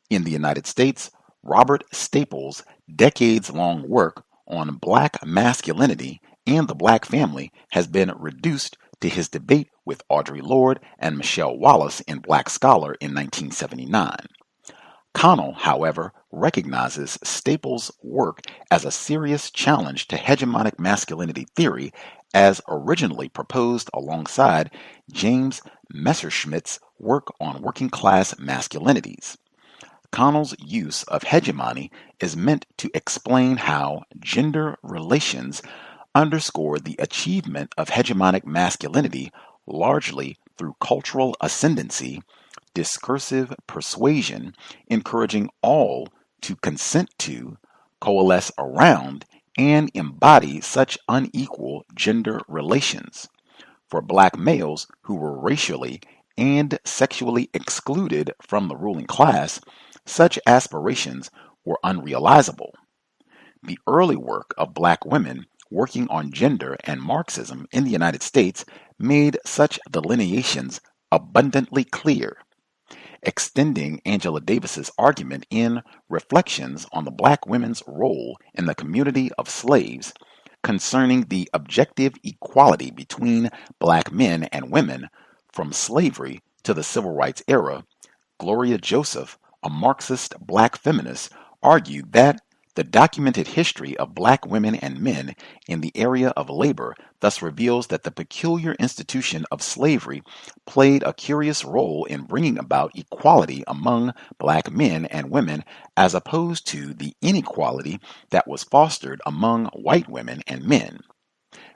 In the United States, Robert Staples' decades-long work on Black masculinity and the Black family has been reduced to his debate with Audre Lorde and Michelle Wallace in Black Scholar in 1979. Connell, however, recognizes Staples' work as a serious challenge to hegemonic masculinity theory as originally proposed alongside James Messerschmitt's work on working-class masculinities. Connell's use of hegemony is meant to explain how gender relations underscore the achievement of hegemonic masculinity largely through cultural ascendancy, discursive persuasion, encouraging all to consent to, coalesce around, and embody such unequal gender relations. For Black males who were racially and sexually excluded from the ruling class, such aspirations were unrealizable. The early work of Black women working on gender and Marxism in the United States made such delineations abundantly clear. Extending Angela Davis's argument in Reflections on the Black Women's Role in the Community of Slaves concerning the objective equality between Black men and women from slavery to the Civil Rights era, Gloria Joseph, a Marxist Black feminist, argued that the documented history of Black women and men in the area of labor thus reveals that the peculiar institution of slavery played a curious role in bringing about equality among Black men and women as opposed to the inequality that was fostered among white women and men.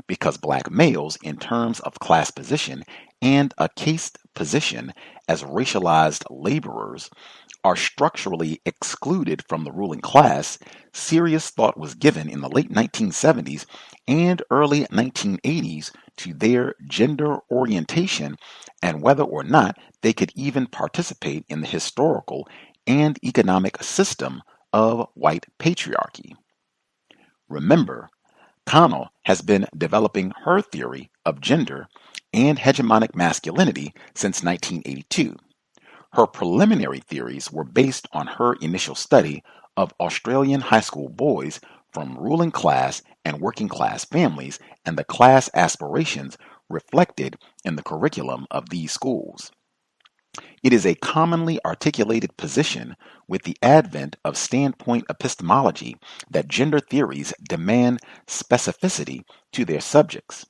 Because Black males, in terms of class position and a caste position as racialized laborers, are structurally excluded from the ruling class, serious thought was given in the late 1970s and early 1980s to their gender orientation and whether or not they could even participate in the historical and economic system of white patriarchy. Remember, Connell has been developing her theory of gender and hegemonic masculinity since 1982. Her preliminary theories were based on her initial study of Australian high school boys from ruling class and working class families and the class aspirations reflected in the curriculum of these schools. It is a commonly articulated position with the advent of standpoint epistemology that gender theories demand specificity to their subjects.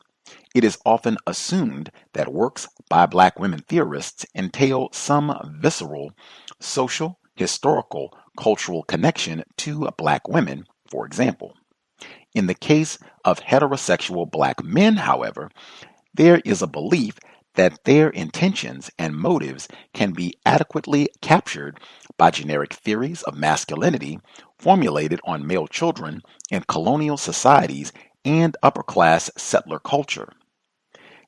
It is often assumed that works by Black women theorists entail some visceral, social, historical, cultural connection to Black women, for example. In the case of heterosexual black men, however, there is a belief that their intentions and motives can be adequately captured by generic theories of masculinity formulated on male children in colonial societies and upper-class settler culture.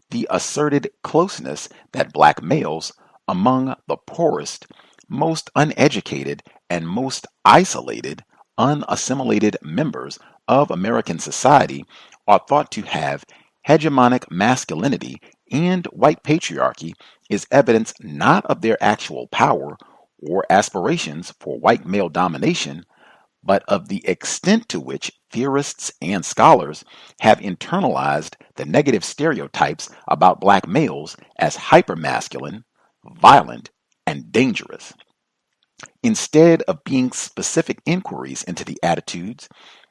The asserted closeness that black males, among the poorest, most uneducated, and most isolated, unassimilated members of American society, are thought to have hegemonic masculinity and white patriarchy is evidence not of their actual power or aspirations for white male domination, but of the extent to which theorists and scholars have internalized the negative stereotypes about black males as hypermasculine, violent, and dangerous. Instead of being specific inquiries into the attitudes,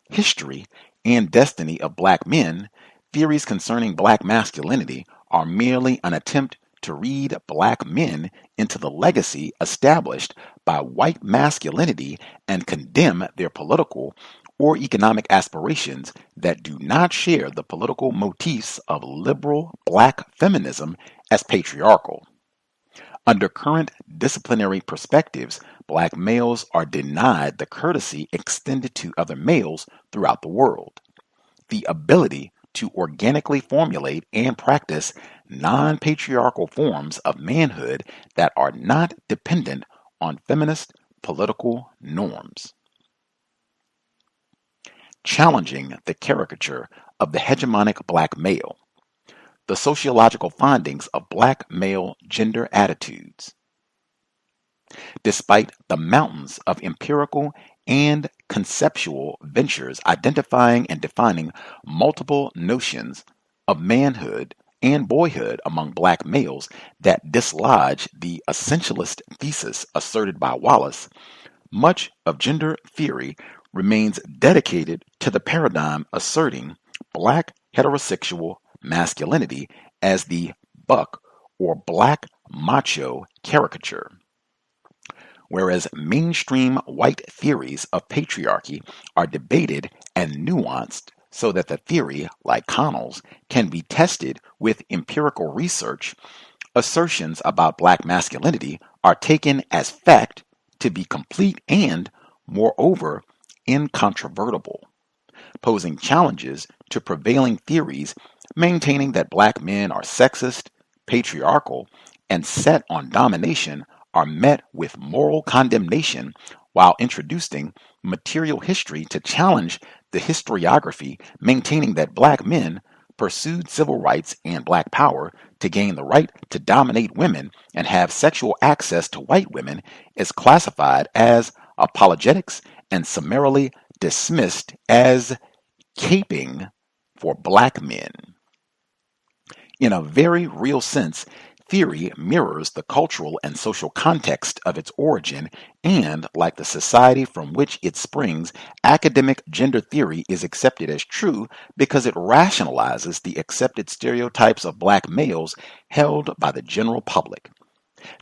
history, and destiny of black men, theories concerning black masculinity are merely an attempt to read black men into the legacy established by white masculinity and condemn their political or economic aspirations that do not share the political motifs of liberal black feminism as patriarchal. Under current disciplinary perspectives, black males are denied the courtesy extended to other males throughout the world. The ability to organically formulate and practice non-patriarchal forms of manhood that are not dependent on feminist political norms. Challenging the caricature of the hegemonic black male. The sociological findings of black male gender attitudes. Despite the mountains of empirical and conceptual ventures identifying and defining multiple notions of manhood and boyhood among black males that dislodge the essentialist thesis asserted by Wallace, much of gender theory remains dedicated to the paradigm asserting black heterosexual masculinity as the buck or black macho caricature. Whereas mainstream white theories of patriarchy are debated and nuanced so that the theory, like Connell's, can be tested with empirical research, assertions about black masculinity are taken as fact to be complete and, moreover, incontrovertible, posing challenges to prevailing theories maintaining that black men are sexist, patriarchal, and set on domination are met with moral condemnation while introducing material history to challenge the historiography maintaining that black men pursued civil rights and black power to gain the right to dominate women and have sexual access to white women is classified as apologetics and summarily dismissed as caping for black men. In a very real sense, theory mirrors the cultural and social context of its origin, and, like the society from which it springs, academic gender theory is accepted as true because it rationalizes the accepted stereotypes of black males held by the general public.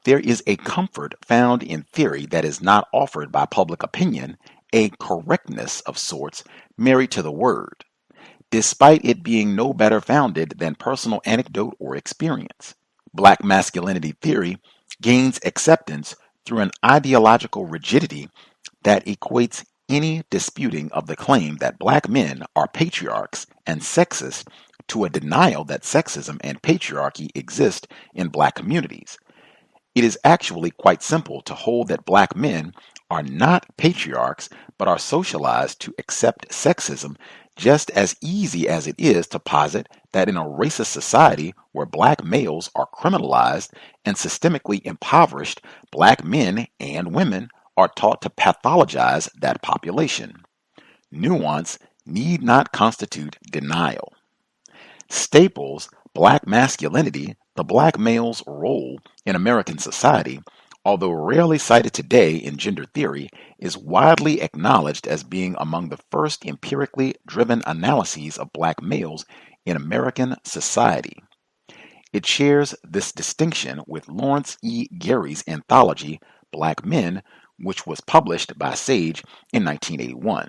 There is a comfort found in theory that is not offered by public opinion, a correctness of sorts married to the word, despite it being no better founded than personal anecdote or experience. Black masculinity theory gains acceptance through an ideological rigidity that equates any disputing of the claim that black men are patriarchs and sexist to a denial that sexism and patriarchy exist in black communities. It is actually quite simple to hold that black men are not patriarchs but are socialized to accept sexism, just as easy as it is to posit that in a racist society where black males are criminalized and systemically impoverished, black men and women are taught to pathologize that population. Nuance need not constitute denial. Staples' black masculinity, the black male's role in American society, although rarely cited today in gender theory, is widely acknowledged as being among the first empirically driven analyses of black males in American society. It shares this distinction with Lawrence E. Gary's anthology, Black Men, which was published by Sage in 1981.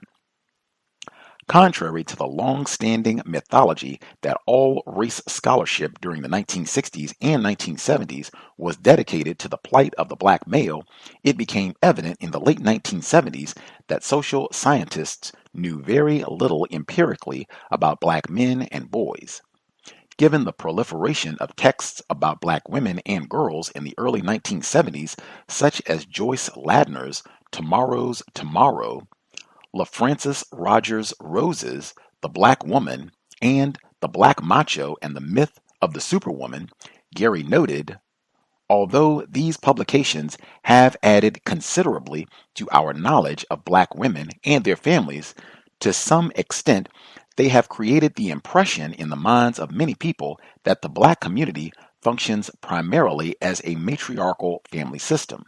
Contrary to the long-standing mythology that all race scholarship during the 1960s and 1970s was dedicated to the plight of the black male, it became evident in the late 1970s that social scientists knew very little empirically about black men and boys. Given the proliferation of texts about black women and girls in the early 1970s, such as Joyce Ladner's Tomorrow's Tomorrow, LaFrancis Rogers Rose's The Black Woman, and The Black Macho and the Myth of the Superwoman, Gary noted, although these publications have added considerably to our knowledge of black women and their families, to some extent they have created the impression in the minds of many people that the black community functions primarily as a matriarchal family system.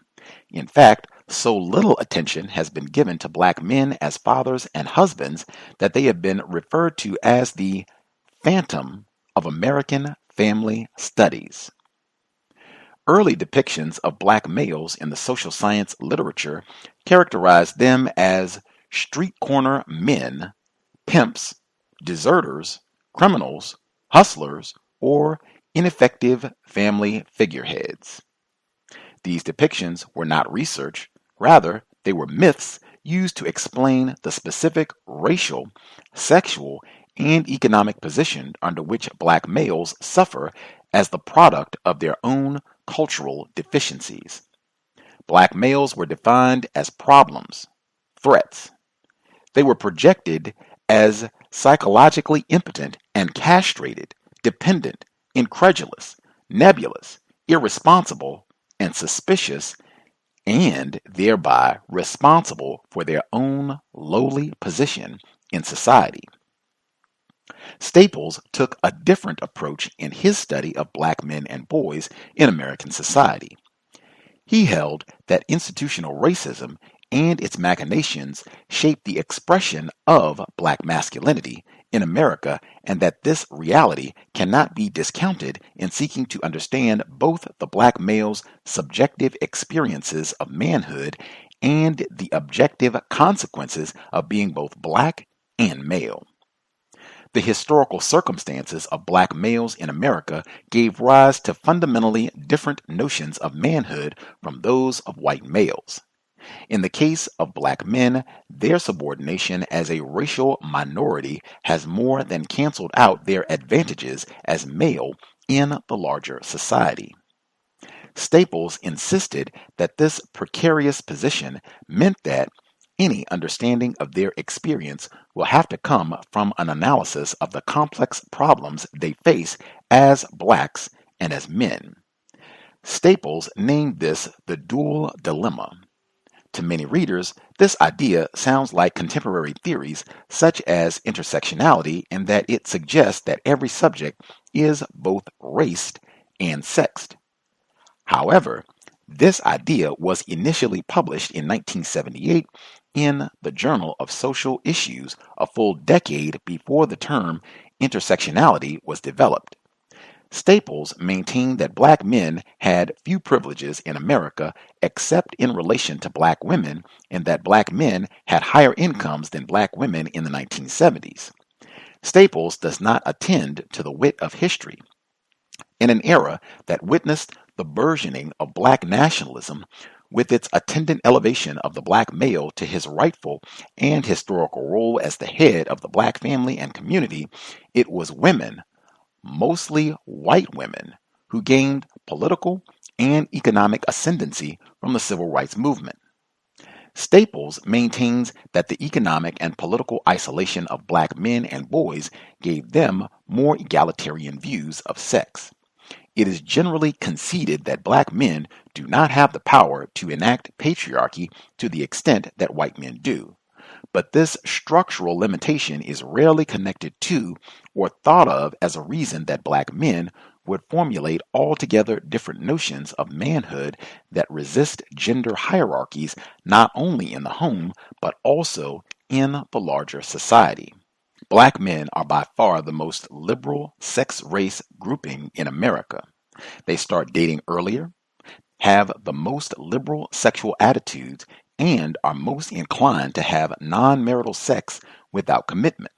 In fact, so little attention has been given to black men as fathers and husbands that they have been referred to as the phantom of American family studies. Early depictions of black males in the social science literature characterized them as street corner men, pimps, deserters, criminals, hustlers, or ineffective family figureheads. These depictions were not research, rather, they were myths used to explain the specific racial, sexual, and economic position under which black males suffer as the product of their own cultural deficiencies. Black males were defined as problems, threats. They were projected as psychologically impotent and castrated, dependent, incredulous, nebulous, irresponsible, and suspicious, and thereby responsible for their own lowly position in society. Staples took a different approach in his study of black men and boys in American society. He held that institutional racism and its machinations shaped the expression of black masculinity in America, and that this reality cannot be discounted in seeking to understand both the black male's subjective experiences of manhood and the objective consequences of being both black and male. The historical circumstances of black males in America gave rise to fundamentally different notions of manhood from those of white males. In the case of black men, their subordination as a racial minority has more than canceled out their advantages as male in the larger society. Staples insisted that this precarious position meant that any understanding of their experience will have to come from an analysis of the complex problems they face as blacks and as men. Staples named this the dual dilemma. To many readers, this idea sounds like contemporary theories such as intersectionality, in that it suggests that every subject is both raced and sexed. However, this idea was initially published in 1978 in the Journal of Social Issues, a full decade before the term intersectionality was developed. Staples maintained that black men had few privileges in America except in relation to black women, and that black men had higher incomes than black women in the 1970s. Staples does not attend to the wit of history. In an era that witnessed the burgeoning of black nationalism, with its attendant elevation of the black male to his rightful and historical role as the head of the black family and community, it was women, mostly white women, who gained political and economic ascendancy from the civil rights movement. Staples maintains that the economic and political isolation of black men and boys gave them more egalitarian views of sex. It is generally conceded that black men do not have the power to enact patriarchy to the extent that white men do. But this structural limitation is rarely connected to or thought of as a reason that black men would formulate altogether different notions of manhood that resist gender hierarchies not only in the home but also in the larger society. Black men are by far the most liberal sex-race grouping in America. They start dating earlier, have the most liberal sexual attitudes, and are most inclined to have non-marital sex without commitment.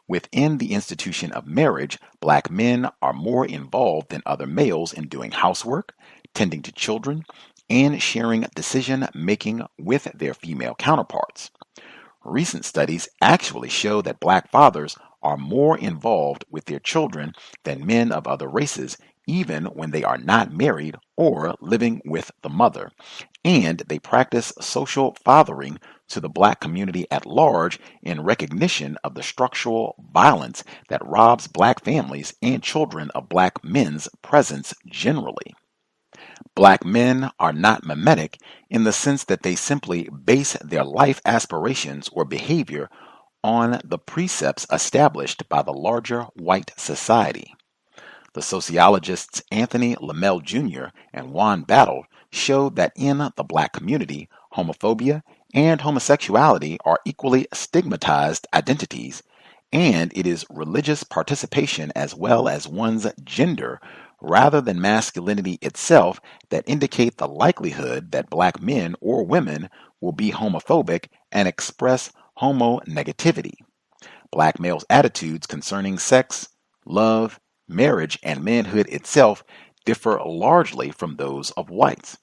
Within the institution of marriage, black men are more involved than other males in doing housework, tending to children, and sharing decision making with their female counterparts. Recent studies actually show that black fathers are more involved with their children than men of other races, even when they are not married or living with the mother. And they practice social fathering to the black community at large in recognition of the structural violence that robs black families and children of black men's presence generally. Black men are not mimetic in the sense that they simply base their life aspirations or behavior on the precepts established by the larger white society. The sociologists Anthony Lamell Jr. and Juan Battle showed that in the black community, homophobia and homosexuality are equally stigmatized identities, and it is religious participation as well as one's gender rather than masculinity itself that indicate the likelihood that black men or women will be homophobic and express homonegativity. Black males' attitudes concerning sex, love, marriage, and manhood itself differ largely from those of whites.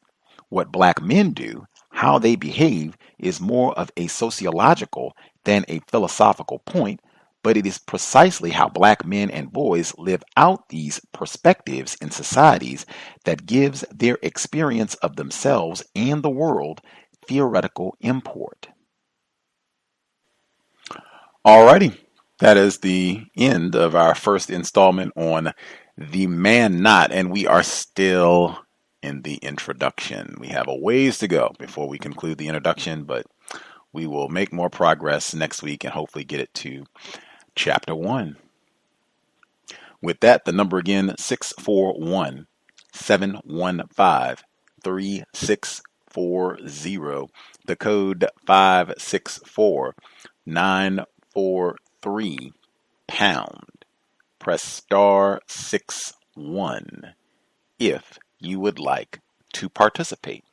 What black men do, how they behave, is more of a sociological than a philosophical point, but it is precisely how black men and boys live out these perspectives in societies that gives their experience of themselves and the world theoretical import. Alrighty, that is the end of our first installment on the man not, and we are still in the introduction. We have a ways to go before we conclude the introduction, but we will make more progress next week and hopefully get it to Chapter 1. With that, the number again, 641-715-3640. The code 564-943-pound. Press star 61 if you would like to participate.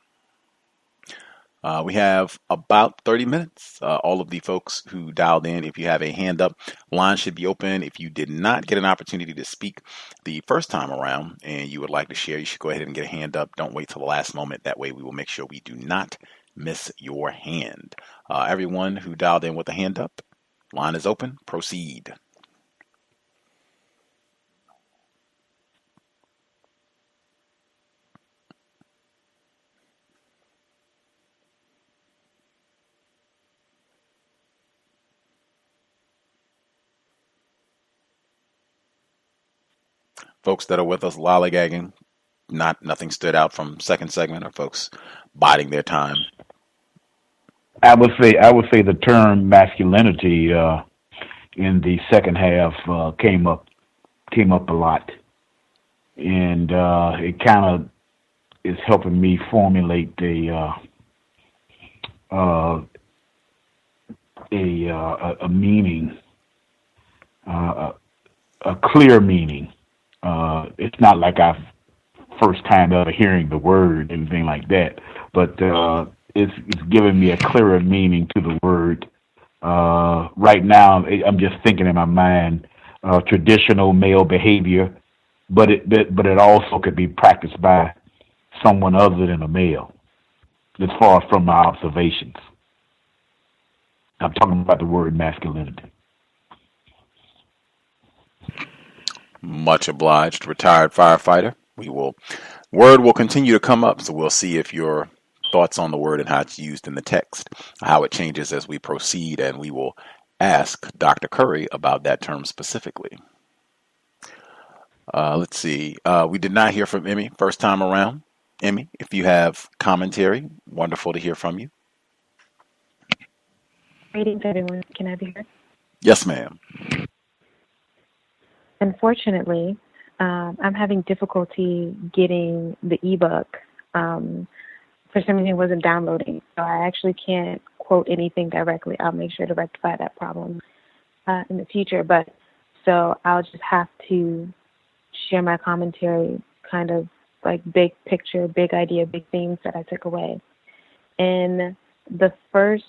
We have about 30 minutes. All of the folks who dialed in, if you have a hand up, line should be open. If you did not get an opportunity to speak the first time around and you would like to share, you should go ahead and get a hand up. Don't wait till the last moment. That way we will make sure we do not miss your hand. Everyone who dialed in with a hand up, line is open. Proceed. Folks that are with us lollygagging, nothing stood out from second segment, or folks biding their time? I would say the term masculinity in the second half came up a lot, and it kind of is helping me formulate a meaning, a clear meaning. It's not like I first time ever hearing the word, anything like that, but it's giving me a clearer meaning to the word. Right now, I'm just thinking in my mind traditional male behavior, but it also could be practiced by someone other than a male. As far from my observations, I'm talking about the word masculinity. Much obliged, retired firefighter. Word will continue to come up, so we'll see if your thoughts on the word and how it's used in the text, how it changes as we proceed, and we will ask Dr. Curry about that term specifically. Let's see. We did not hear from Emmy first time around. Emmy, if you have commentary, wonderful to hear from you. Greetings, everyone. Can I be heard? Yes, ma'am. Unfortunately, I'm having difficulty getting the ebook. For some reason, it wasn't downloading, so I actually can't quote anything directly. I'll make sure to rectify that problem in the future. But so I'll just have to share my commentary, kind of like big picture, big idea, big themes that I took away. In the first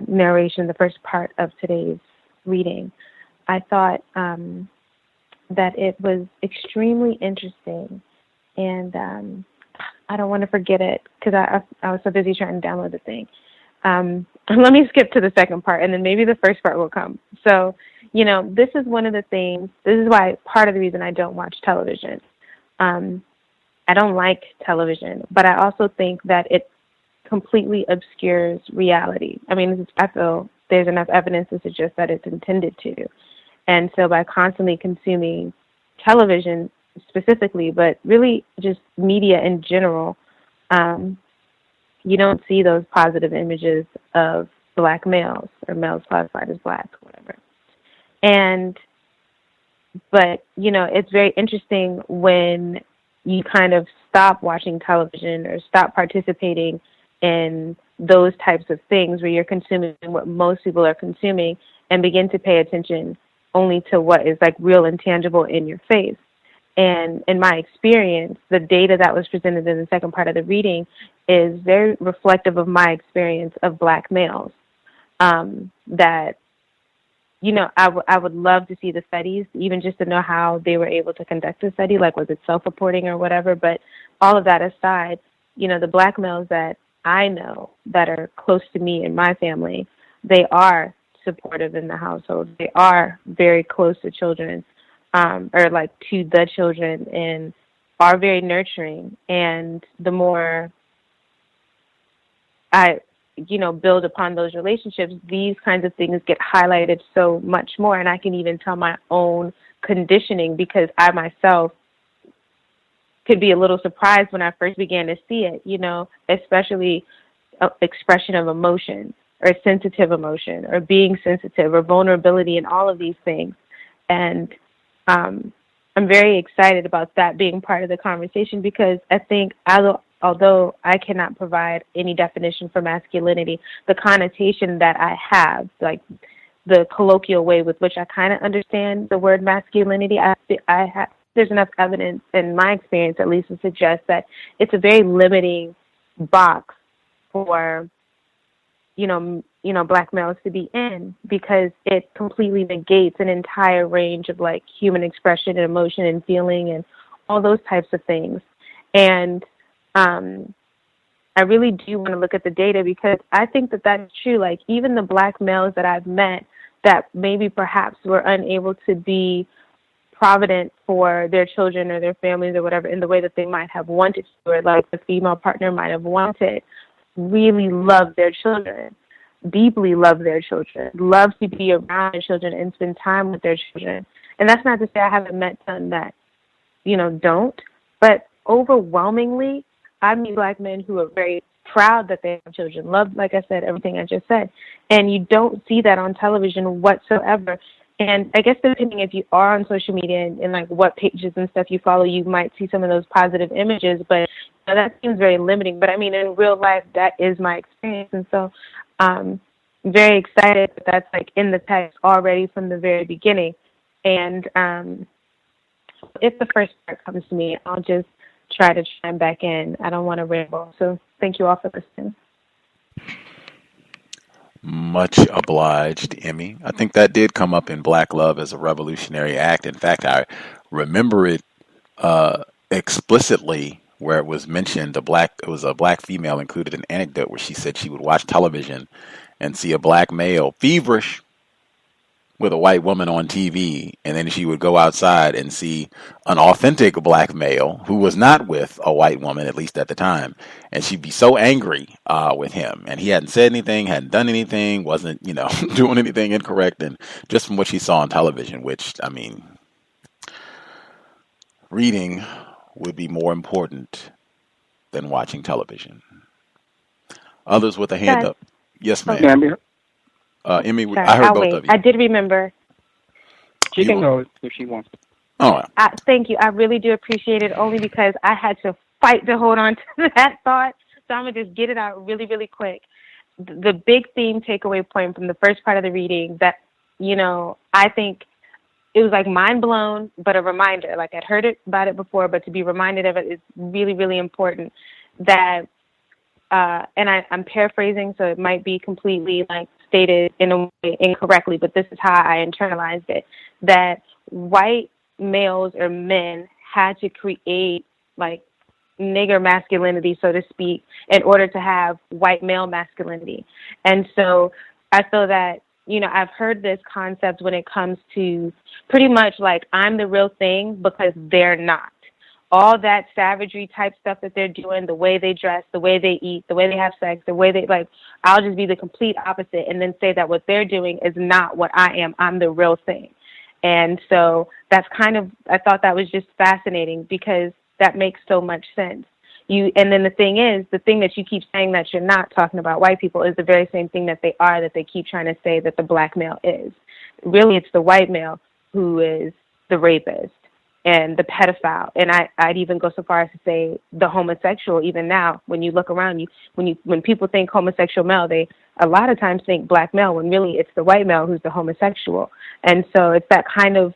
narration, the first part of today's reading. I thought that it was extremely interesting, and I don't want to forget it because I was so busy trying to download the thing. Let me skip to the second part, and then maybe the first part will come. So, this is one of the things, this is why part of the reason I don't watch television. I don't like television, but I also think that it completely obscures reality. I mean, I feel there's enough evidence to suggest that it's intended to. And so by constantly consuming television specifically, but really just media in general, you don't see those positive images of Black males or males classified as Black, whatever. But it's very interesting when you kind of stop watching television or stop participating in those types of things where you're consuming what most people are consuming and begin to pay attention only to what is like real and tangible in your face. And in my experience, the data that was presented in the second part of the reading is very reflective of my experience of Black males. That, I would love to see the studies, even just to know how they were able to conduct the study, like was it self-reporting or whatever. But all of that aside, the Black males that I know that are close to me and my family, they are supportive in the household. They are very close to children, or like to the children, and are very nurturing. And the more I, build upon those relationships, these kinds of things get highlighted so much more. And I can even tell my own conditioning, because I myself could be a little surprised when I first began to see it, especially expression of emotion or sensitive emotion or being sensitive or vulnerability and all of these things. And I'm very excited about that being part of the conversation, because I think although I cannot provide any definition for masculinity, the connotation that I have, like the colloquial way with which I kind of understand the word masculinity, there's enough evidence in my experience, at least, to suggest that it's a very limiting box for, Black males to be in, because it completely negates an entire range of like human expression and emotion and feeling and all those types of things. And I really do want to look at the data, because I think that that's true. Like, even the Black males that I've met that maybe perhaps were unable to be provident for their children or their families or whatever in the way that they might have wanted to, or like the female partner might have wanted, really love their children, deeply love their children, love to be around their children and spend time with their children. And that's not to say I haven't met some that, don't, but overwhelmingly, I meet Black men who are very proud that they have children, love, like I said, everything I just said. And you don't see that on television whatsoever. And I guess depending if you are on social media and like what pages and stuff you follow, you might see some of those positive images, but that seems very limiting. But I mean, in real life, that is my experience. And so I'm very excited that that's like in the text already from the very beginning. And if the first part comes to me, I'll just try to chime back in. I don't want to ramble. So thank you all for listening. Much obliged, Emmy. I think that did come up in Black Love as a revolutionary act. In fact, I remember it explicitly, where it was mentioned it was a Black female included an anecdote where she said she would watch television and see a Black male feverish with a white woman on TV, and then she would go outside and see an authentic Black male who was not with a white woman, at least at the time, and she'd be so angry with him, and he hadn't said anything, hadn't done anything, wasn't doing anything incorrect, and just from what she saw on television, which, I mean, reading would be more important than watching television. Others with a hand up. Yes, ma'am. Emmy, sorry, I heard both of you. I did remember. She can go if she wants. All right. Thank you. I really do appreciate it, only because I had to fight to hold on to that thought. So I'm going to just get it out really, really quick. The big theme takeaway point from the first part of the reading that, I think it was like mind blown, but a reminder. Like, I'd heard about it before, but to be reminded of it is really, really important. That and I'm paraphrasing, so it might be completely like stated in a way incorrectly, but this is how I internalized it, that white males or men had to create like nigger masculinity, so to speak, in order to have white male masculinity. And so I feel that, you know, I've heard this concept when it comes to pretty much like I'm the real thing because they're not. All that savagery type stuff that they're doing, the way they dress, the way they eat, the way they have sex, the way they like, I'll just be the complete opposite and then say that what they're doing is not what I am. I'm the real thing. And so that's kind of, I thought that was just fascinating because that makes so much sense. And then the thing is, the thing that you keep saying that you're not talking about white people is the very same thing that they are, that they keep trying to say that the black male is. Really, it's the white male who is the rapist and the pedophile. And I'd even go so far as to say the homosexual. Even now, when you look around, when people think homosexual male, they a lot of times think black male, when really it's the white male who's the homosexual. And so it's that kind of,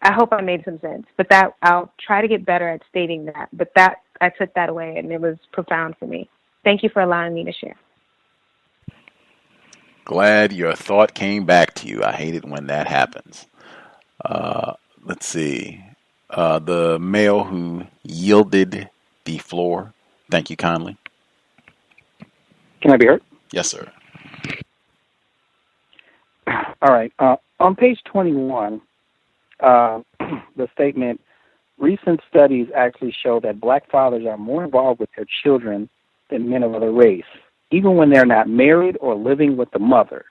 I hope I made some sense, but that I'll try to get better at stating that. But that I took that away, and it was profound for me. Thank you for allowing me to share. Glad your thought came back to you. I hate it when that happens. Let's see. The male who yielded the floor. Thank you kindly. Can I be heard? Yes, sir. All right. On page 21, the statement, recent studies actually show that black fathers are more involved with their children than men of other race, even when they're not married or living with the mother.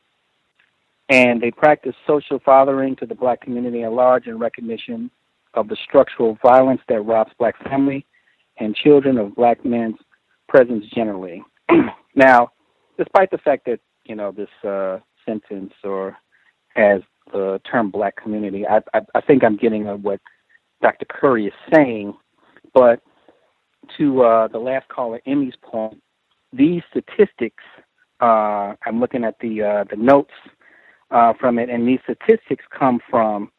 And they practice social fathering to the black community at large in recognition of the structural violence that robs black family and children of black men's presence generally. Now, despite the fact that, you know, this sentence or has the term black community, I think I'm getting at what Dr. Curry is saying. But to the last caller, Emmy's point, these statistics, I'm looking at the notes from it, and these statistics come from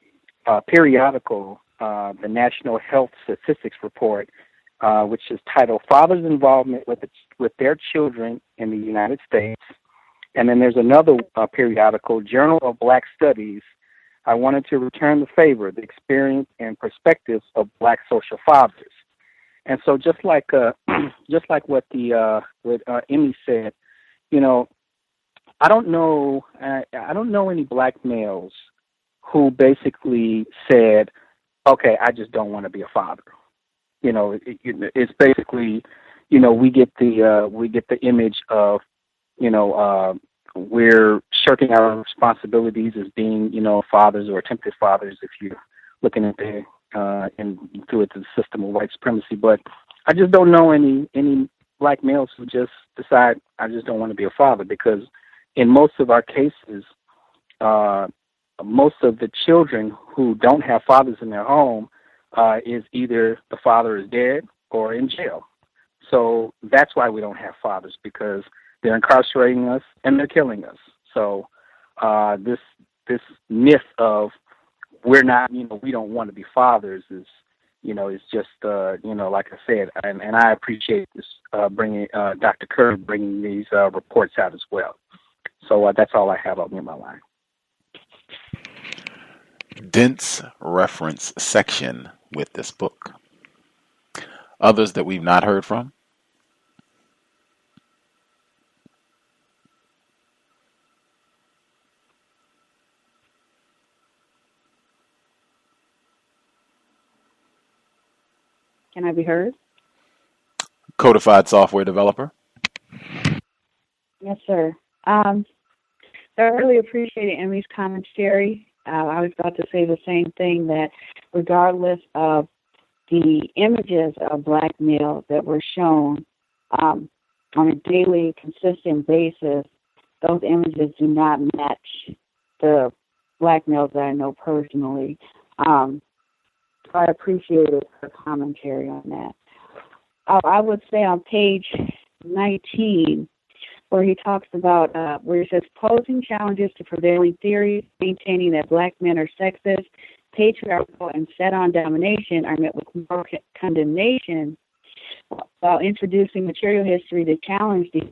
a periodical, the National Health Statistics Report, which is titled Fathers' Involvement with Their Children in the United States. And then there's another periodical, Journal of Black Studies. I wanted to return the favor, the experience and perspectives of black social fathers. And so just like what Emmy said, you know, I don't know any black males who basically said, okay, I just don't want to be a father. You know, it's basically, you know, we get the image of, you know, we're shirking our responsibilities as being, you know, fathers or attempted fathers if you're looking at the through the system of white supremacy. But I just don't know any black males who just decide I just don't want to be a father, because in most of our cases, most of the children who don't have fathers in their home is either the father is dead or in jail. So that's why we don't have fathers, because they're incarcerating us and they're killing us. So this myth of we're not, you know, we don't want to be fathers is, you know, is just, you know, like I said, and I appreciate this bringing Dr. Kerr bringing these reports out as well. So that's all I have on my line. Dense reference section with this book. Others that we've not heard from? Can I be heard? Codified software developer? Yes, sir. I really appreciated Emmy's commentary. I was about to say the same thing, that regardless of the images of black males that were shown on a daily, consistent basis, those images do not match the black males that I know personally. So I appreciated her commentary on that. I would say on page 19, where he talks about, where he says, posing challenges to prevailing theories, maintaining that black men are sexist, patriarchal, and set on domination are met with moral condemnation. while introducing material history to challenge the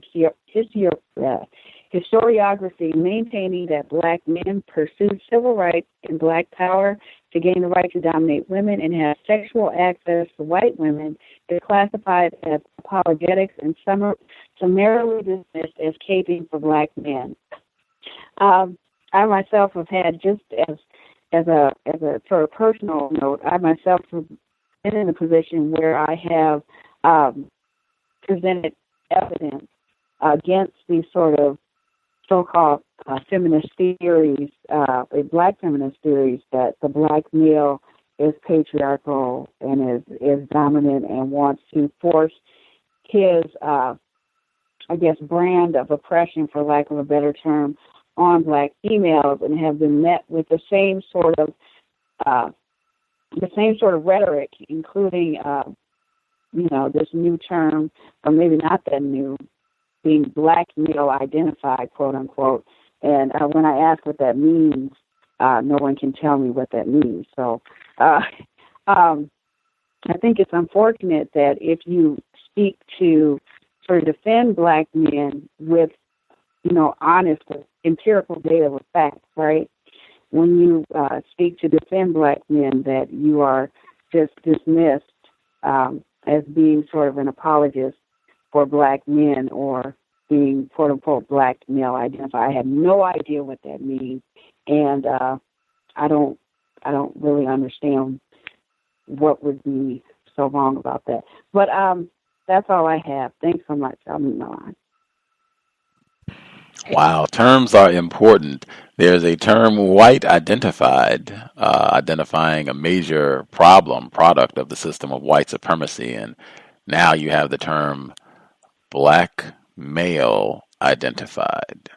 historiography, maintaining that black men pursued civil rights and black power to gain the right to dominate women and have sexual access to white women is classified as apologetics and summarily dismissed as caping for black men. I myself have had, just as a sort of personal note, I myself have been in a position where I have presented evidence against these sort of so-called feminist theories, black feminist theories, that the black male is patriarchal and is dominant and wants to force his, brand of oppression, for lack of a better term, on black females, and have been met with the same sort of rhetoric, including this new term, or maybe not that new, being black male identified, quote unquote. And when I ask what that means, no one can tell me what that means. So I think it's unfortunate that if you speak to sort of defend black men with, honest empirical data with facts, right? When you speak to defend black men, that you are just dismissed as being sort of an apologist for black men, or being quote unquote black male identified. I have no idea what that means, and I don't really understand what would be so wrong about that. But that's all I have. Thanks so much. I'll move my line. Wow, terms are important. There's a term white identified, identifying a major product of the system of white supremacy. And now you have the term black male identified,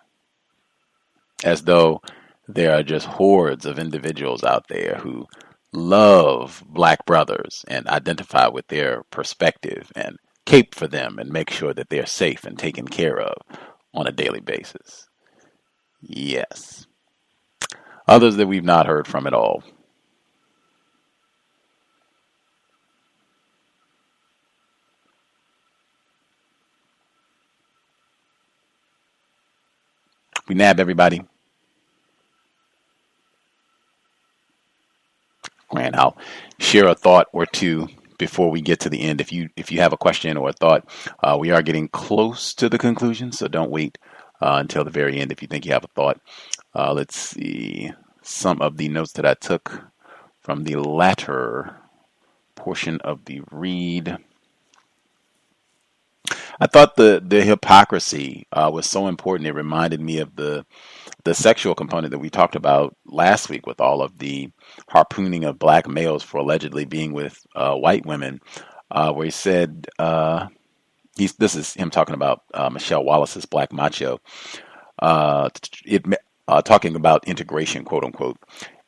as though there are just hordes of individuals out there who love black brothers and identify with their perspective and cape for them and make sure that they're safe and taken care of on a daily basis. Yes. Others that we've not heard from at all. We nab everybody. Grant, I'll share a thought or two before we get to the end. If you have a question or a thought, we are getting close to the conclusion, so don't wait until the very end if you think you have a thought. Let's see some of the notes that I took from the latter portion of the read. I thought the hypocrisy was so important. It reminded me of the sexual component that we talked about last week, with all of the harpooning of black males for allegedly being with white women, where he said, this is him talking about Michelle Wallace's Black Macho, talking about integration, quote unquote.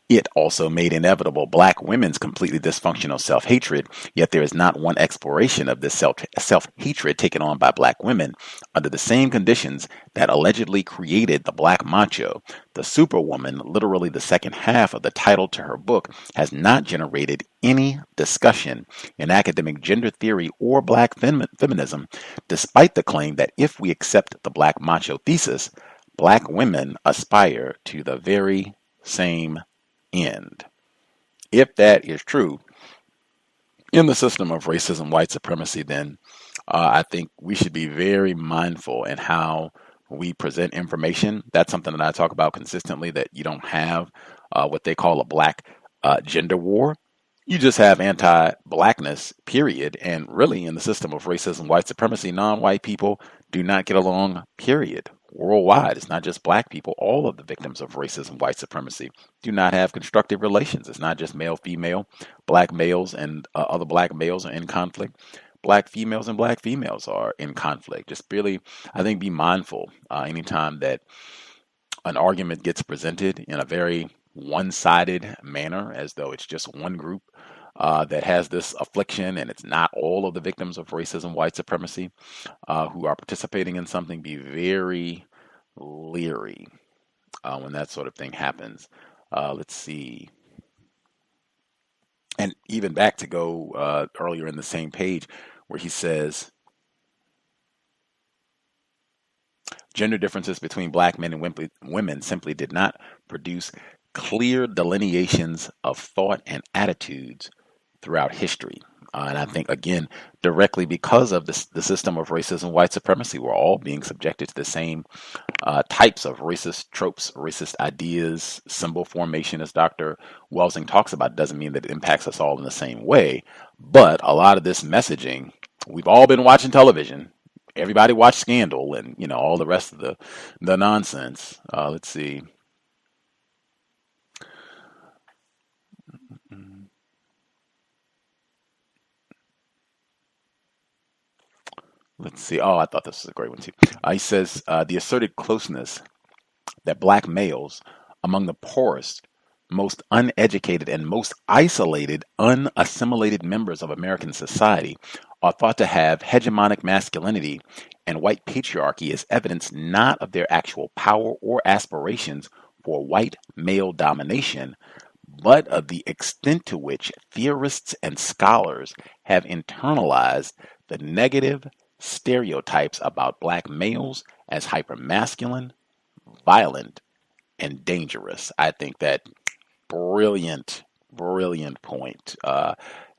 It also made inevitable black women's completely dysfunctional self-hatred, yet there is not one exploration of this self-hatred taken on by black women under the same conditions that allegedly created the black macho. The superwoman, literally the second half of the title to her book, has not generated any discussion in academic gender theory or black feminism, despite the claim that if we accept the black macho thesis, black women aspire to the very same end. If that is true in the system of racism, white supremacy, then I think we should be very mindful in how we present information. That's something that I talk about consistently, that you don't have what they call a black gender war. You just have anti-blackness, period. And really, in the system of racism, white supremacy, non-white people do not get along, period. Worldwide, it's not just black people. All of the victims of racism, white supremacy, do not have constructive relations. It's not just male, female, black males and other black males are in conflict. Black females and black females are in conflict. Just really, I think, be mindful anytime that an argument gets presented in a very one-sided manner, as though it's just one group that has this affliction, and it's not all of the victims of racism, white supremacy, who are participating in something. Be very leery when that sort of thing happens. Let's see. And even back to go earlier in the same page, where he says, gender differences between black men and women simply did not produce clear delineations of thought and attitudes throughout history. And I think, again, directly because of the system of racism, white supremacy, we're all being subjected to the same types of racist tropes, racist ideas, symbol formation, as Dr. Welsing talks about. Doesn't mean that it impacts us all in the same way. But a lot of this messaging, we've all been watching television. Everybody watched Scandal and, all the rest of the nonsense. Let's see. Let's see. Oh, I thought this was a great one too. He says the asserted closeness that black males, among the poorest, most uneducated, and most isolated, unassimilated members of American society, are thought to have hegemonic masculinity and white patriarchy is evidence not of their actual power or aspirations for white male domination, but of the extent to which theorists and scholars have internalized the negative stereotypes about black males as hypermasculine, violent, and dangerous. I think that brilliant point.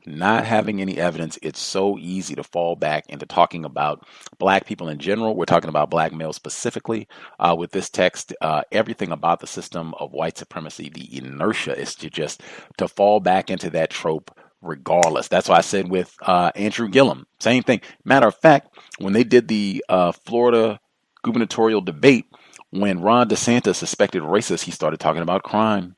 Not having any evidence, it's so easy to fall back into talking about black people in general. We're talking about black males specifically with this text. Everything about the system of white supremacy, the inertia is to fall back into that trope regardless. That's why I said with Andrew Gillum, same thing. Matter of fact, when they did the Florida gubernatorial debate, when Ron DeSantis suspected racist, he started talking about crime.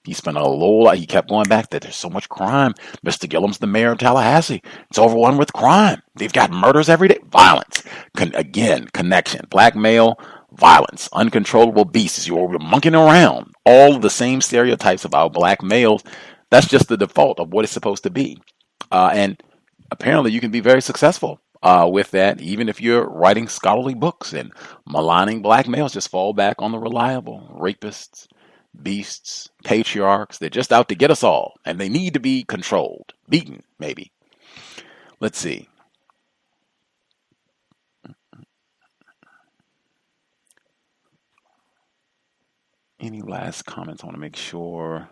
He spent a lot. He kept going back that there's so much crime. Mr. Gillum's the mayor of Tallahassee. It's overrun with crime. They've got murders every day. Violence. Connection. Black male, violence. Uncontrollable beasts. You're monkeying around. All the same stereotypes about black males. That's just the default of what it's supposed to be. And apparently you can be very successful with that, even if you're writing scholarly books and maligning black males. Just fall back on the reliable rapists, beasts, patriarchs. They're just out to get us all, and they need to be controlled, beaten, maybe. Let's see. Any last comments? I want to make sure.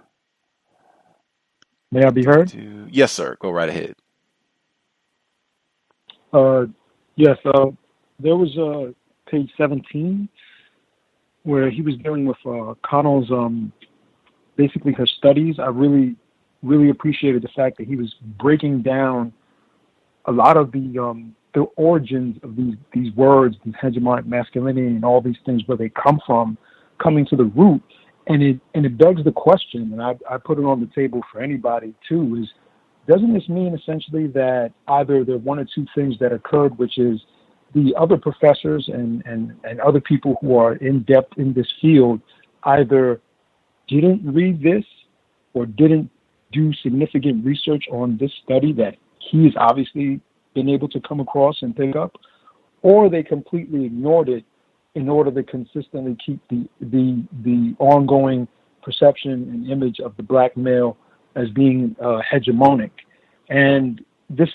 May I be heard? Yes, sir. Go right ahead. Yes. There was page 17 where he was dealing with Connell's, basically her studies. I really appreciated the fact that he was breaking down a lot of the origins of these words, these hegemonic masculinity and all these things, where they come from, coming to the root. And it begs the question, and I put it on the table for anybody too, is doesn't this mean essentially that either there are one or two things that occurred, which is the other professors and other people who are in depth in this field either didn't read this or didn't do significant research on this study that he has obviously been able to come across and pick up, or they completely ignored it in order to consistently keep the ongoing perception and image of the black male as being hegemonic. And this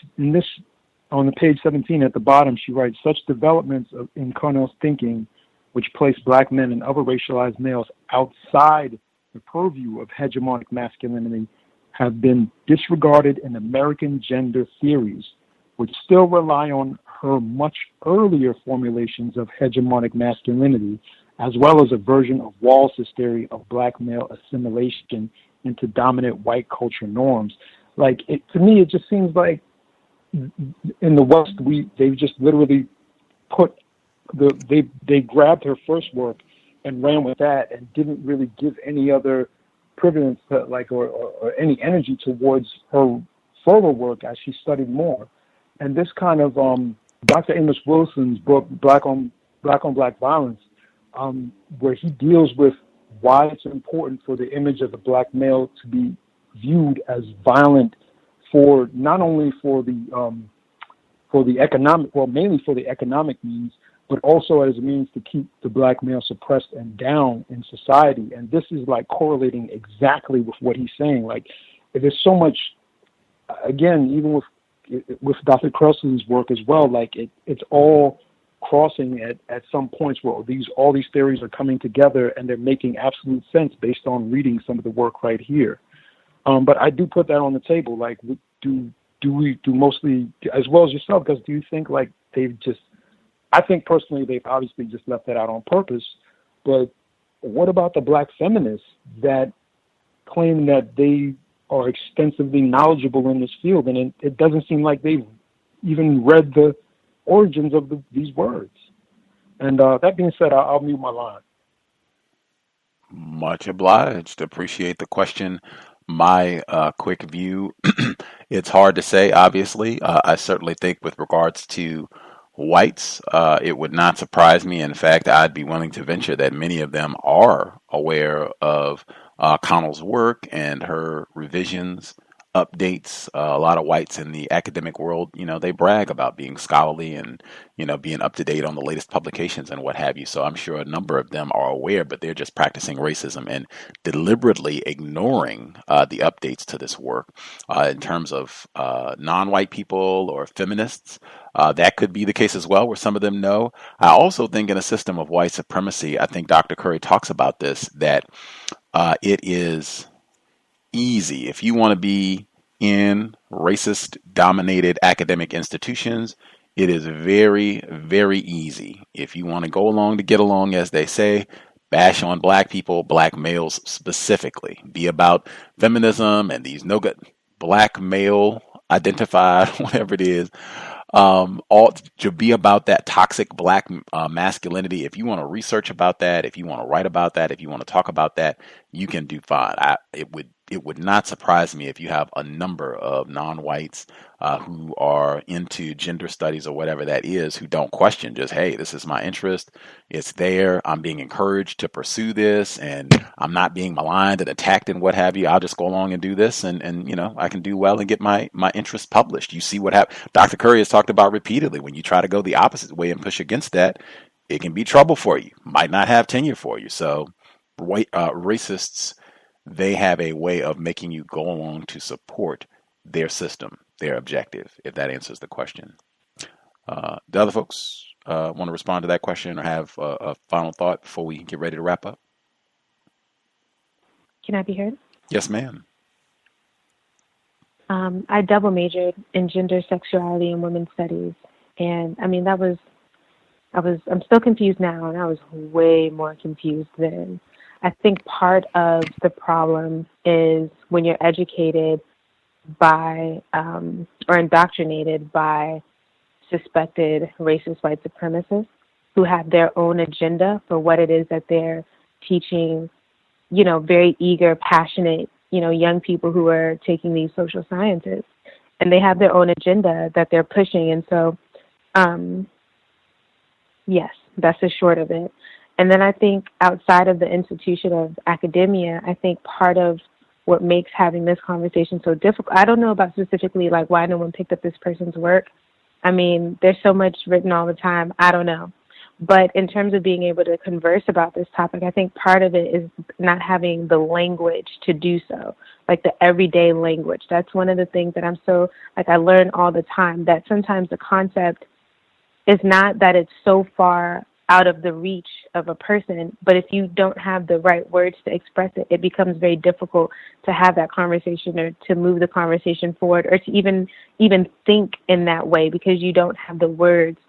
on the page 17 at the bottom, she writes, such developments in Connell's thinking, which place black men and other racialized males outside the purview of hegemonic masculinity, have been disregarded in American gender theories, which still rely on her much earlier formulations of hegemonic masculinity, as well as a version of Wallace's theory of black male assimilation into dominant white culture norms. To me, it just seems like in the West, they've just literally they grabbed her first work and ran with that and didn't really give any other privilege or any energy towards her further work as she studied more. And this kind of Dr. Amos Wilson's book, Black on Black Violence, where he deals with why it's important for the image of the black male to be viewed as violent for not only for the economic, well, mainly for the economic means, but also as a means to keep the black male suppressed and down in society. And this is correlating exactly with what he's saying. There's so much, again, even with with Dr. Kresslin's work as well, like it's all crossing at some points where all these theories are coming together and they're making absolute sense based on reading some of the work right here. But I do put that on the table. Like, do mostly, as well as yourself, because do you think like I think personally they've obviously just left that out on purpose. But what about the black feminists that claim that they are extensively knowledgeable in this field, and it doesn't seem like they've even read the origins of these words? And that being said, I'll mute my line. Much obliged. Appreciate the question. My quick view, it's hard to say, obviously. I certainly think with regards to whites, it would not surprise me. In fact, I'd be willing to venture that many of them are aware of Connell's work and her revisions, updates. A lot of whites in the academic world, they brag about being scholarly and, being up to date on the latest publications and what have you. So I'm sure a number of them are aware, but they're just practicing racism and deliberately ignoring the updates to this work. In terms of non-white people or feminists, that could be the case as well, where some of them know. I also think in a system of white supremacy, I think Dr. Curry talks about this, that it is easy. If you want to be in racist dominated academic institutions, it is very, very easy. If you want to go along to get along, as they say, bash on black people, black males specifically, be about feminism and these no good black male identified, whatever it is, all to be about that toxic black masculinity. If you want to research about that, if you want to write about that, if you want to talk about that, you can do fine. It would not surprise me if you have a number of non-whites who are into gender studies or whatever that is, who don't question, just, hey, this is my interest. It's there. I'm being encouraged to pursue this, and I'm not being maligned and attacked and what have you. I'll just go along and do this, and I can do well and get my interests published. You see what happens. Dr. Curry has talked about repeatedly, when you try to go the opposite way and push against that, it can be trouble for you. Might not have tenure for you. So racists, they have a way of making you go along to support their system, their objective, if that answers the question. The other folks want to respond to that question or have a final thought before we get ready to wrap up? Can I be heard? Yes, ma'am. I double majored in gender, sexuality, and women's studies. And I mean, I'm still confused now, and I was way more confused then. I think part of the problem is when you're educated by or indoctrinated by suspected racist white supremacists who have their own agenda for what it is that they're teaching, very eager, passionate, young people who are taking these social sciences. And they have their own agenda that they're pushing. And so, yes, that's the short of it. And then I think outside of the institution of academia, I think part of what makes having this conversation so difficult, I don't know about specifically like why no one picked up this person's work. I mean, there's so much written all the time. I don't know. But in terms of being able to converse about this topic, I think part of it is not having the language to do so, like the everyday language. That's one of the things that I learn all the time, that sometimes the concept is not that it's so far out of the reach of a person, but if you don't have the right words to express it, it becomes very difficult to have that conversation or to move the conversation forward or to even think in that way because you don't have the words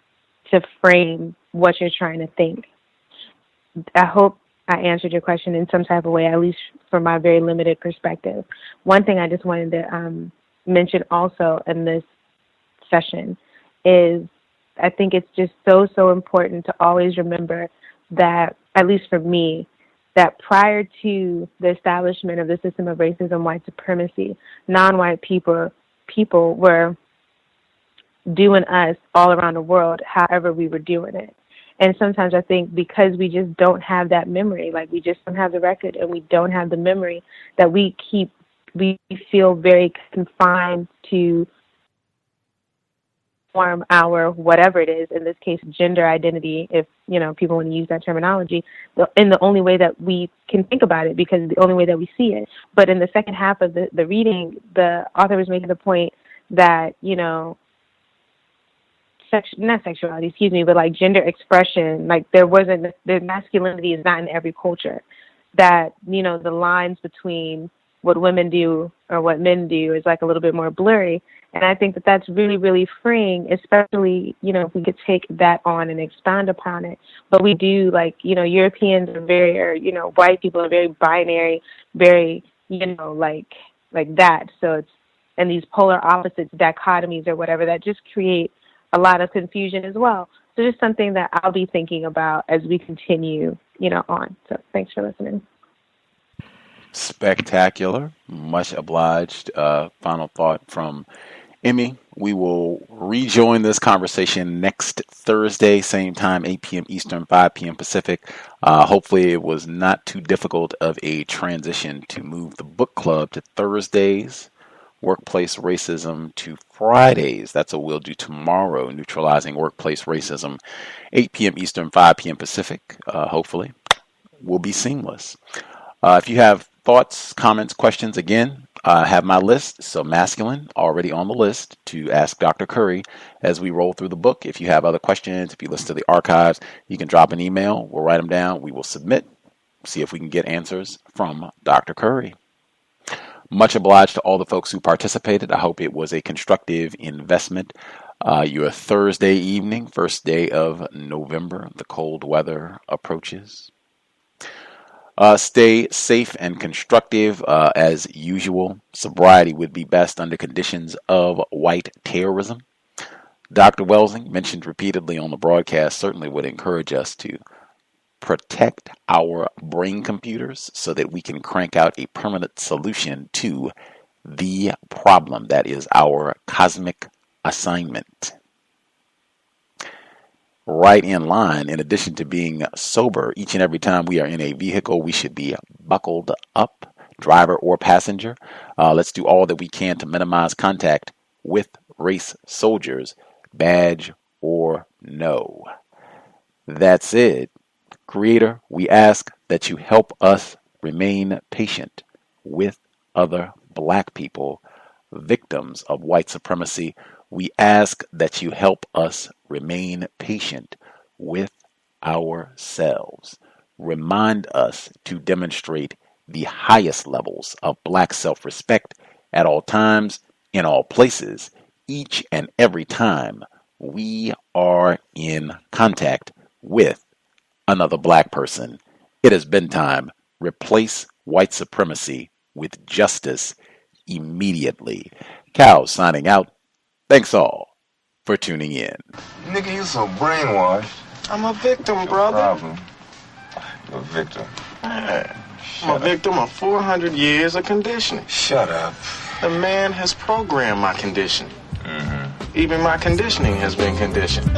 to frame what you're trying to think. I hope I answered your question in some type of way, at least from my very limited perspective. One thing I just wanted to mention also in this session is I think it's just so important to always remember that, at least for me, that prior to the establishment of the system of racism, white supremacy, non-white people were doing us all around the world however we were doing it. And sometimes I think because we just don't have that memory, like we just don't have the record and we don't have the memory, that we feel very confined to form our whatever it is, in this case gender identity, if people want to use that terminology, in the only way that we can think about it, because the only way that we see it. But in the second half of the reading, the author was making the point that, you know, not sexuality, excuse me, but like gender expression, like the masculinity is not in every culture. That, you know, the lines between what women do or what men do is like a little bit more blurry. And I think that that's really, really freeing, especially, you know, if we could take that on and expand upon it. But we do, like, you know, Europeans are very, or, you know, white people are very binary, very, you know, like that. So it's, and these polar opposites, dichotomies or whatever, that just create a lot of confusion as well. So just something that I'll be thinking about as we continue, you know, on. So thanks for listening. Spectacular. Much obliged. Final thought from Emmy. We will rejoin this conversation next Thursday, same time, 8 p.m. Eastern, 5 p.m. Pacific. Hopefully it was not too difficult of a transition to move the book club to Thursdays, Workplace Racism to Fridays. That's what we'll do tomorrow, Neutralizing Workplace Racism, 8 p.m. Eastern, 5 p.m. Pacific. Hopefully will be seamless. If you have thoughts, comments, questions, again, I have my list. So masculine already on the list to ask Dr. Curry as we roll through the book. If you have other questions, if you listen to the archives, you can drop an email. We'll write them down. We will submit, see if we can get answers from Dr. Curry. Much obliged to all the folks who participated. I hope it was a constructive investment. Your Thursday evening, first day of November, the cold weather approaches. Stay safe and constructive as usual. Sobriety would be best under conditions of white terrorism. Dr. Welsing, mentioned repeatedly on the broadcast, certainly would encourage us to protect our brain computers so that we can crank out a permanent solution to the problem that is our cosmic assignment. Right in line, in addition to being sober, each and every time we are in a vehicle, we should be buckled up, driver or passenger. Let's do all that we can to minimize contact with race soldiers, badge or no. That's it. Creator, we ask that you help us remain patient with other Black people, victims of white supremacy. We ask that you help us remain patient with ourselves. Remind us to demonstrate the highest levels of Black self-respect at all times, in all places, each and every time we are in contact with another Black person. It has been time. Replace white supremacy with justice immediately. Cal signing out. Thanks all for tuning in. Nigga, you so brainwashed. I'm a victim, brother. Problem. You're a victim. Man, I'm a victim of 400 years of conditioning. Shut up. The man has programmed my conditioning. Mm-hmm. Even my conditioning has been conditioned.